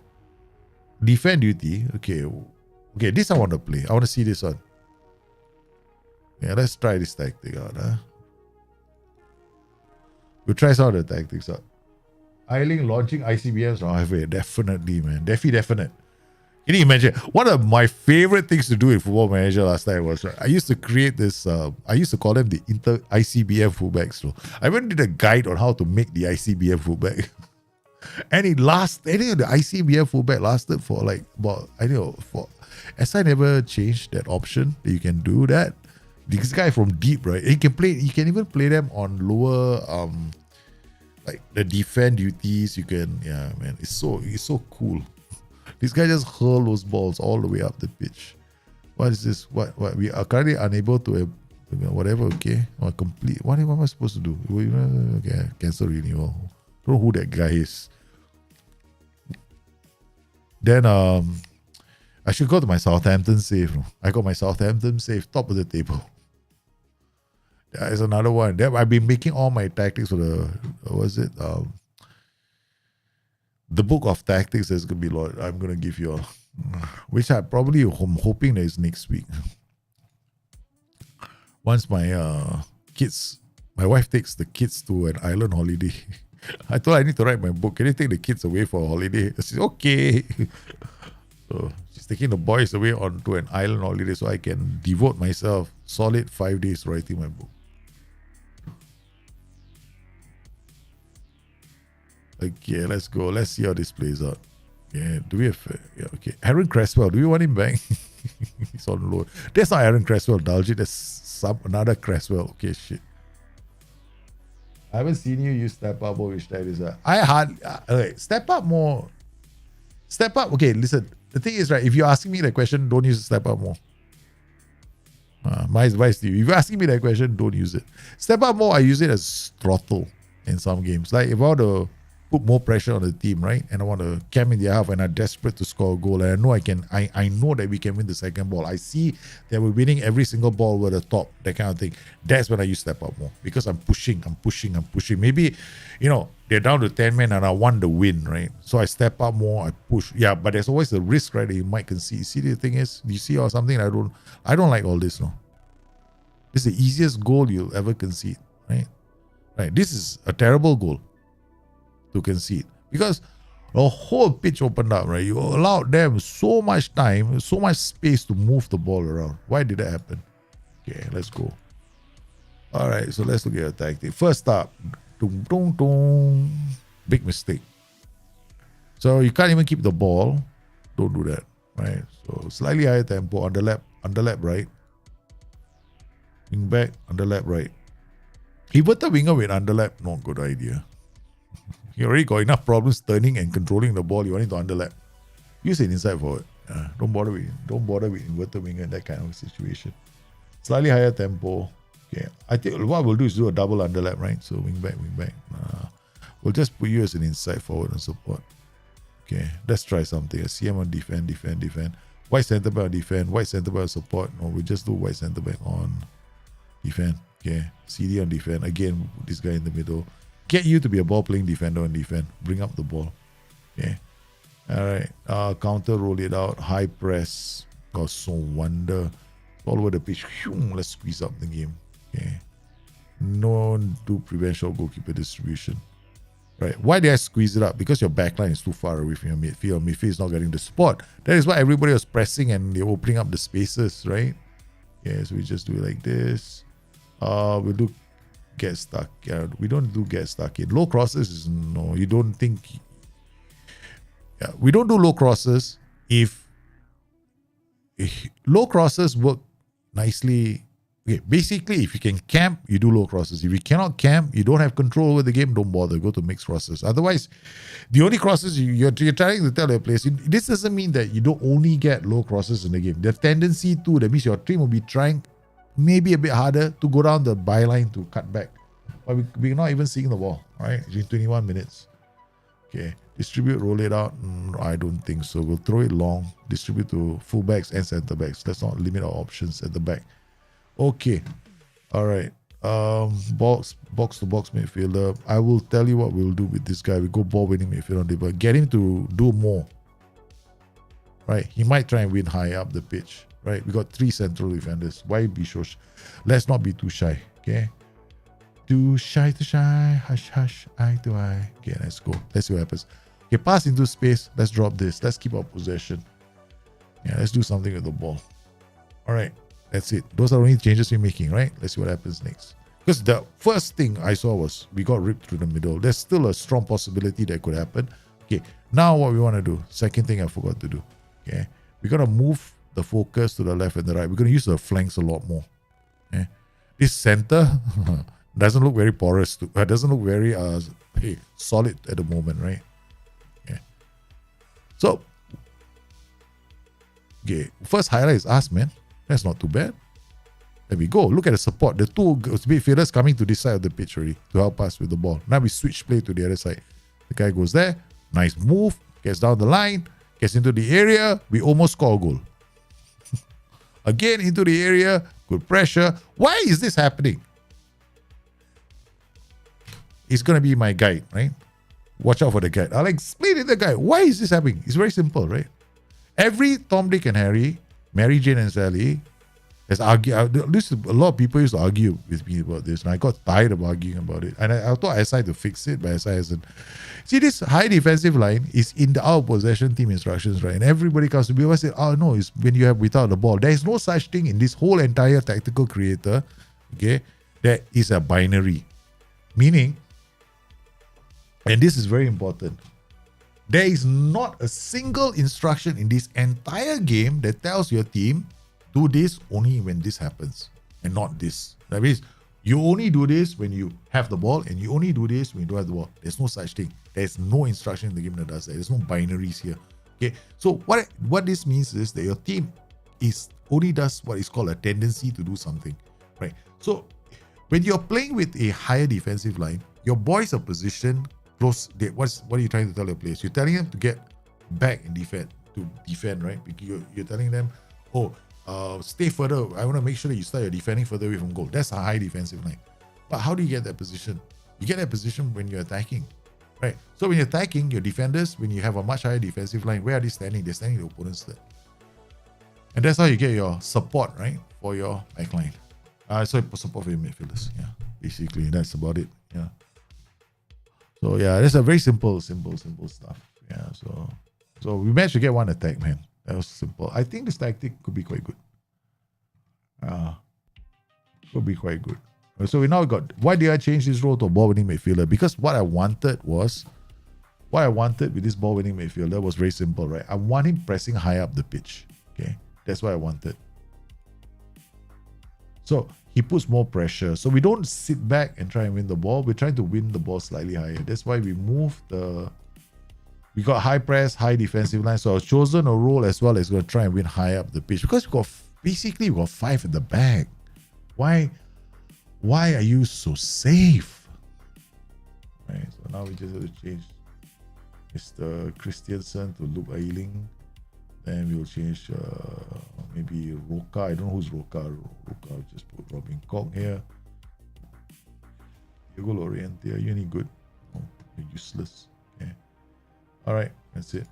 Defend duty. Okay. This I want to play. I want to see this one. Yeah, let's try this tactic out. We'll try some of the tactics out. Eiling launching ICBMs from halfway. Definitely, man. Definite. Can you imagine? One of my favorite things to do in Football Manager last time was I used to create this. I used to call them the ICBF fullbacks. So I went and did a guide on how to make the ICBF fullback, and it lasted. Any of the ICBF fullback lasted for like about for. SI never changed that option that you can do that. This guy from deep, right? He can play. You can even play them on lower, like the defend duties. You can, yeah, man. It's so cool. This guy just hurl those balls all the way up the pitch. What is this? What we are currently unable to, whatever. Okay, or complete. What am I supposed to do? Okay, cancel renewal. Don't know who that guy is. Then I should go to my Southampton save. I got my Southampton save top of the table. That is another one. I've been making all my tactics for the, what was it? The book of tactics is going to be, Lord, I'm going to give you all. Which I probably am hoping that is next week. Once my kids, my wife takes the kids to an island holiday. I told her I need to write my book. Can you take the kids away for a holiday? She said, okay. So she's taking the boys away onto an island holiday so I can devote myself solid 5 days writing my book. Okay, let's go. Let's see how this plays out. Yeah, do we have... Yeah, okay. Aaron Cresswell, do we want him back? He's on load. That's not Aaron Cresswell, Daljit. That's another Cresswell. Okay, shit. I haven't seen you use step up or which type is that. Okay, step up more. Step up. Okay, listen. The thing is, right, if you're asking me that question, don't use step up more. My advice to you. If you're asking me that question, don't use it. Step up more, I use it as throttle in some games. Like if I want to put more pressure on the team, right? And I want to camp in their half and I'm desperate to score a goal. And I know I know that we can win the second ball. I see that we're winning every single ball over the top, that kind of thing. That's when I use step up more. Because I'm pushing. Maybe, they're down to 10 men and I want the win, right? So I step up more, I push. Yeah, but there's always the risk, right, that you might concede. See, the thing is, you see or something, I don't like all this, no. This is the easiest goal you'll ever concede, right? Right. This is a terrible goal to concede because the whole pitch opened up, right? You allowed them so much time, so much space to move the ball around. Why did that happen? Okay, let's go. All right, so let's look at your tactic. First up, big mistake. So you can't even keep the ball. Don't do that, right? So slightly higher tempo, underlap right. Wing back, underlap right. Inverted winger with underlap, not good idea. You already got enough problems turning and controlling the ball. You want it to underlap. Use it inside forward. Don't bother with inverted winger in that kind of situation. Slightly higher tempo. Okay. I think what we'll do is do a double underlap, right? So wing back. We'll just put you as an inside forward and support. Okay. Let's try something. CM on defend. White centre back on defend. White centre back on support. No, we'll just do white centre back on defend. Okay. CD on defend. Again, this guy in the middle. Get you to be a ball-playing defender and defend. Bring up the ball. Okay. All right. Counter, roll it out. High press. Got so wonder. All over the pitch. Let's squeeze up the game. Okay. No do prevent short goalkeeper distribution. Right. Why did I squeeze it up? Because your backline is too far away from your midfield. Your midfield is not getting the support. That is why everybody was pressing and they're opening up the spaces, right? Yeah, so we just do it like this. We'll do get stuck. Yeah, we don't do get stuck in. Low crosses is no, you don't think. Yeah, we don't do low crosses if low crosses work nicely. Okay, basically, if you can camp, you do low crosses. If you cannot camp, you don't have control over the game, don't bother. Go to mixed crosses. Otherwise, the only crosses you're trying to tell your players, this doesn't mean that you don't only get low crosses in the game. The tendency to, that means your team will be trying maybe a bit harder to go down the byline to cut back. But we're not even seeing the ball, right? It's in 21 minutes. Okay. Distribute, roll it out. I don't think so. We'll throw it long. Distribute to fullbacks and centre backs. Let's not limit our options at the back. Okay. All right. Box to box midfielder. I will tell you what we'll do with this guy. We go ball winning midfielder, but get him to do more. Right? He might try and win high up the pitch. Right? We got 3 central defenders. Why be so shy? Let's not be too shy. Okay? Too shy. Hush, eye to eye. Okay, let's go. Let's see what happens. Okay, pass into space. Let's drop this. Let's keep our possession. Yeah, let's do something with the ball. All right, that's it. Those are the only changes we're making, right? Let's see what happens next. Because the first thing I saw was we got ripped through the middle. There's still a strong possibility that could happen. Okay, now what we want to do, second thing I forgot to do. Okay, we're going to move the focus to the left and the right. We're going to use the flanks a lot more. Okay, this center doesn't look very porous. Doesn't look very solid at the moment, right? Okay, so okay, first highlight is us, man. That's not too bad. There we go. Look at the support. The two midfielders coming to this side of the pitch already to help us with the ball. Now we switch play to the other side. The guy goes there. Nice move. Gets down the line. Gets into the area. We almost score a goal. Again into the area. Good pressure. Why is this happening? It's going to be my guide, right? Watch out for the guide. I'll explain it to the guy. Why is this happening? It's very simple, right? Every Tom, Dick and Harry, Mary, Jane and Sally, there's a lot of people used to argue with me about this, and I got tired of arguing about it. And I thought SI to fix it, but SI hasn't. See, this high defensive line is in the out possession team instructions, right? And everybody comes to me and say, oh no, it's when you have without the ball. There is no such thing in this whole entire tactical creator, okay, that is a binary. Meaning, and this is very important, there is not a single instruction in this entire game that tells your team, do this only when this happens and not this. That means you only do this when you have the ball and you only do this when you don't have the ball. There's no such thing. There's no instruction in the game that does that. There's no binaries here. Okay. So what this means is that your team only does what is called a tendency to do something. Right. So when you're playing with a higher defensive line, your boys are positioned close. What are you trying to tell your players? You're telling them to get back and defend, right? You're telling them, stay further. I want to make sure that you start your defending further away from goal. That's a high defensive line. But how do you get that position? You get that position when you're attacking, right? So when you're attacking, your defenders, when you have a much higher defensive line, where are they standing? They're standing the opponent's there. And that's how you get your support, right? For your backline. Support for your midfielders. Yeah, basically, that's about it. Yeah. So yeah, that's a very simple stuff. Yeah, so we managed to get one attack, man. That was simple. I think this tactic could be quite good. Could be quite good. So we now got, why did I change this role to a ball-winning midfielder? Because what I wanted with this ball-winning midfielder was very simple, right? I want him pressing high up the pitch. Okay, that's what I wanted. So he puts more pressure. So we don't sit back and try and win the ball. We're trying to win the ball slightly higher. That's why we we got high press, high defensive line. So I've chosen a role as well as going to try and win high up the pitch. Because we got 5 at the back. Why are you so safe? Right. So now we just have to change Mr. Christiansen to Luke Ayling. Then we'll change maybe Roca. I don't know who's Roca. Roca, I'll just put Robin Kong here. Diego Loriente, are you any good? Oh, you're useless. Okay. All right, that's it.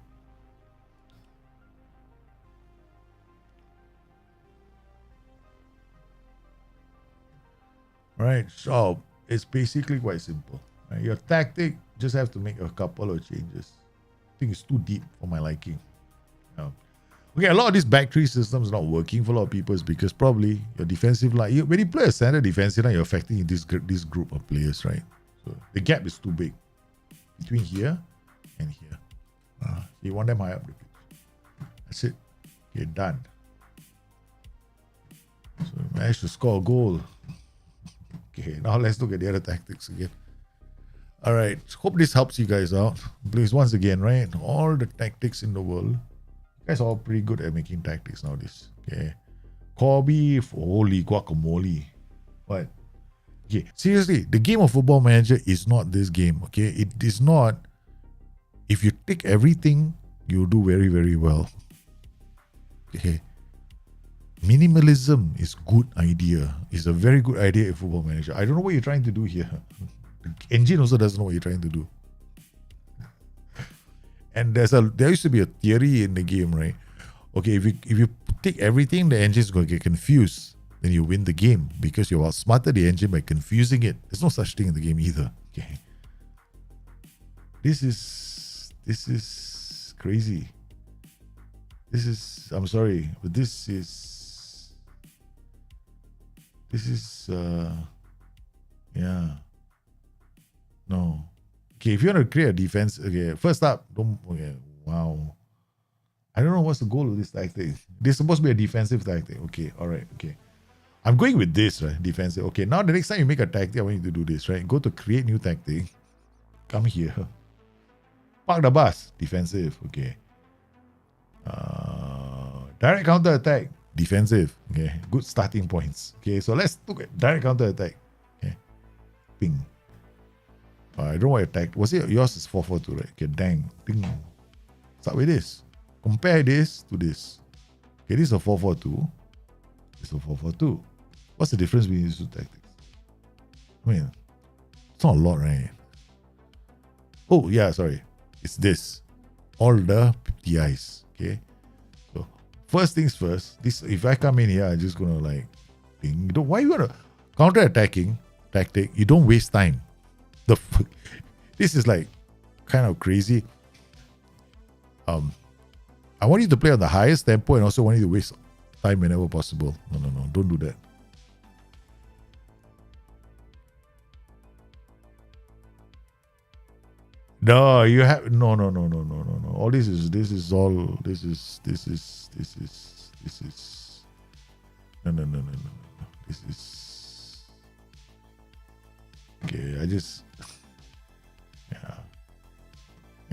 All right, so it's basically quite simple. Right? Your tactic, just have to make a couple of changes. I think it's too deep for my liking. Okay, a lot of these back three systems not working for a lot of people is because probably your defensive line, when you play a standard defensive line, you're affecting this group of players, right? So the gap is too big between here and here. You want them high up the pitch. That's it. Okay, done. So we managed to score a goal. Okay, now let's look at the other tactics again. All right, hope this helps you guys out. Please, once again, right? All the tactics in the world. You guys are all pretty good at making tactics nowadays. Okay. Corby, holy guacamole. What? Okay, seriously, the game of Football Manager is not this game. Okay, it is not. If you take everything, you'll do very, very well. Okay. Minimalism is good idea. It's a very good idea in Football Manager. I don't know what you're trying to do here. The engine also doesn't know what you're trying to do. And there used to be a theory in the game, right? Okay, if you take everything, the engine is going to get confused. Then you win the game because you outsmarted the engine by confusing it. There's no such thing in the game either. Okay. This is crazy. This is, I'm sorry, but this is, yeah, no. Okay, if you want to create a defense, okay, first up, okay, wow. I don't know what's the goal of this tactic. This is supposed to be a defensive tactic. Okay, all right, okay. I'm going with this, right? Defensive. Okay, now the next time you make a tactic, I want you to do this, right? Go to create new tactic. Come here. Park the bus. Defensive. Okay. Direct counter attack. Defensive. Okay. Good starting points. Okay, so let's look at direct counter attack. Okay. Ping. I don't know what attack. Was it yours is 442, right? Okay, dang. Ping. Start with this. Compare this to this. Okay, this is a 442. This is a 442. What's the difference between these two tactics? I mean, it's not a lot, right? Oh, yeah, sorry. It's this. All the PTIs. Okay. So, first things first. This, if I come in here, I'm just gonna like, ping. Why you wanna counter attacking tactic? You don't waste time. This is like kind of crazy. I want you to play on the highest tempo and also want you to waste time whenever possible. No, don't do that. No, you have no. All this is no. This is okay.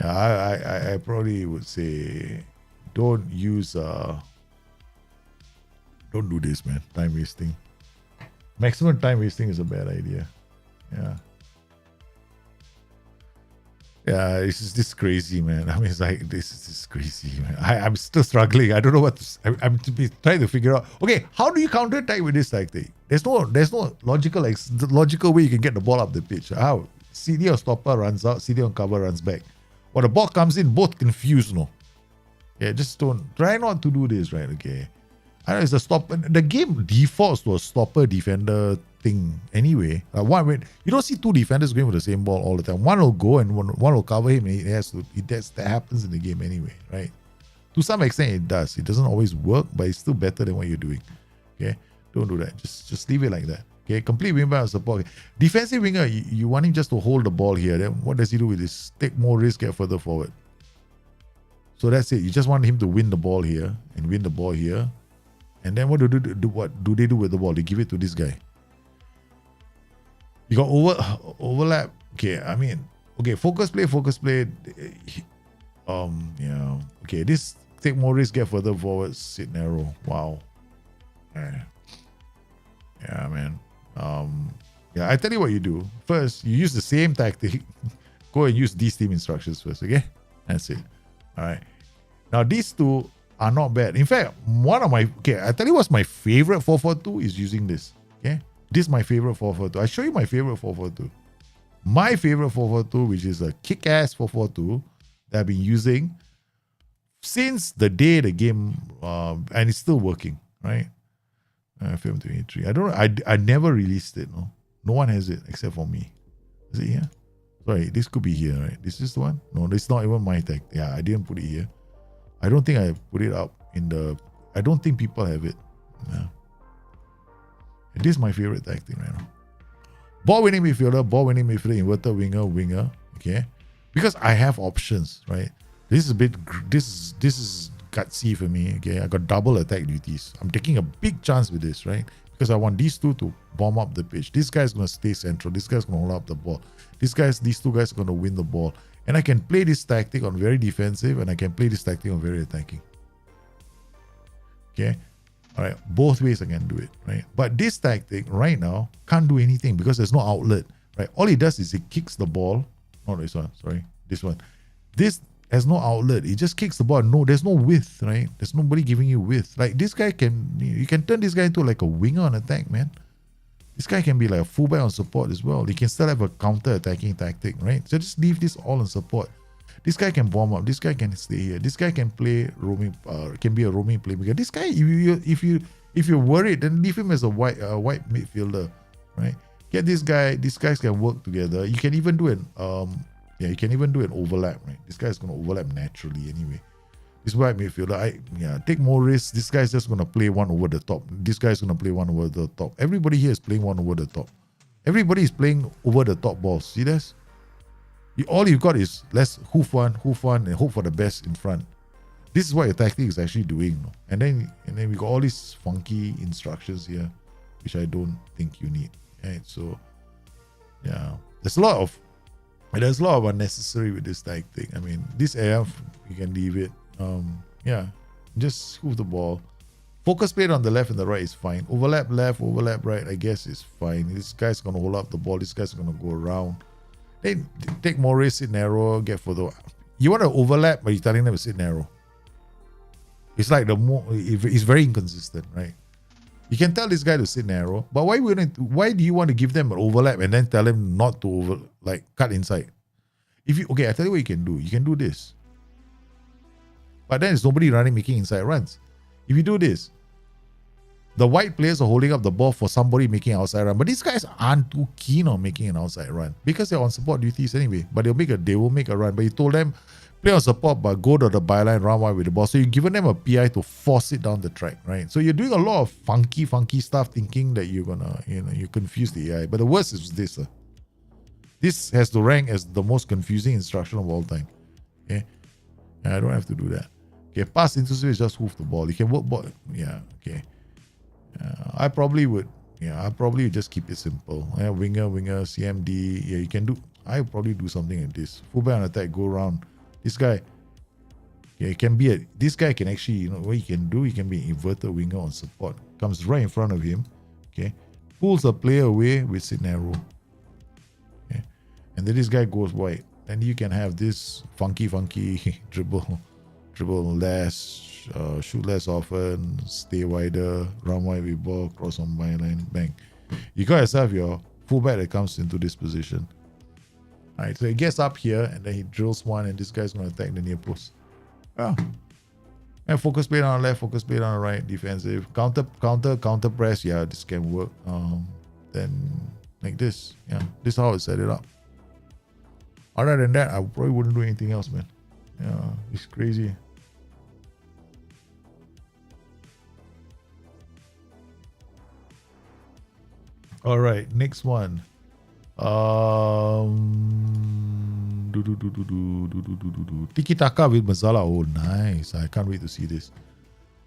I probably would say don't use don't do this, man. Time wasting. Maximum time wasting is a bad idea. Yeah, this is crazy, man. I mean, it's like this is crazy, man. I'm still struggling. I don't know what I'm to be trying to figure out. Okay, how do you counter attack with this tactic? There's no logical way you can get the ball up the pitch. How? CD or stopper runs out, CD on cover runs back. When the ball comes in, both confused, no. Yeah, just don't try not to do this, right? Okay. I know it's a stopper. The game defaults to a stopper defender thing anyway. You don't see two defenders going for the same ball all the time. One will go and one will cover him, and that happens in the game anyway, right? To some extent it does. It doesn't always work, but it's still better than what you're doing. Okay? Don't do that. Just leave it like that. Okay, complete wingback support. Defensive winger, you want him just to hold the ball here. Then what does he do with this? Take more risk, get further forward. So that's it. You just want him to win the ball here and win the ball here. And then what do they do with the ball? They give it to this guy. You got overlap. Okay, I mean, okay, focus play. Yeah. Okay, this take more risk, get further forward, sit narrow. Wow. Yeah, man. Yeah, I tell you what you do. First, you use the same tactic. Go and use these team instructions first, okay? That's it. All right. Now, these two are not bad. In fact, I tell you what's my favorite 442 is using this, okay? This is my favorite 442. I show you my favorite 442. My favorite 442, which is a kick-ass 442 that I've been using since the day the game, and it's still working, right? Film 23. I don't know. I never released it. No one has it except for me. Is it here? Sorry, this could be here, right? This is the one? No, this is not even my tag. Yeah, I didn't put it here. I don't think I put it up in the... I don't think people have it. Yeah. This is my favorite tactic right now. Ball winning midfielder, inverted winger. Okay, because I have options, right? This is a bit. This is gutsy for me. Okay, I got double attack duties. I'm taking a big chance with this, right? Because I want these two to bomb up the pitch. This guy's gonna stay central. This guy's gonna hold up the ball. These two guys are gonna win the ball. And I can play this tactic on very defensive, and I can play this tactic on very attacking. Okay. All right, both ways I can do it, right? But this tactic right now can't do anything because there's no outlet, right? All it does is it kicks the ball. Not this one, sorry, this one. This has no outlet. It just kicks the ball. No, there's no width, right? There's nobody giving you width. Like this guy you can turn this guy into like a winger on attack, man. This guy can be like a fullback on support as well. He can still have a counter-attacking tactic, right? So just leave this all on support. This guy can bomb up. This guy can stay here. This guy can play roaming. Can be a roaming playmaker. This guy, if you're worried, then leave him as a white midfielder, right? Get this guy. These guys can work together. You can even do an overlap, right? This guy's gonna overlap naturally anyway. This right midfielder, take more risks. This guy's just gonna play one over the top. This guy's gonna play one over the top. Everybody here is playing one over the top. Everybody is playing over the top balls. See this? All you've got is let's hoof one, and hope for the best in front. This is what your tactic is actually doing. No? And then we got all these funky instructions here, which I don't think you need. Right? So yeah, there's a lot of unnecessary with this tactic. I mean, this AF you can leave it. Just hoof the ball. Focus plate on the left and the right is fine. Overlap left, overlap right, I guess is fine. This guy's gonna hold up the ball. This guy's gonna go around. Then take more risk, sit narrow, get further. You want to overlap, but you're telling them to sit narrow. It's like it's very inconsistent, right? You can tell this guy to sit narrow, but why do you want to give them an overlap and then tell him not to cut inside? I tell you what you can do. You can do this. But then there's nobody making inside runs. If you do this, the white players are holding up the ball for somebody making an outside run. But these guys aren't too keen on making an outside run because they're on support duties anyway. But they will make a run. But you told them, play on support, but go to the byline, run wide with the ball. So you've given them a PI to force it down the track, right? So you're doing a lot of funky stuff, thinking that you're gonna, you confuse the AI. But the worst is this. This has to rank as the most confusing instruction of all time. Okay, I don't have to do that. Okay, pass into space, just hoof the ball. You can work ball. Yeah, okay. I probably would just keep it simple. Winger, CMD. Yeah, you can do. I would probably do something like this. Fullback on attack, go around. This guy, it can be this guy can actually, what he can do, he can be an inverted winger on support. Comes right in front of him, okay, pulls a player away with sit narrow. Okay. And then this guy goes wide. Then you can have this funky dribble less, shoot less often, stay wider, run wide with ball, cross on byline, bang. You got yourself your fullback that comes into this position. Alright, so he gets up here and then he drills one and this guy's going to attack the near post. And focus plate on the left, focus plate on the right, defensive. Counter press, yeah, this can work. Then like this, yeah, this is how I set it up. Other than that, I probably wouldn't do anything else, man. Yeah, it's crazy. All right, next one. Tiki Taka with Mazala. Oh, nice. I can't wait to see this.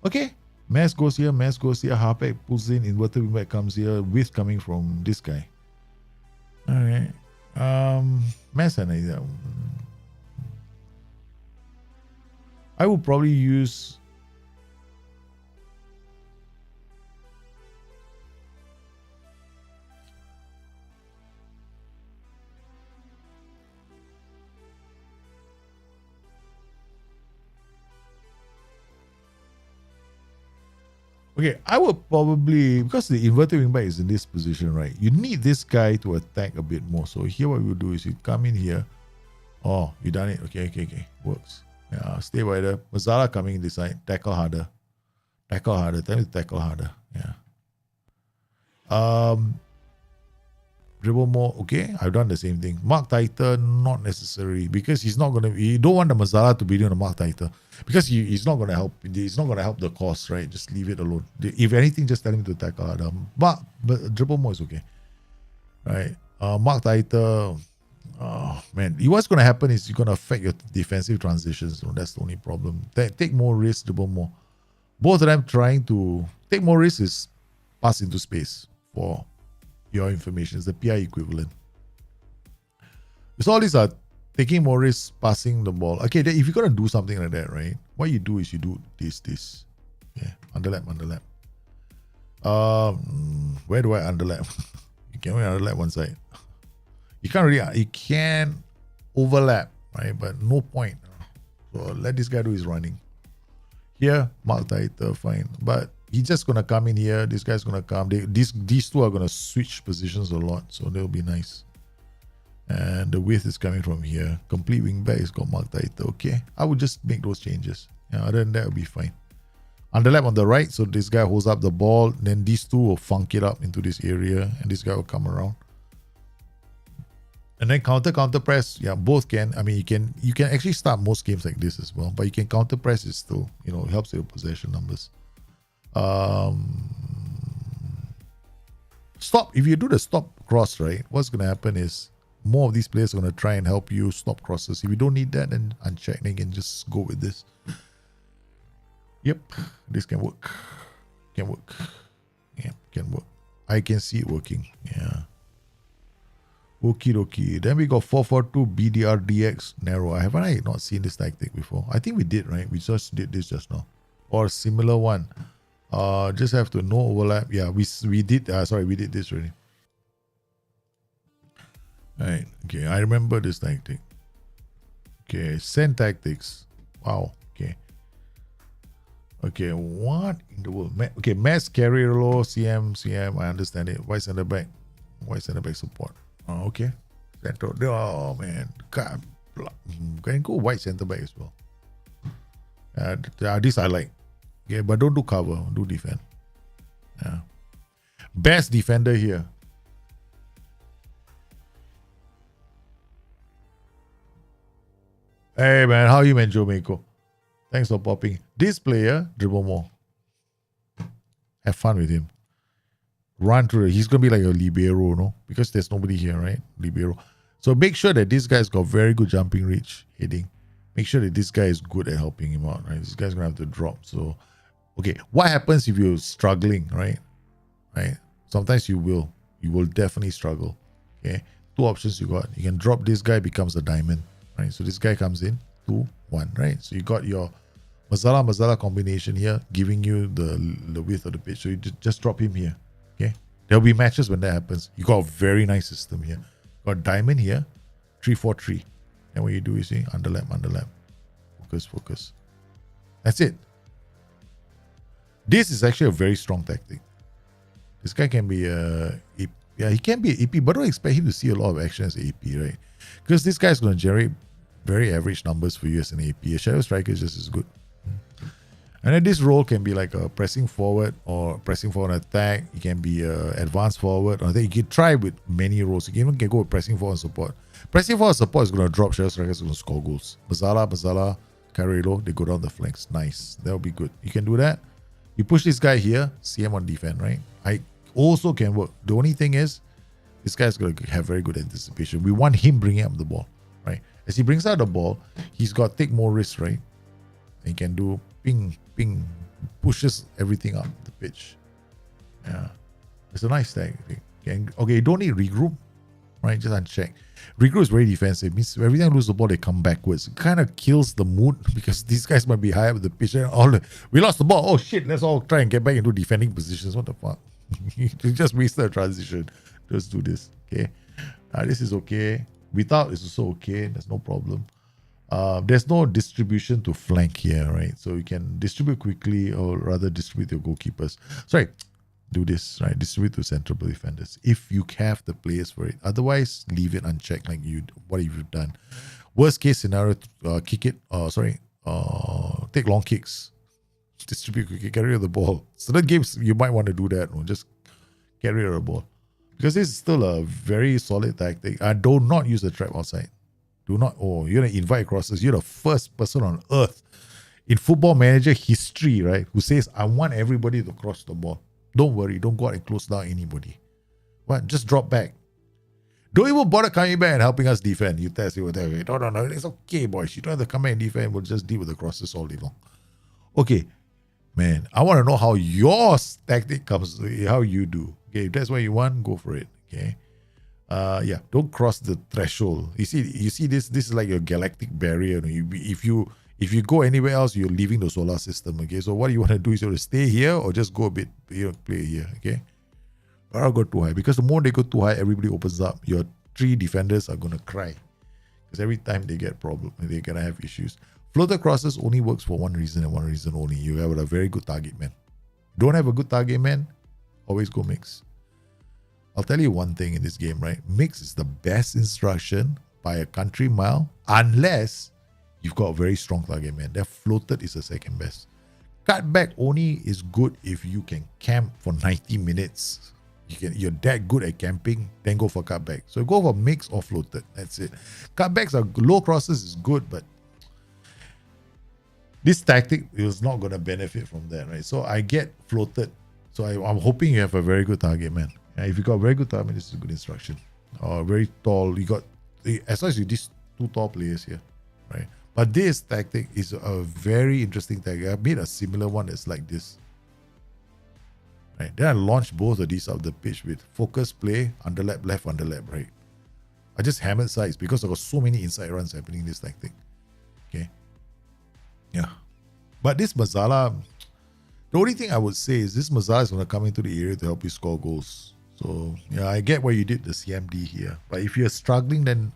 Okay. Mass goes here. Harpek pulls in. Inverted wingback comes here. Width coming from this guy. All right. Mass and I would probably use. Okay, I would probably, because the inverted wingback is in this position, right? You need this guy to attack a bit more. So here what you do is you come in here. Oh, you done it. Okay. Works. Yeah, stay wider. Mazala coming in this side. Tackle harder. Tell me to tackle harder. Yeah. Dribble more. Okay, I've done the same thing. Mark tighter, not necessary, because he's not gonna. You don't want the Mazala to be doing the mark tighter, because he's not gonna help. He's not gonna help the cause, right? Just leave it alone. If anything, just tell him to tackle harder. But dribble more is okay, right? Mark tighter. Oh man, what's gonna happen is you're gonna affect your defensive transitions. So that's the only problem. Take more risks, dribble more. Both of them trying to take more risks is pass into space for your information. It's the PI equivalent. So all these are taking more risks, passing the ball. Okay, then if you're gonna do something like that, right? What you do is you do this. Yeah, underlap. Where do I underlap? You can only underlap one side. You can't overlap, right? But no point. So let this guy do his running. Here, mark tighter, fine. But he's just gonna come in here. This guy's gonna come. These two are gonna switch positions a lot, so they'll be nice. And the width is coming from here. Complete wingback is got mark tighter. Okay, I would just make those changes. Yeah, other than that, will be fine. Underlap on the right, so this guy holds up the ball. Then these two will funk it up into this area, and this guy will come around. And then counter press, yeah, both can. I mean, you can actually start most games like this as well, but you can counter press is still, it helps your possession numbers. Stop. If you do the stop cross, right, what's gonna happen is more of these players are gonna try and help you stop crosses. If you don't need that, then uncheck, then you can just go with this. Yep, this can work. Can work. Yeah, can work. I can see it working. Yeah. Okie dokie. Then we got 442 BDRDX narrow. Haven't I not seen this tactic before? I think we did, right? We just did this just now. Or a similar one. Just have to no overlap. Yeah, we did. We did this already. Right. Okay, I remember this tactic. Okay, send tactics. Wow. Okay. Okay, what in the world? Okay, mass carrier low, CM. I understand it. Wide center back support. Oh, okay. Central. Oh man, God, can go wide center back as well. This I like. Okay, but don't do cover. Do defend. Yeah. Best defender here. Hey man, how you man, Joe Mako? Thanks for popping. This player, dribble more. Have fun with him. Run through it. He's going to be like a libero, no? Because there's nobody here, right? Libero. So make sure that this guy's got very good jumping reach, heading. Make sure that this guy is good at helping him out, right? This guy's going to have to drop. So, okay. What happens if you're struggling, right? Right? Sometimes you will. You will definitely struggle. Okay? Two options you got. You can drop this guy, becomes a diamond, right? So this guy comes in, 2, 1, right? So you got your Mazala combination here, giving you the width of the pitch. So you just drop him here. Okay, there'll be matches when that happens. You got a very nice system here. Got diamond here, 3-4-3. And what you do is you underlap, focus. That's it. This is actually a very strong tactic. This guy can be he can be an AP, but don't expect him to see a lot of action as an AP, right? Because this guy's going to generate very average numbers for you as an AP. A shadow striker is just as good. And then this role can be like a pressing forward or pressing forward attack. It can be advanced forward. Or you can try with many roles. You can go with pressing forward and support. Pressing forward support is going to drop shadow strikers, going to score goals. Mazala, Carrillo, they go down the flanks. Nice. That'll be good. You can do that. You push this guy here, CM on defense, right? I also can work. The only thing is, this guy's going to have very good anticipation. We want him bringing up the ball, right? As he brings out the ball, he's got to take more risks, right? He can do ping, pushes everything up the pitch. Yeah. It's a nice tag. Okay, you don't need regroup, right? Just uncheck. Regroup is very defensive. It means every time you lose the ball, they come backwards. It kind of kills the mood because these guys might be high up the pitch. And we lost the ball. Oh shit, let's all try and get back into defending positions. What the fuck? You just wasted a transition. Just do this. Okay. This is okay. Without is also okay. There's no problem. There's no distribution to flank here, right? So you can distribute quickly or rather distribute your goalkeepers. Sorry, do this, right? Distribute to central defenders if you have the players for it. Otherwise, leave it unchecked like what you've done. Worst case scenario, kick it. Take long kicks. Distribute quickly, carry the ball. Certain games, you might want to do that. Or just carry the ball. Because this is still a very solid tactic. Do not use the trap outside. Do not, you're going to invite crosses. You're the first person on earth in football manager history, right, who says, I want everybody to cross the ball. Don't worry. Don't go out and close down anybody. What? Just drop back. Don't even bother coming back and helping us defend. You test it with that. No. It's okay, boys. You don't have to come back and defend. We'll just deal with the crosses all day long. Okay. Man, I want to know how your tactic comes, how you do. Okay, if that's what you want, go for it. Okay. Don't cross the threshold. You see this is like your galactic barrier. If you go anywhere else, you're leaving the solar system. Okay, so what you want to do is you want to stay here or just go a bit, play here. Okay, or I'll go too high, because the more they go too high, everybody opens up. Your 3 defenders are gonna cry because every time they get problem, they're gonna have issues. Floater crosses only works for one reason and one reason only. You have a very good target man. Don't have a good target man, always go mix. I'll tell you one thing in this game, right? Mix is the best instruction by a country mile, unless you've got a very strong target man. That floated is the second best. Cutback only is good if you can camp for 90 minutes. you're that good at camping, then go for cutback. So go for mix or floated. That's it. Cutbacks are low crosses is good, but this tactic is not going to benefit from that, right? So I get floated. So I'm hoping you have a very good target, man. If you got a very good target, this is a good instruction. Or very tall, you got, as long as you these two tall players here, right? But this tactic is a very interesting tactic. I made a similar one that's like this. Right? Then I launched both of these up the pitch with focus play, underlap, left underlap, right? I just hammered sides because I got so many inside runs happening in this tactic. Okay. Yeah. But this Mazala, the only thing I would say is this Mazala is going to come into the area to help you score goals. So, yeah, I get why you did the CMD here. But if you're struggling, then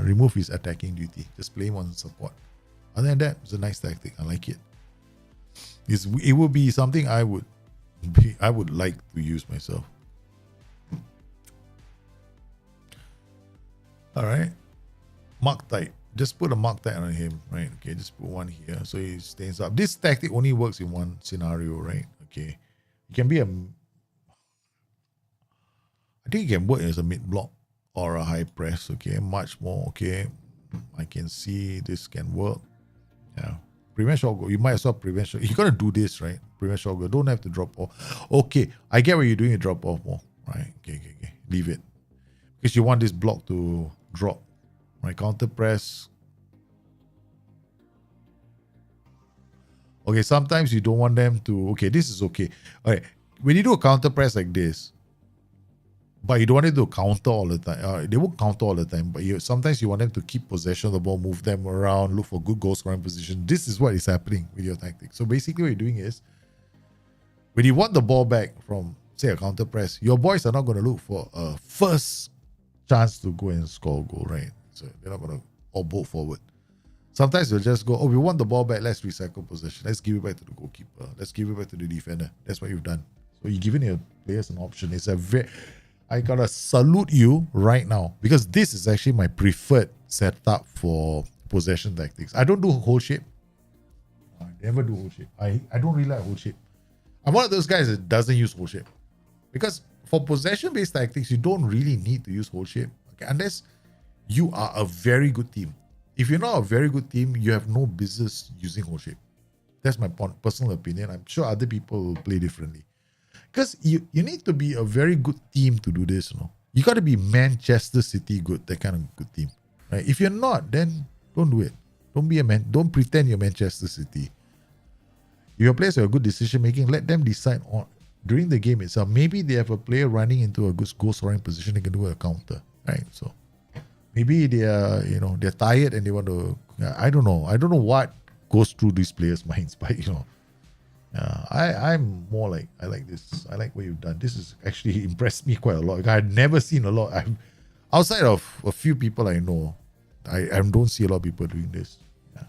remove his attacking duty. Just play him on support. Other than that, it's a nice tactic. I like it. It would be something I would like to use myself. All right. Mark type. Just put a mark tag on him, right? Okay, just put one here so he stays up. This tactic only works in one scenario, right? Okay. It can be I think it can work as a mid block or a high press, okay? Much more, okay? I can see this can work. Yeah. Prevent shot goal. You might as well prevent shot. You're going to do this, right? Prevent shot goal. Don't have to drop off. Okay. I get what you're doing. You drop off more, right? Okay. Leave it. Because you want this block to drop. Right, counter press. Okay, sometimes you don't want them to. Okay, this is okay. All right, when you do a counter press like this, but you don't want it to counter all the time. They won't counter all the time, but sometimes you want them to keep possession of the ball, move them around, look for good goal scoring position. This is what is happening with your tactic. So basically, what you're doing is when you want the ball back from, say, a counter press, your boys are not going to look for a first chance to go and score a goal, right? So they're not going to all bolt forward. Sometimes they'll just go, we want the ball back. Let's recycle possession. Let's give it back to the goalkeeper. Let's give it back to the defender. That's what you've done. So you're giving your players an option. I got to salute you right now because this is actually my preferred setup for possession tactics. I don't do whole shape. I never do whole shape. I don't really like whole shape. I'm one of those guys that doesn't use whole shape because for possession-based tactics, you don't really need to use whole shape. Okay, unless you are a very good team. If you're not a very good team, you have no business using whole shape. That's my personal opinion. I'm sure other people will play differently. Because you need to be a very good team to do this. You got to be Manchester City good, that kind of good team. Right? If you're not, then don't do it. Don't pretend you're Manchester City. If your players have a good decision making, let them decide on during the game itself. Maybe they have a player running into a good goal scoring position, they can do a counter. Right? So maybe they're tired and they want to. I don't know. I don't know what goes through these players' minds, but I'm more like I like this. I like what you've done. This has actually impressed me quite a lot. I've never seen a lot. Outside of a few people I know, I don't see a lot of people doing this. Yeah.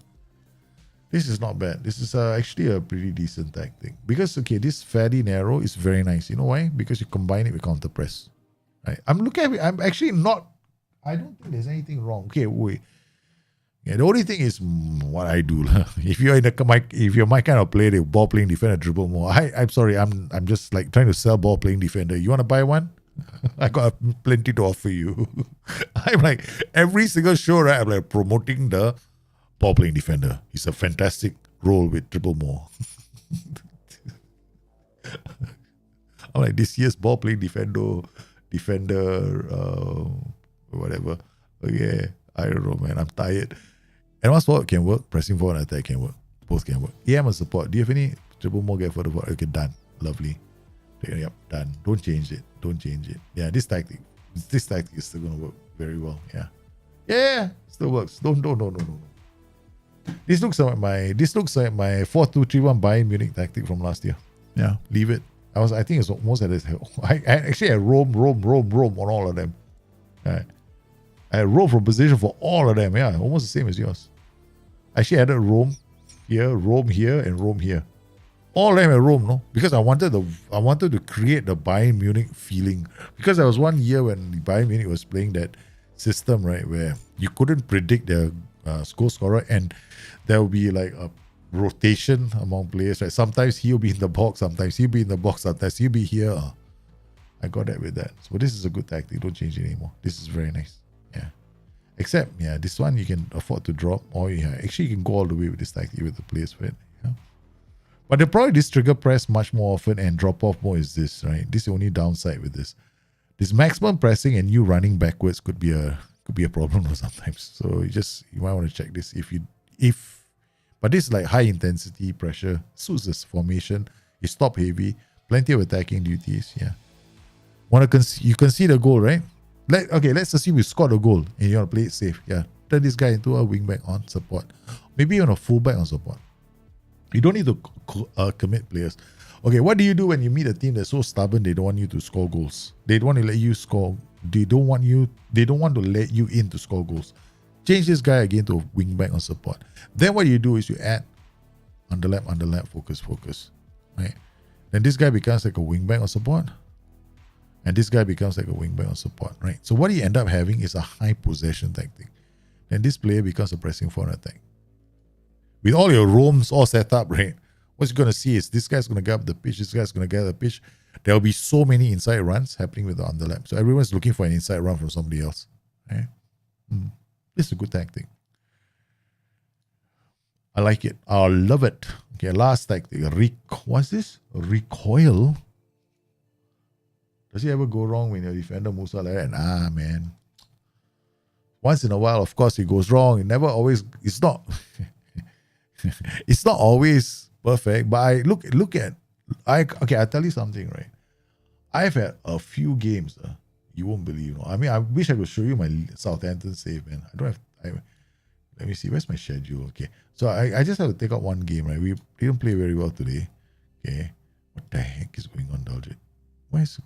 This is not bad. This is actually a pretty decent tactic because this fairly narrow is very nice. You know why? Because you combine it with counter press. Right? I'm looking at it. I'm actually not. I don't think there's anything wrong. Okay, wait. Yeah, the only thing is what I do. If you're my kind of player, the ball playing defender, dribble more. I'm sorry, I'm just like trying to sell ball playing defender. You want to buy one? I got plenty to offer you. I'm like every single show, right? I'm like promoting the ball playing defender. He's a fantastic role with dribble more. I'm like this year's ball playing defender, whatever. Okay, I don't know, man. I'm tired. Advanced forward can work. Pressing forward and attack can work. Both can work. EM and support. Do you have any triple more get further forward? Okay, done. Lovely. Yep, done. Don't change it. Yeah, this tactic is still gonna work very well. Yeah, still works. Don't. This looks like my 4-2-3-1 Bayern Munich tactic from last year. Yeah, leave it. I think it's almost at this. I actually had roam on all of them. Right. I had roam from position for all of them. Yeah, almost the same as yours. I actually added roam here, and roam here. All of them had roam, no? Because I wanted to create the Bayern Munich feeling. Because there was one year when Bayern Munich was playing that system, right, where you couldn't predict their goal scorer, and there will be like a rotation among players, right? Sometimes he'll be in the box, sometimes he'll be in the box, sometimes he'll be here. I got that with that. So this is a good tactic. Don't change it anymore. This is very nice. Yeah. Except, yeah, this one you can afford to drop, or actually you can go all the way with this tactic with the players for it. Yeah. But the problem this trigger press much more often and drop off more is this, right? This is the only downside with this. This maximum pressing and you running backwards could be a problem sometimes. So you might want to check this but this is like high intensity pressure, suits this formation. It's top heavy, plenty of attacking duties. Yeah. You can see the goal, right? Let's assume you scored a goal and you want to play it safe. Yeah. Turn this guy into a wingback on support. Maybe even a fullback on support. You don't need to commit players. Okay, what do you do when you meet a team that's so stubborn they don't want you to score goals? They don't want to let you score. They don't want to let you in to score goals. Change this guy again to a wingback on support. Then what you do is you add underlap, focus. Right? Then this guy becomes like a wingback on support. And this guy becomes like a wingback on support, right? So what you end up having is a high possession tactic. Then this player becomes a pressing forward attack. With all your roams all set up, right? What you're going to see is this guy's going to get up the pitch, this guy's going to get the pitch. There'll be so many inside runs happening with the underlap. So everyone's looking for an inside run from somebody else. Right? This is a good tactic. I like it. I love it. Okay, last tactic. What's this? Recoil? Does it ever go wrong when your defender moves out like that? Nah, man. Once in a while, of course, it goes wrong. It's not it's not always perfect, but I'll tell you something, right? I've had a few games, you won't believe. I mean, I wish I could show you my Southampton save, man. Let me see, where's my schedule? Okay, so I just have to take out one game, right? We didn't play very well today. Okay, what the heck is going on, Daljit?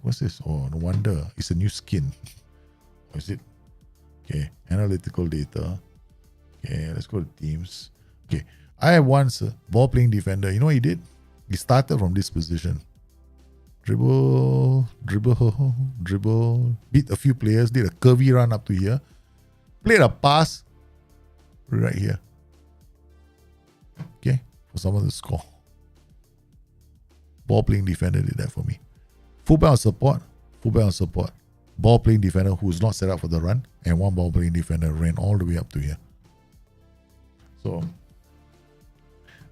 What's this? Oh, no wonder. It's a new skin. Or is it? Okay, analytical data. Okay, let's go to teams. Okay, I have once a ball playing defender. You know what he did? He started from this position. Dribble, beat a few players, did a curvy run up to here, played a pass right here. Okay, for someone to score. Ball playing defender did that for me. Fullback on support. Ball playing defender who's not set up for the run, and one ball playing defender ran all the way up to here. So,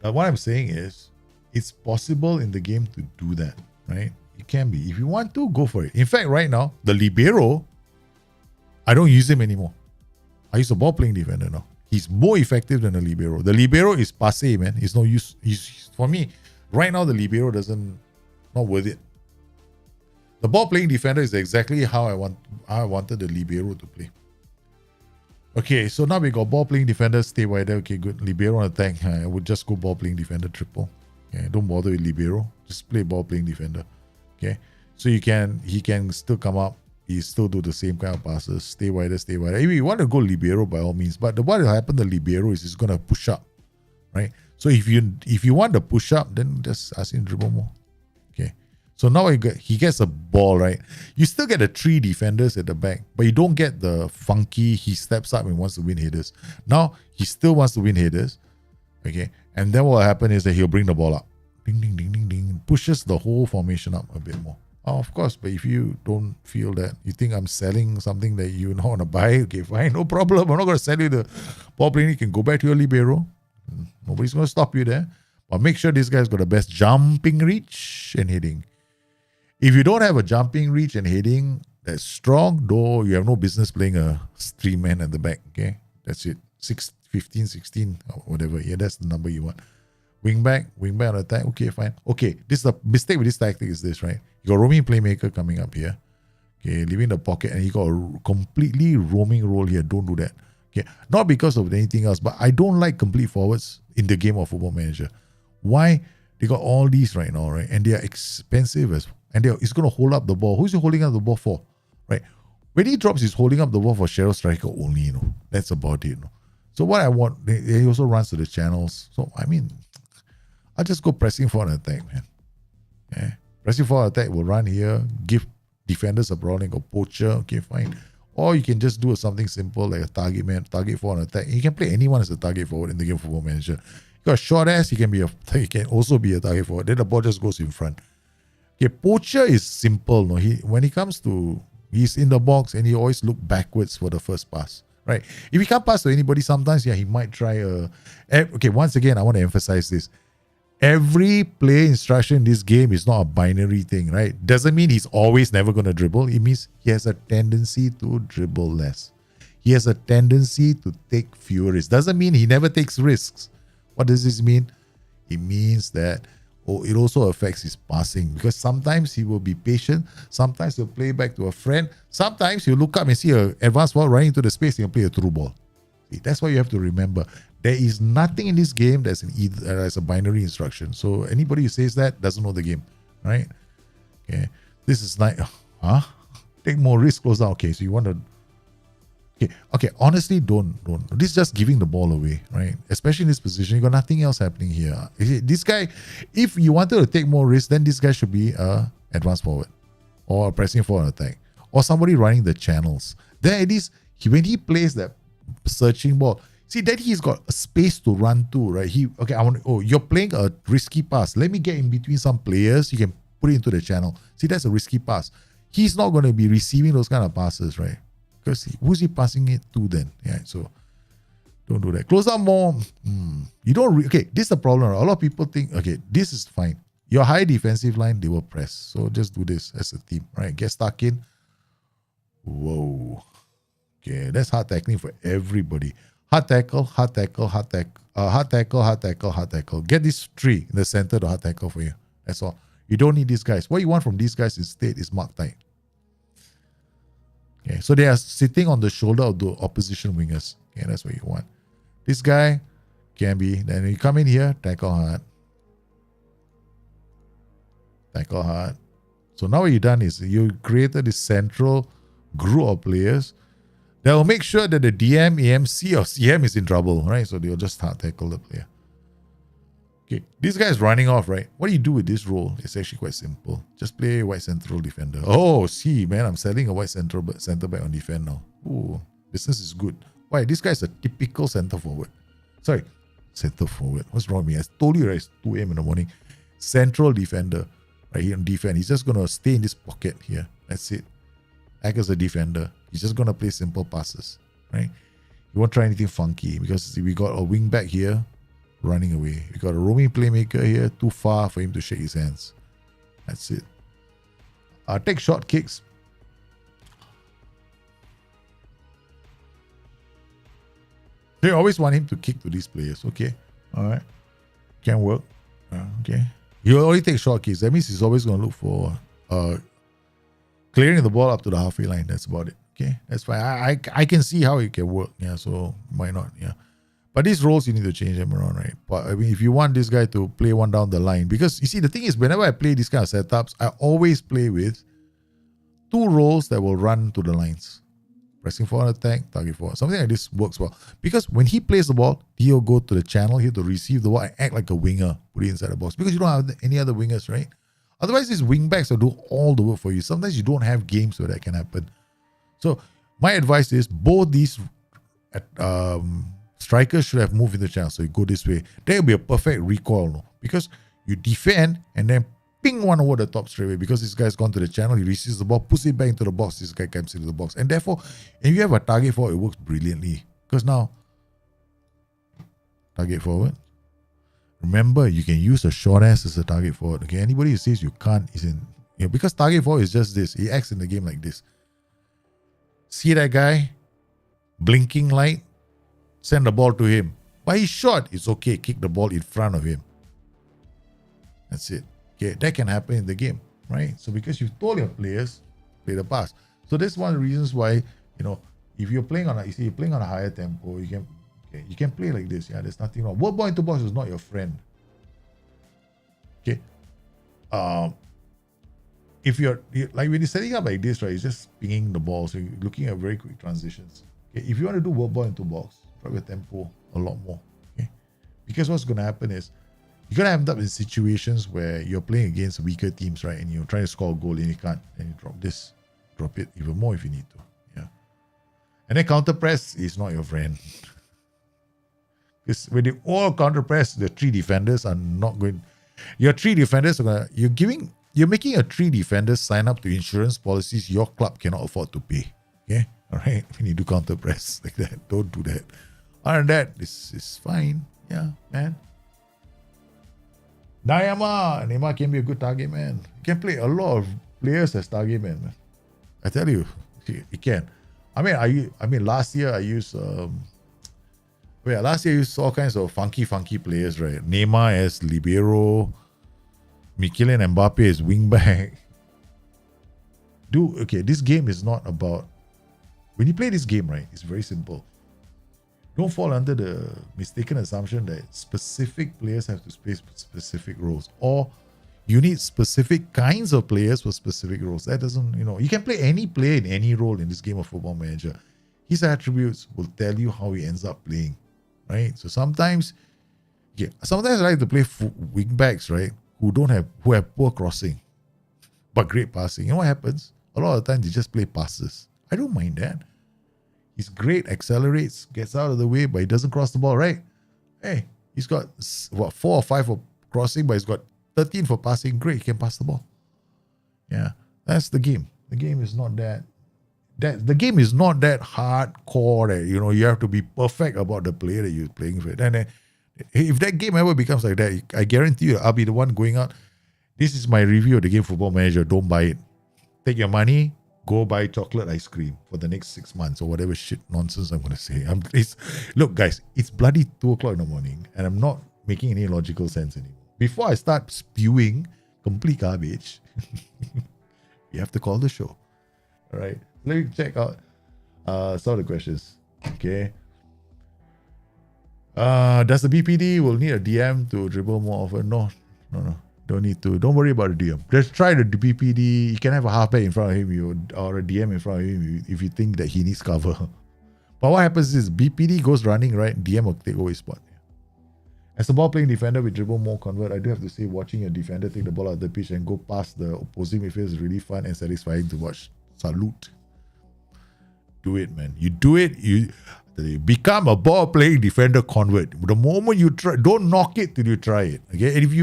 what I'm saying is, it's possible in the game to do that, right? It can be. If you want to, go for it. In fact, right now, the libero, I don't use him anymore. I use a ball playing defender now. He's more effective than the libero. The libero is passé, man. It's no use. For me, right now, the libero not worth it. The ball playing defender is exactly how I wanted the libero to play. Okay, so now we got ball playing defender, stay wider. Okay, good. Libero on attack. I would just go ball playing defender triple. Okay, don't bother with libero. Just play ball playing defender. Okay, so he can still come up. He still do the same kind of passes. Stay wider. If you want to go libero, by all means. But what will happen to libero is he's gonna push up, right? So if you want to push up, then just ask him to dribble more. Okay. So now he gets a ball, right? You still get the 3 defenders at the back, but you don't get the funky, he steps up and wants to win headers. Now, he still wants to win headers, okay? And then what will happen is that he'll bring the ball up. Ding, ding, ding, ding, ding. Pushes the whole formation up a bit more. Oh, of course, but if you don't feel that, you think I'm selling something that you don't want to buy, okay, fine, no problem. I'm not going to sell you the ball playing. You can go back to your libero. Nobody's going to stop you there. But make sure this guy's got the best jumping reach and heading. If you don't have a jumping reach and heading that's strong, though, you have no business playing a 3-man at the back, okay? That's it. 15, 16, or whatever. Yeah, that's the number you want. Wingback on attack. Okay, fine. Okay, this is the mistake with this tactic is this, right? You got roaming playmaker coming up here. Okay, leaving the pocket, and you got a completely roaming role here. Don't do that. Okay, not because of anything else, but I don't like complete forwards in the game of Football Manager. Why? They got all these right now, right? And they are expensive and it's going to hold up the ball. Who's he holding up the ball for? Right? When he drops, he's holding up the ball for Shadow Striker only, you know. That's about it, you know. So what I want, he also runs to the channels. So, I mean, I'll just go pressing for an attack, man. Yeah. Pressing for an attack will run here, give defenders a brawling or poacher. Okay, fine. Or you can just do something simple like a target for an attack. You can play anyone as a target forward in the game of Football Manager. You got a short ass, he can also be a target forward. Then the ball just goes in front. Okay, Poacher is simple. No, when he comes to, he's in the box and he always look backwards for the first pass. Right? If he can't pass to anybody, sometimes he might try a. Okay, once again, I want to emphasize this. Every play instruction in this game is not a binary thing, right? Doesn't mean he's always never going to dribble. It means he has a tendency to dribble less. He has a tendency to take fewer risks. Doesn't mean he never takes risks. What does this mean? It means that it also affects his passing, because sometimes he will be patient. Sometimes he'll play back to a friend. Sometimes he'll look up and see an advanced ball running into the space and he'll play a through ball. See, that's what you have to remember. There is nothing in this game that's as a binary instruction. So anybody who says that doesn't know the game, right? Okay, this is like, take more risk, close down. Okay, so you want to. Okay. Honestly, don't. This is just giving the ball away, right? Especially in this position, you got nothing else happening here. This guy, if you wanted to take more risk, then this guy should be advanced forward, or pressing forward attack, or somebody running the channels. Then at least when he plays that searching ball, see that he's got a space to run to, right? You're playing a risky pass. Let me get in between some players. You can put it into the channel. See, that's a risky pass. He's not going to be receiving those kind of passes, right? Because who's he passing it to then? Yeah, so don't do that. Close up more. You don't. Okay, this is the problem. A lot of people think, okay, this is fine. Your high defensive line, they will press. So just do this as a team, right? Get stuck in. Whoa. Okay, that's hard tackling for everybody. Hard tackle, hard tackle, hard tackle, hard tackle, hard tackle, hard tackle. Get this three in the center to hard tackle for you. That's all. You don't need these guys. What you want from these guys instead is mark tight. Okay, so they are sitting on the shoulder of the opposition wingers. Okay, that's what you want. This guy can be. Then you come in here, tackle hard. Tackle hard. So now what you've done is you created this central group of players that will make sure that the DM, AMC, or CM is in trouble, right? So they'll just hard tackle the player. Okay, this guy is running off, right? What do you do with this role? It's actually quite simple. Just play white central defender. Oh, see, man, I'm selling a white center back on defend now. Ooh, business is good. Why? This guy is a typical center forward. Sorry, center forward. What's wrong with me? I told you, right? It's 2 a.m. in the morning. Central defender, right here on defend. He's just going to stay in this pocket here. That's it. Act as a defender. He's just going to play simple passes, right? He won't try anything funky because we got a wing back here running away. We got a roaming playmaker here, too far for him to shake his hands. That's it. Take short kicks. They always want him to kick to these players. Okay. All right. Can work. Okay. He'll only take short kicks. That means he's always going to look for clearing the ball up to the halfway line. That's about it. Okay. That's fine. I can see how it can work. Yeah. So why not? Yeah. But these roles, you need to change them around, right? But I mean, if you want this guy to play one down the line, because you see, the thing is, whenever I play these kind of setups, I always play with 2 roles that will run to the lines. Pressing forward attack, target forward. Something like this works well. Because when he plays the ball, he'll go to the channel, he'll to receive the ball and act like a winger, put it inside the box. Because you don't have any other wingers, right? Otherwise, these wing backs will do all the work for you. Sometimes you don't have games where that can happen. So my advice is both these strikers should have moved in the channel. So you go this way. There will be a perfect recoil, no? Because you defend and then ping one over the top straight away. Because this guy's gone to the channel, he receives the ball, puts it back into the box. This guy comes into the box. And therefore, if you have a target forward, it works brilliantly. Because now, target forward. Remember, you can use a short ass as a target forward. Okay, anybody who says you can't is in. Because target forward is just this. He acts in the game like this. See that guy? Blinking light. Send the ball to him. But he's short. It's okay. Kick the ball in front of him. That's it. Okay, that can happen in the game, right? So because you've told your players, play the pass. So that's one of the reasons why, if you're playing on a higher tempo, you can play like this. Yeah, there's nothing wrong. Work ball into box is not your friend. Okay. If you're like when you're setting up like this, right, it's just pinging the ball. So you're looking at very quick transitions. Okay, if you want to do work ball into box, drop your tempo a lot more. Okay, because what's going to happen is you're going to end up in situations where you're playing against weaker teams, right? And you're trying to score a goal and you can't. And you drop it even more if you need to. Yeah. And then counter press is not your friend. Because when you all counter press, the 3 defenders are not going. Your 3 defenders are you're You're making a 3 defenders sign up to insurance policies your club cannot afford to pay. Okay? All right? When you do counter press like that, don't do that. Other than that, this is fine. Yeah, man. Neymar can be a good target man. You can play a lot of players as target man. I tell you, you can. I mean, last year I used last year I used all kinds of funky players, right? Neymar as libero, Kylian Mbappe as wingback. This game is not about. When you play this game, right, it's very simple. Don't fall under the mistaken assumption that specific players have to play specific roles, or you need specific kinds of players for specific roles. That doesn't, you can play any player in any role in this game of Football Manager. His attributes will tell you how he ends up playing, right? So sometimes I like to play wing backs, right, who have poor crossing, but great passing. You know what happens? A lot of the time they just play passes. I don't mind that. He's great, accelerates, gets out of the way, but he doesn't cross the ball, right? Hey, he's got 4 or 5 for crossing, but he's got 13 for passing. Great, he can pass the ball. Yeah, that's the game. The game is not that hardcore that you have to be perfect about the player that you're playing with. And if that game ever becomes like that, I guarantee you, I'll be the one going out. This is my review of the game Football Manager. Don't buy it. Take your money. Go buy chocolate ice cream for the next 6 months or whatever shit nonsense I'm going to say. Look, guys, it's bloody 2 o'clock in the morning and I'm not making any logical sense anymore. Before I start spewing complete garbage, you have to call the show. All right. Let me check out some of the questions. Okay. Does the BPD will need a DM to dribble more often? No. Don't need to. Don't worry about the DM. Just try the BPD. You can have a halfback in front of him or a DM in front of him if you think that he needs cover. But what happens is BPD goes running, right? DM will take away his spot. As a ball-playing defender with dribble more convert, I do have to say watching a defender take the ball out of the pitch and go past the opposing midfield is really fun and satisfying to watch. Salute. Do it, man. You do it, you become a ball-playing defender convert. The moment you try, don't knock it till you try it. Okay, and if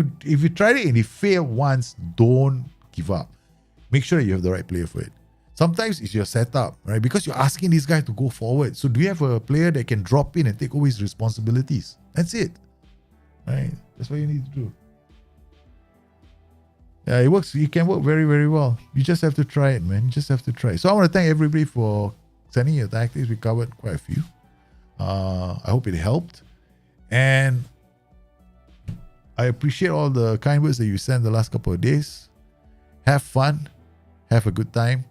you tried it and it failed once, don't give up. Make sure you have the right player for it. Sometimes it's your setup, right? Because you're asking this guy to go forward. So do you have a player that can drop in and take over his responsibilities? That's it, right? That's what you need to do. Yeah, it works. It can work very, very well. You just have to try it, man. You just have to try. So I want to thank everybody for sending your tactics. We covered quite a few. I hope it helped. And I appreciate all the kind words that you sent the last couple of days. Have fun. Have a good time.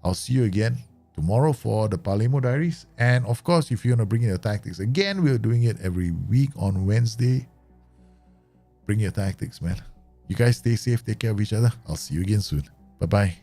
I'll see you again tomorrow for the Palemo Diaries. And of course, if you want to bring in your tactics, again, we're doing it every week on Wednesday. Bring your tactics, man. You guys stay safe. Take care of each other. I'll see you again soon. Bye-bye.